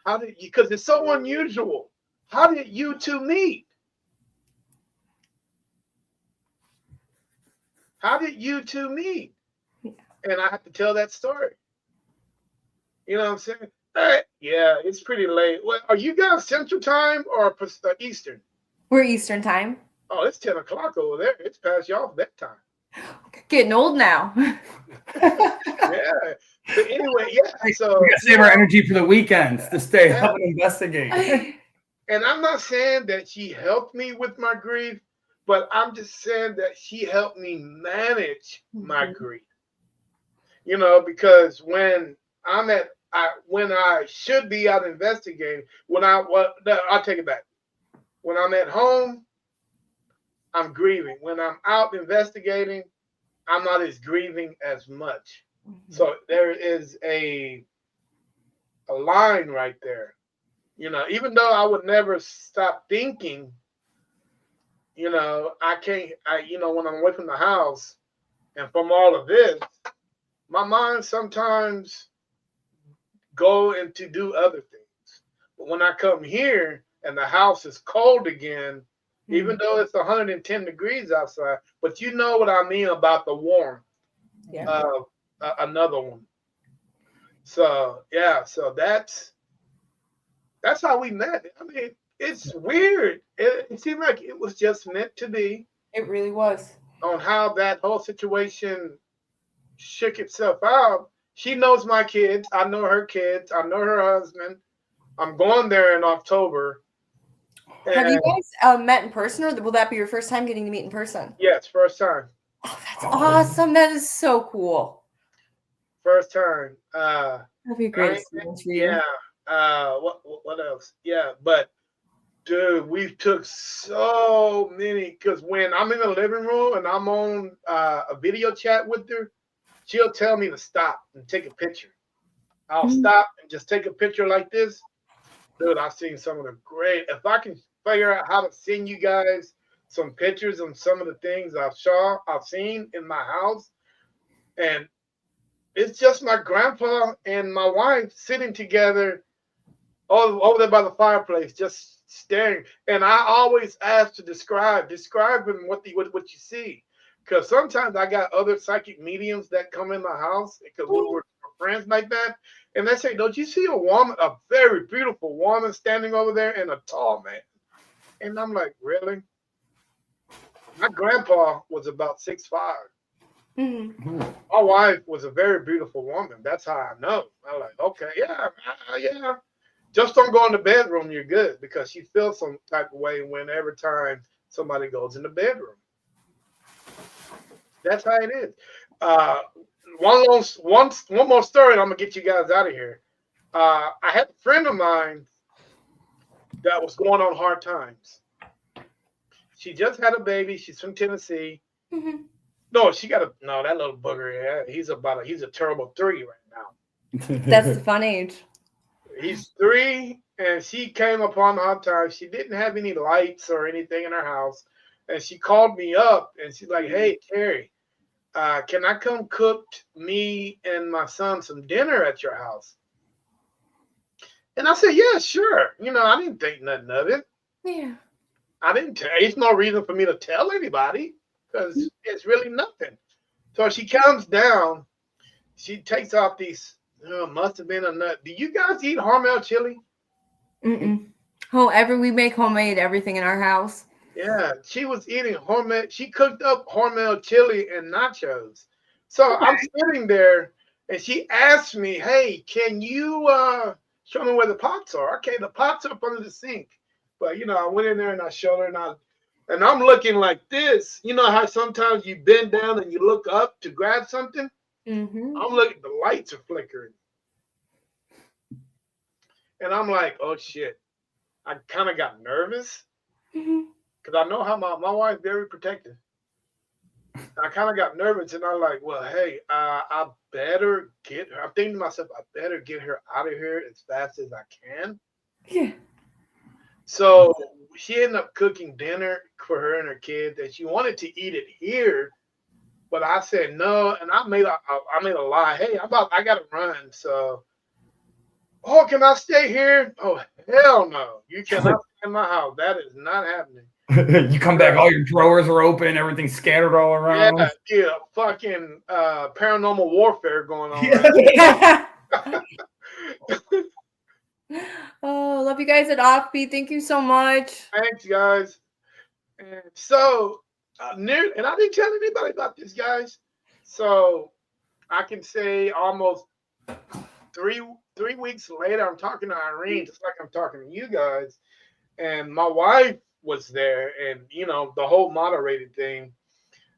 how did you, because it's so unusual. How did you two meet? How did you two meet? And I have to tell that story. You know what I'm saying? Yeah, it's pretty late. What, are you guys Central Time or Eastern? We're Eastern time. Oh, it's 10 o'clock over there. It's past y'all bedtime. Getting old now. Yeah. But anyway, yeah. we So, gotta you save our know, energy for the weekends to stay yeah. up and investigate. And I'm not saying that she helped me with my grief, but I'm just saying that she helped me manage my Mhm. grief. You know, because when I should be out investigating, no, I'll take it back. When I'm at home, I'm grieving. When I'm out investigating, I'm not as grieving as much. Mhm. So there is a line right there. You know, even though I would never stop thinking, you know, I can't you know, when I'm away from the house and from all of this, my mind sometimes go into do other things. But when I come here and the house is cold again, even Mhm. though it's 110 degrees outside, but you know what I mean about the warmth Yeah. of another one. So yeah, so that's how we met. I mean, it's weird. It seemed like it was just meant to be It really was. on how that whole situation shook itself out. She knows my kids. I know her kids. I know her husband. I'm going there in October. Have you And guys met in person, or will that be your first time getting to meet in person? yes, first time. Oh, that's awesome. That is so cool. First time. That'd be a great I, experience for you. yeah. What else? Yeah, but dude, we took so many because when I'm in the living room and I'm on a video chat with her, she'll tell me to stop and take a picture. I'll stop and just take a picture like this. Dude, I've seen some of the great. If I can figure out how to send you guys some pictures on some of the things I've seen in my house, and it's just my grandpa and my wife sitting together over there by the fireplace, just staring. And I always ask to describe them what you see, because sometimes I got other psychic mediums that come in my house because we were friends like that, and they say, "Don't you see a woman, a very beautiful woman standing over there, and a tall man?" And I'm like, "Really?" My grandpa was about 6'5". My wife was a very beautiful woman. That's how I know. I'm like, okay, yeah, yeah. Just don't go in the bedroom. You're good, because she feels some type of way whenever time somebody goes in the bedroom. That's how it is. One more story, and I'm gonna get you guys out of here. I had a friend of mine that was going on hard times. She just had a baby. She's from Tennessee. No, that little booger. Yeah, he's a terrible 3 right now. That's the fun age. He's 3, and she came upon hard times. She didn't have any lights or anything in her house, and she called me up, and she's like, "Hey, Terry, can I come cook me and my son some dinner at your house?" And I said, "Yeah, sure." I didn't think nothing of it. Yeah. I didn't tell. It's no reason for me to tell anybody because it's really nothing. So she comes down. She takes off these. Must have been a nut. Do you guys eat Hormel chili? We make homemade everything in our house. Yeah, she was eating Hormel. She cooked up Hormel chili and nachos. So I'm sitting there, and she asked me, "Hey, can you show me where the pots are?" Okay, the pots are up under the sink. But I went in there and I showed her, and I'm looking like this. You know how sometimes you bend down and you look up to grab something? I'm looking, the lights are flickering. And I'm like, oh shit. I kind of got nervous because I know how my wife's very protective. I kind of got nervous, and I'm like, well, hey, I better get her. I'm thinking to myself, I better get her out of here as fast as I can. Yeah. So she ended up cooking dinner for her and her kids, and she wanted to eat it here, but I said no, and I made a lie. Hey, I gotta run. So, oh, can I stay here? Oh, hell no! You cannot stay in my house. That is not happening. You come back, all your drawers are open, everything's scattered all around. Yeah, fucking paranormal warfare going on. Yeah. Oh, love you guys at Offbeat. Thank you so much. Thanks, guys. And so, and I didn't tell anybody about this, guys. So, I can say almost three weeks later, I'm talking to Irene, just like I'm talking to you guys. And my wife was there, and the whole moderated thing,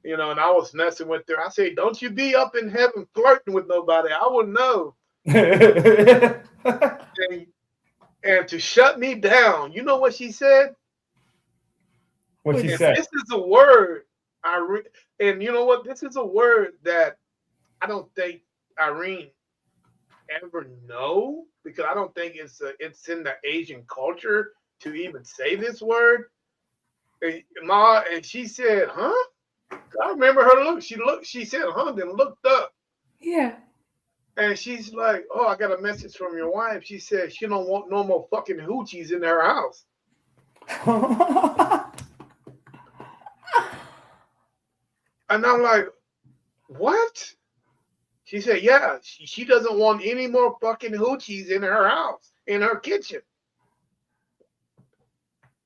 and I was messing with her. I said, "Don't you be up in heaven flirting with nobody. I would know." And to shut me down, you know what she said? What she said? This is a word, and you know what? This is a word that I don't think Irene ever know, because I don't think it's in the Asian culture to even say this word. And she said, "Huh?" I remember her look. She said, "Huh?" Then looked up. Yeah. And she's like, "Oh, I got a message from your wife." She said she don't want no more fucking hoochies in her house. And I'm like, "What?" She said, "Yeah, she doesn't want any more fucking hoochies in her house, in her kitchen."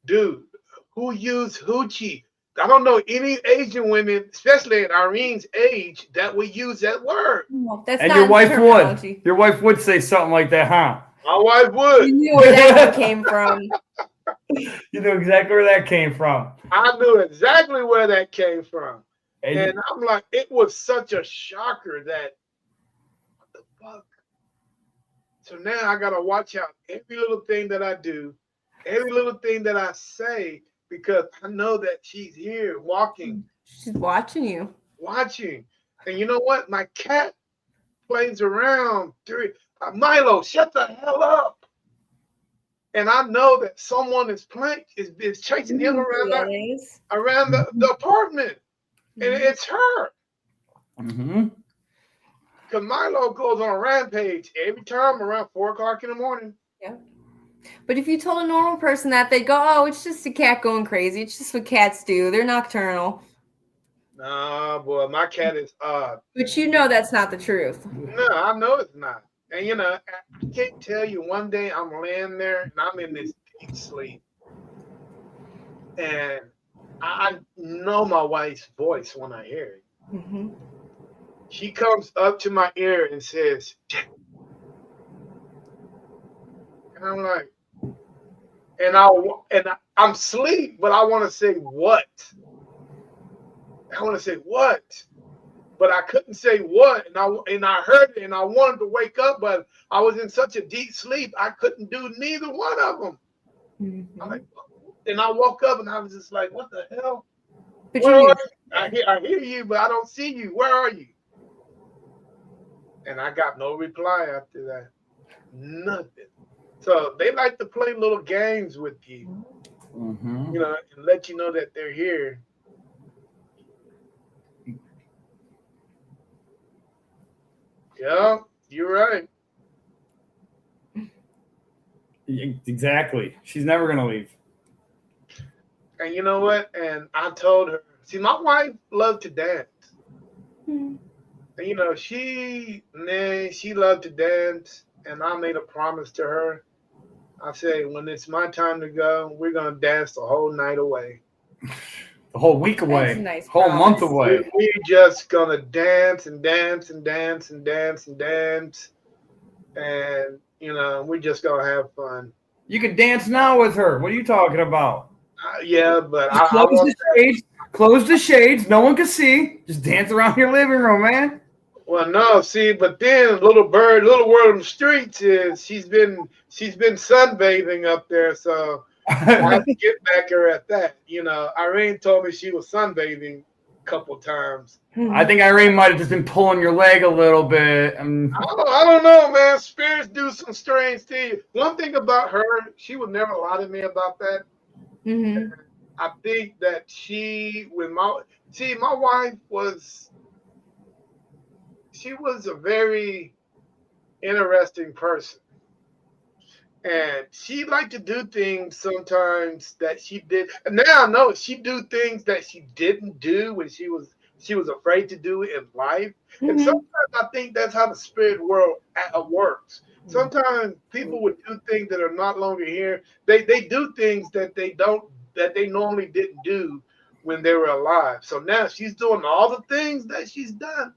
Dude, who used hoochie? I don't know any Asian women, especially at Irene's age, that would use that word. No, that's and not your wife terminology. would. Your wife would say something like that, huh? My wife would. You knew where that one came from. You knew exactly where that came from. I knew exactly where that came from. And I'm like, it was such a shocker that, what fuck. So now I gotta watch out every little thing that I do, every little thing that I say, because I know that she's here walking, She's watching you. watching. And you know what? My cat plays around. Milo, shut the hell up. And I know that someone is chasing him around the apartment. And it's her. Mm-hmm. Because Milo goes on a rampage every time around 4 o'clock in the morning. Yeah. But if you told a normal person that, they'd go, oh, it's just a cat going crazy. It's just what cats do. They're nocturnal. Nah, boy, my cat is odd. But you know that's not the truth. No, I know it's not. And you know, I can't tell you, one day I'm laying there and I'm in this deep sleep. And I know my wife's voice when I hear it. Mm-hmm. She comes up to my ear and says, "Jack." And I'm like, I'm asleep, but I want to say what? I want to say what? But I couldn't say what, and I heard it, and I wanted to wake up, but I was in such a deep sleep, I couldn't do neither one of them. Mm-hmm. And I woke up, and I was just like, "What the hell? But Where you are you? I hear you, but I don't see you. Where are you?" And I got no reply after that. Nothing. So they like to play little games with you, Mm-hmm. you know, and let you know that they're here. Yeah, you're right. Exactly. She's never gonna leave. And you know what? And I told her, see, my wife loved to dance. Mm-hmm. And you know, she loved to dance, and I made a promise to her. I said, when it's my time to go, we're gonna dance the whole night away. The whole week away. That's a nice whole month promise. away. We're just gonna dance and dance and dance and dance and dance, and you know, we're just gonna have fun. You can dance now with her. What are you talking about? Yeah, but Just I want shades. Close the shades. No one can see. Just dance around your living room, man. Well, no, see, but then little world in the streets is she's been sunbathing up there, so I have to get back her at that. You know, Irene told me she was sunbathing a couple times. I think Irene might have just been pulling your leg a little bit. I don't know, man. Spirits do some strange things. One thing about her, she would never lie to me about that. Mm-hmm. I think that my wife was a very interesting person. And she liked to do things sometimes that she did. And now I know she do things that she didn't do when she was afraid to do it in life. Mm-hmm. And sometimes I think that's how the spirit world works. Sometimes people would do things that are not longer here. They do things that they normally didn't do when they were alive. So now she's doing all the things that she's done.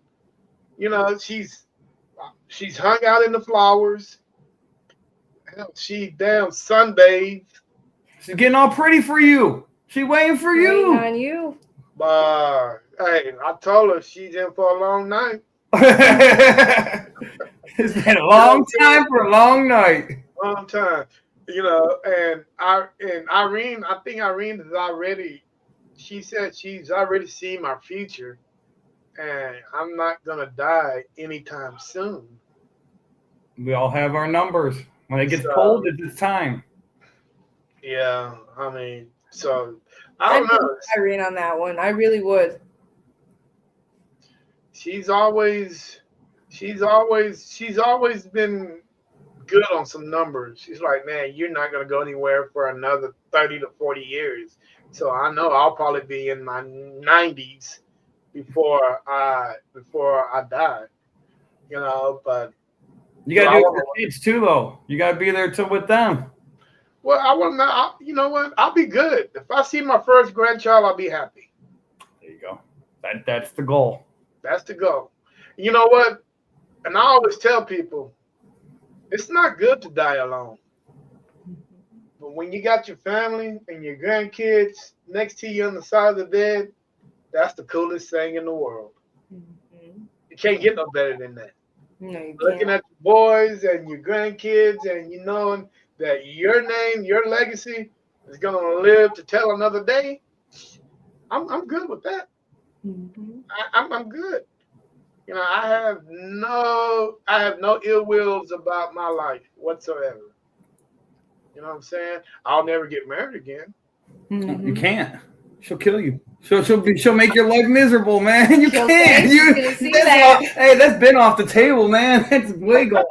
You know, she's hung out in the flowers. Hell, she damn sunbathed. She's getting all pretty for you. She waiting for you. Waiting on you. Hey, I told her she's in for a long night. It's been a long time for a long night. Long time. You know, and Irene, I think Irene is already, she said she's already seen my future. And I'm not gonna die anytime soon. We all have our numbers. When it gets cold, it's time. Yeah, I mean, so I don't know. Irene on that one. I really would. She's always been good on some numbers. She's like, man, you're not gonna go anywhere for another 30 to 40 years. So I know I'll probably be in my 90s before I die. You know, but you gotta do it with your kids too, though. You gotta be there with them. Well, I want to. You know what? I'll be good if I see my first grandchild. I'll be happy. There you go. That's the goal. That's the goal. You know what? And I always tell people, it's not good to die alone. But when you got your family and your grandkids next to you on the side of the bed, that's the coolest thing in the world. Mm-hmm. You can't get no better than that. No, you Looking can't. at your boys and your grandkids, and you knowing that your name, your legacy is gonna live to tell another day. I'm good with that. Mhm. I'm good. You know, I have no ill wills about my life whatsoever. You know what I'm saying? I'll never get married again. You Mhm. can't. She'll kill you. She'll make your life miserable, man. You She'll can't. say she's gonna see that. Hey, that's been off the table, man. That's way gone.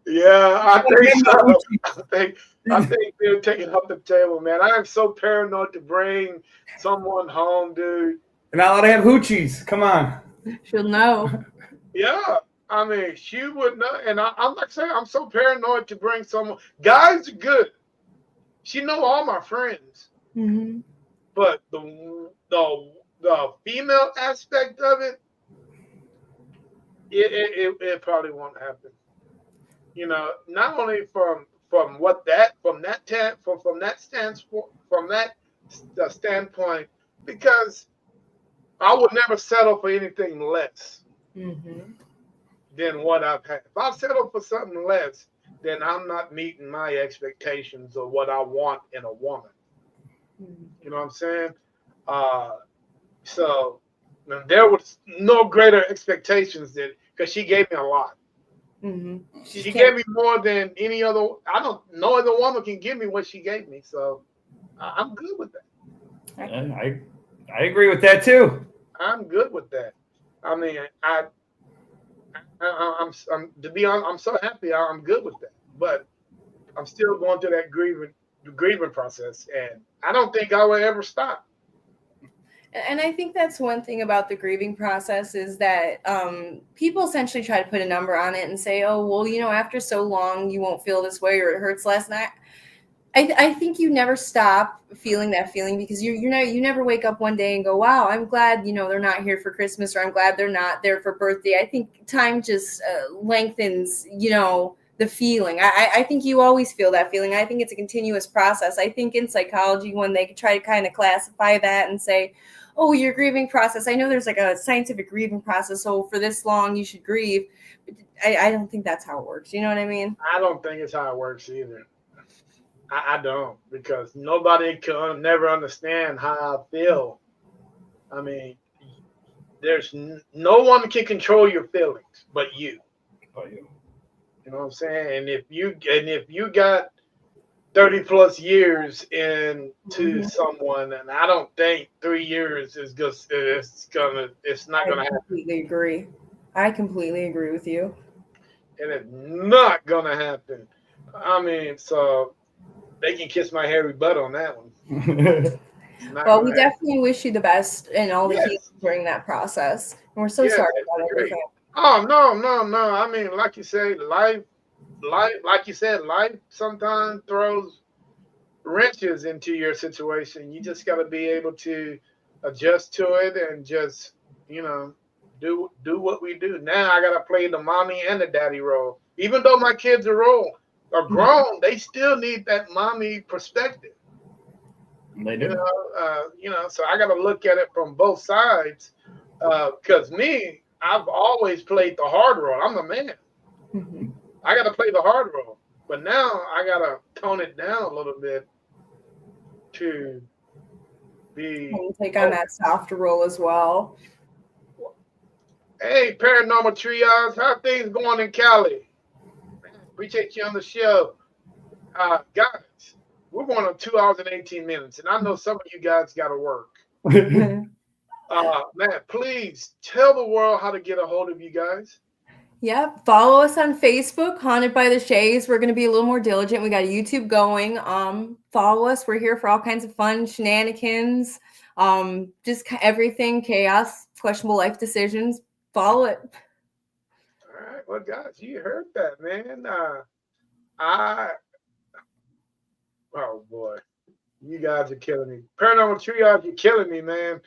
Yeah, I think Again, so. Gucci. I think they're taking off the table, man. I am so paranoid to bring someone home, dude. You're not allowed to have hoochies. Come on. She'll know. Yeah, I mean, she would know, and I'm like saying, I'm so paranoid to bring someone. Guys are good. She know all my friends, Mhm. but the female aspect of it, it probably won't happen. You know, not only from that standpoint, because I would never settle for anything less Mhm. than what I've had. If I settle for something less, then I'm not meeting my expectations of what I want in a woman. Mhm. You know what I'm saying? Uh, so and there was no greater expectations than because she gave me a lot. Mhm. She gave me more than any other. I don't. No other woman can give me what she gave me. So I'm good with that. I agree with that too. I'm good with that. I mean, I'm to be honest, I'm so happy. I'm good with that. But I'm still going through that grieving process, and I don't think I will ever stop. And I think that's one thing about the grieving process is that people essentially try to put a number on it and say, oh, well, after so long, you won't feel this way or it hurts less. And I think you never stop feeling that feeling because you never wake up one day and go, wow, I'm glad, they're not here for Christmas or I'm glad they're not there for birthday. I think time just lengthens, the feeling. I think you always feel that feeling. I think it's a continuous process. I think in psychology, when they try to kind of classify that and say, oh, your grieving process, I know there's like a scientific grieving process. So for this long, you should grieve. I don't think that's how it works. You know what I mean? I don't think it's how it works either. I don't because nobody can never understand how I feel. I mean, there's no one can control your feelings but you. Oh, you. You know what I'm saying? And if you got 30 plus years into someone, and I don't think 3 years is just it's not I gonna happen. completely agree. I completely agree with you. And it's not gonna happen. I mean, so they can kiss my hairy butt on that one. It's not Well, we gonna happen. definitely wish you the best and all the healing Yes, during that process. And we're so yes, sorry it's about great. everything. Oh no, no, no. I mean, like you say, like you said, life sometimes throws wrenches into your situation. You just got to be able to adjust to it and just, you know, do what we do. Now I got to play the mommy and the daddy role. Even though my kids are grown, they still need that mommy perspective. They do. So I got to look at it from both sides. Because me, I've always played the hard role. I'm the man. Mhm. I got to play the hard role. But now I got to tone it down a little bit to be. And take on that softer role as well. Hey, Paranormal Triage, how things going in Cali? Man, appreciate you on the show. Guys, we're going on 2 hours and 18 minutes, and I know some of you guys got to work. Man, please tell the world how to get a hold of you guys. Yep. Follow us on Facebook, Haunted by the Sheas. We're going to be a little more diligent. We got a YouTube going. Follow us. We're here for all kinds of fun shenanigans. Just everything, chaos, questionable life decisions. Follow it. All right, well, guys, you heard that, man. I Oh boy, you guys are killing me. Paranormal Triage, you're killing me, man.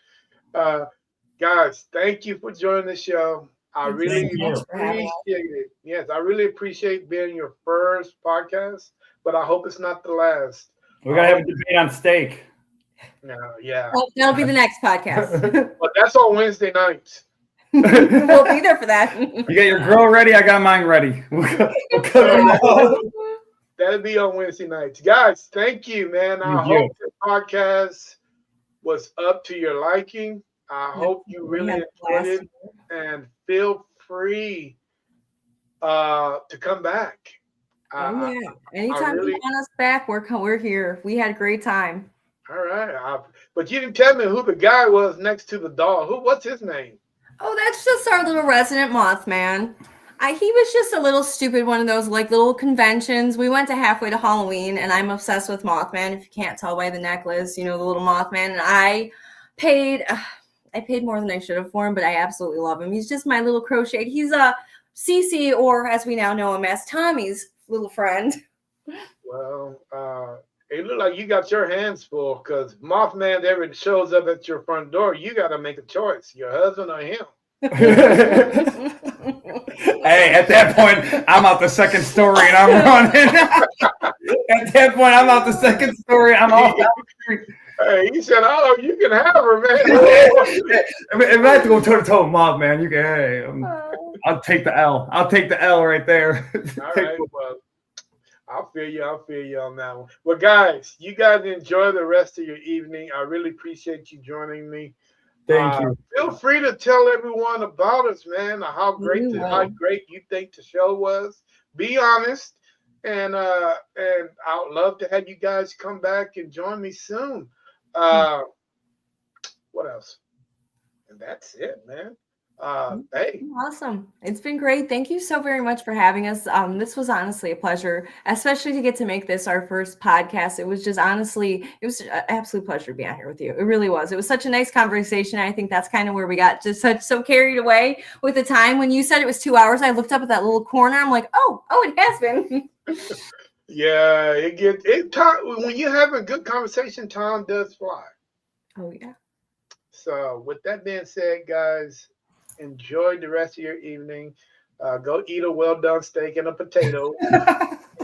Guys, thank you for joining the show. I Thank you really so much for having us. appreciate it. Yes, I really appreciate being your first podcast, but I hope it's not the last. We're gonna have a debate on steak. No, yeah. Well, that'll be the next podcast. But that's on Wednesday nights. We'll be there for that. You got your grill ready? I got mine ready. We'll cook them all. That'll be on Wednesday nights. Guys, thank you, man. I Thank you. hope the podcast was up to your liking. I hope you really enjoyed it. And feel free to come back. Oh, yeah. Anytime really- you want us back, we're here. We had a great time. All right. But you didn't tell me who the guy was next to the dog. What's his name? Oh, that's just our little resident Mothman. He was just a little stupid one of those like little conventions. We went to halfway to Halloween, and I'm obsessed with Mothman. If you can't tell by the necklace, you know, the little Mothman. And I paid more than I should have for him, but I absolutely love him. He's just my little crochet. He's a Cece, or as we now know him as Tommy's little friend. Well, it looked like you got your hands full because Mothman ever shows up at your front door. You got to make a choice, your husband or him. Hey, at that point, I'm out the second story and I'm running. At that point, I'm out the second story. I'm off. Hey, he said, "Oh, you can have her, man." If I have to go toe to toe with Mob, man, you can. Hey, I'll take the L. I'll take the L right there. All right, well, I'll feel you on that one. Well, guys, you guys enjoy the rest of your evening. I really appreciate you joining me. Thank you. Feel free to tell everyone about us, man. How great you think the show was. Be honest, and I would love to have you guys come back and join me soon. What else? And that's it, man. Hey, Awesome. It's been great. Thank you so very much for having us. This was honestly a pleasure, especially to get to make this our first podcast. It was just honestly, it was an absolute pleasure to be out here with you. It really was. It was such a nice conversation. I think that's kind of where we got just so carried away with the time. When you said it was 2 hours, I looked up at that little corner. I'm like, oh, it has been. yeah, when you're having a good conversation, time does fly. Oh yeah. So with that being said, guys, enjoy the rest of your evening. Go eat a well-done steak and a potato.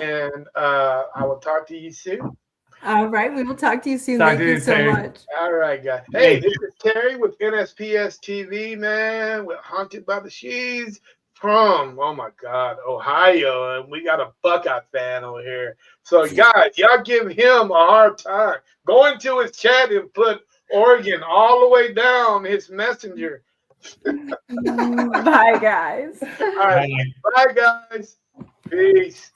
And I will talk to you soon. All right. We will talk to you soon. Thank you so much. All right, guys. Hey, this is Terry with NSPS TV, man. We're Haunted by the Sheas from, oh my God, Ohio. And we got a Buckeye fan over here. So, guys, y'all give him a hard time. Go into his chat and put Oregon all the way down his messenger. Bye, guys. All right. Bye, guys. Peace.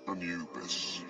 Anubis.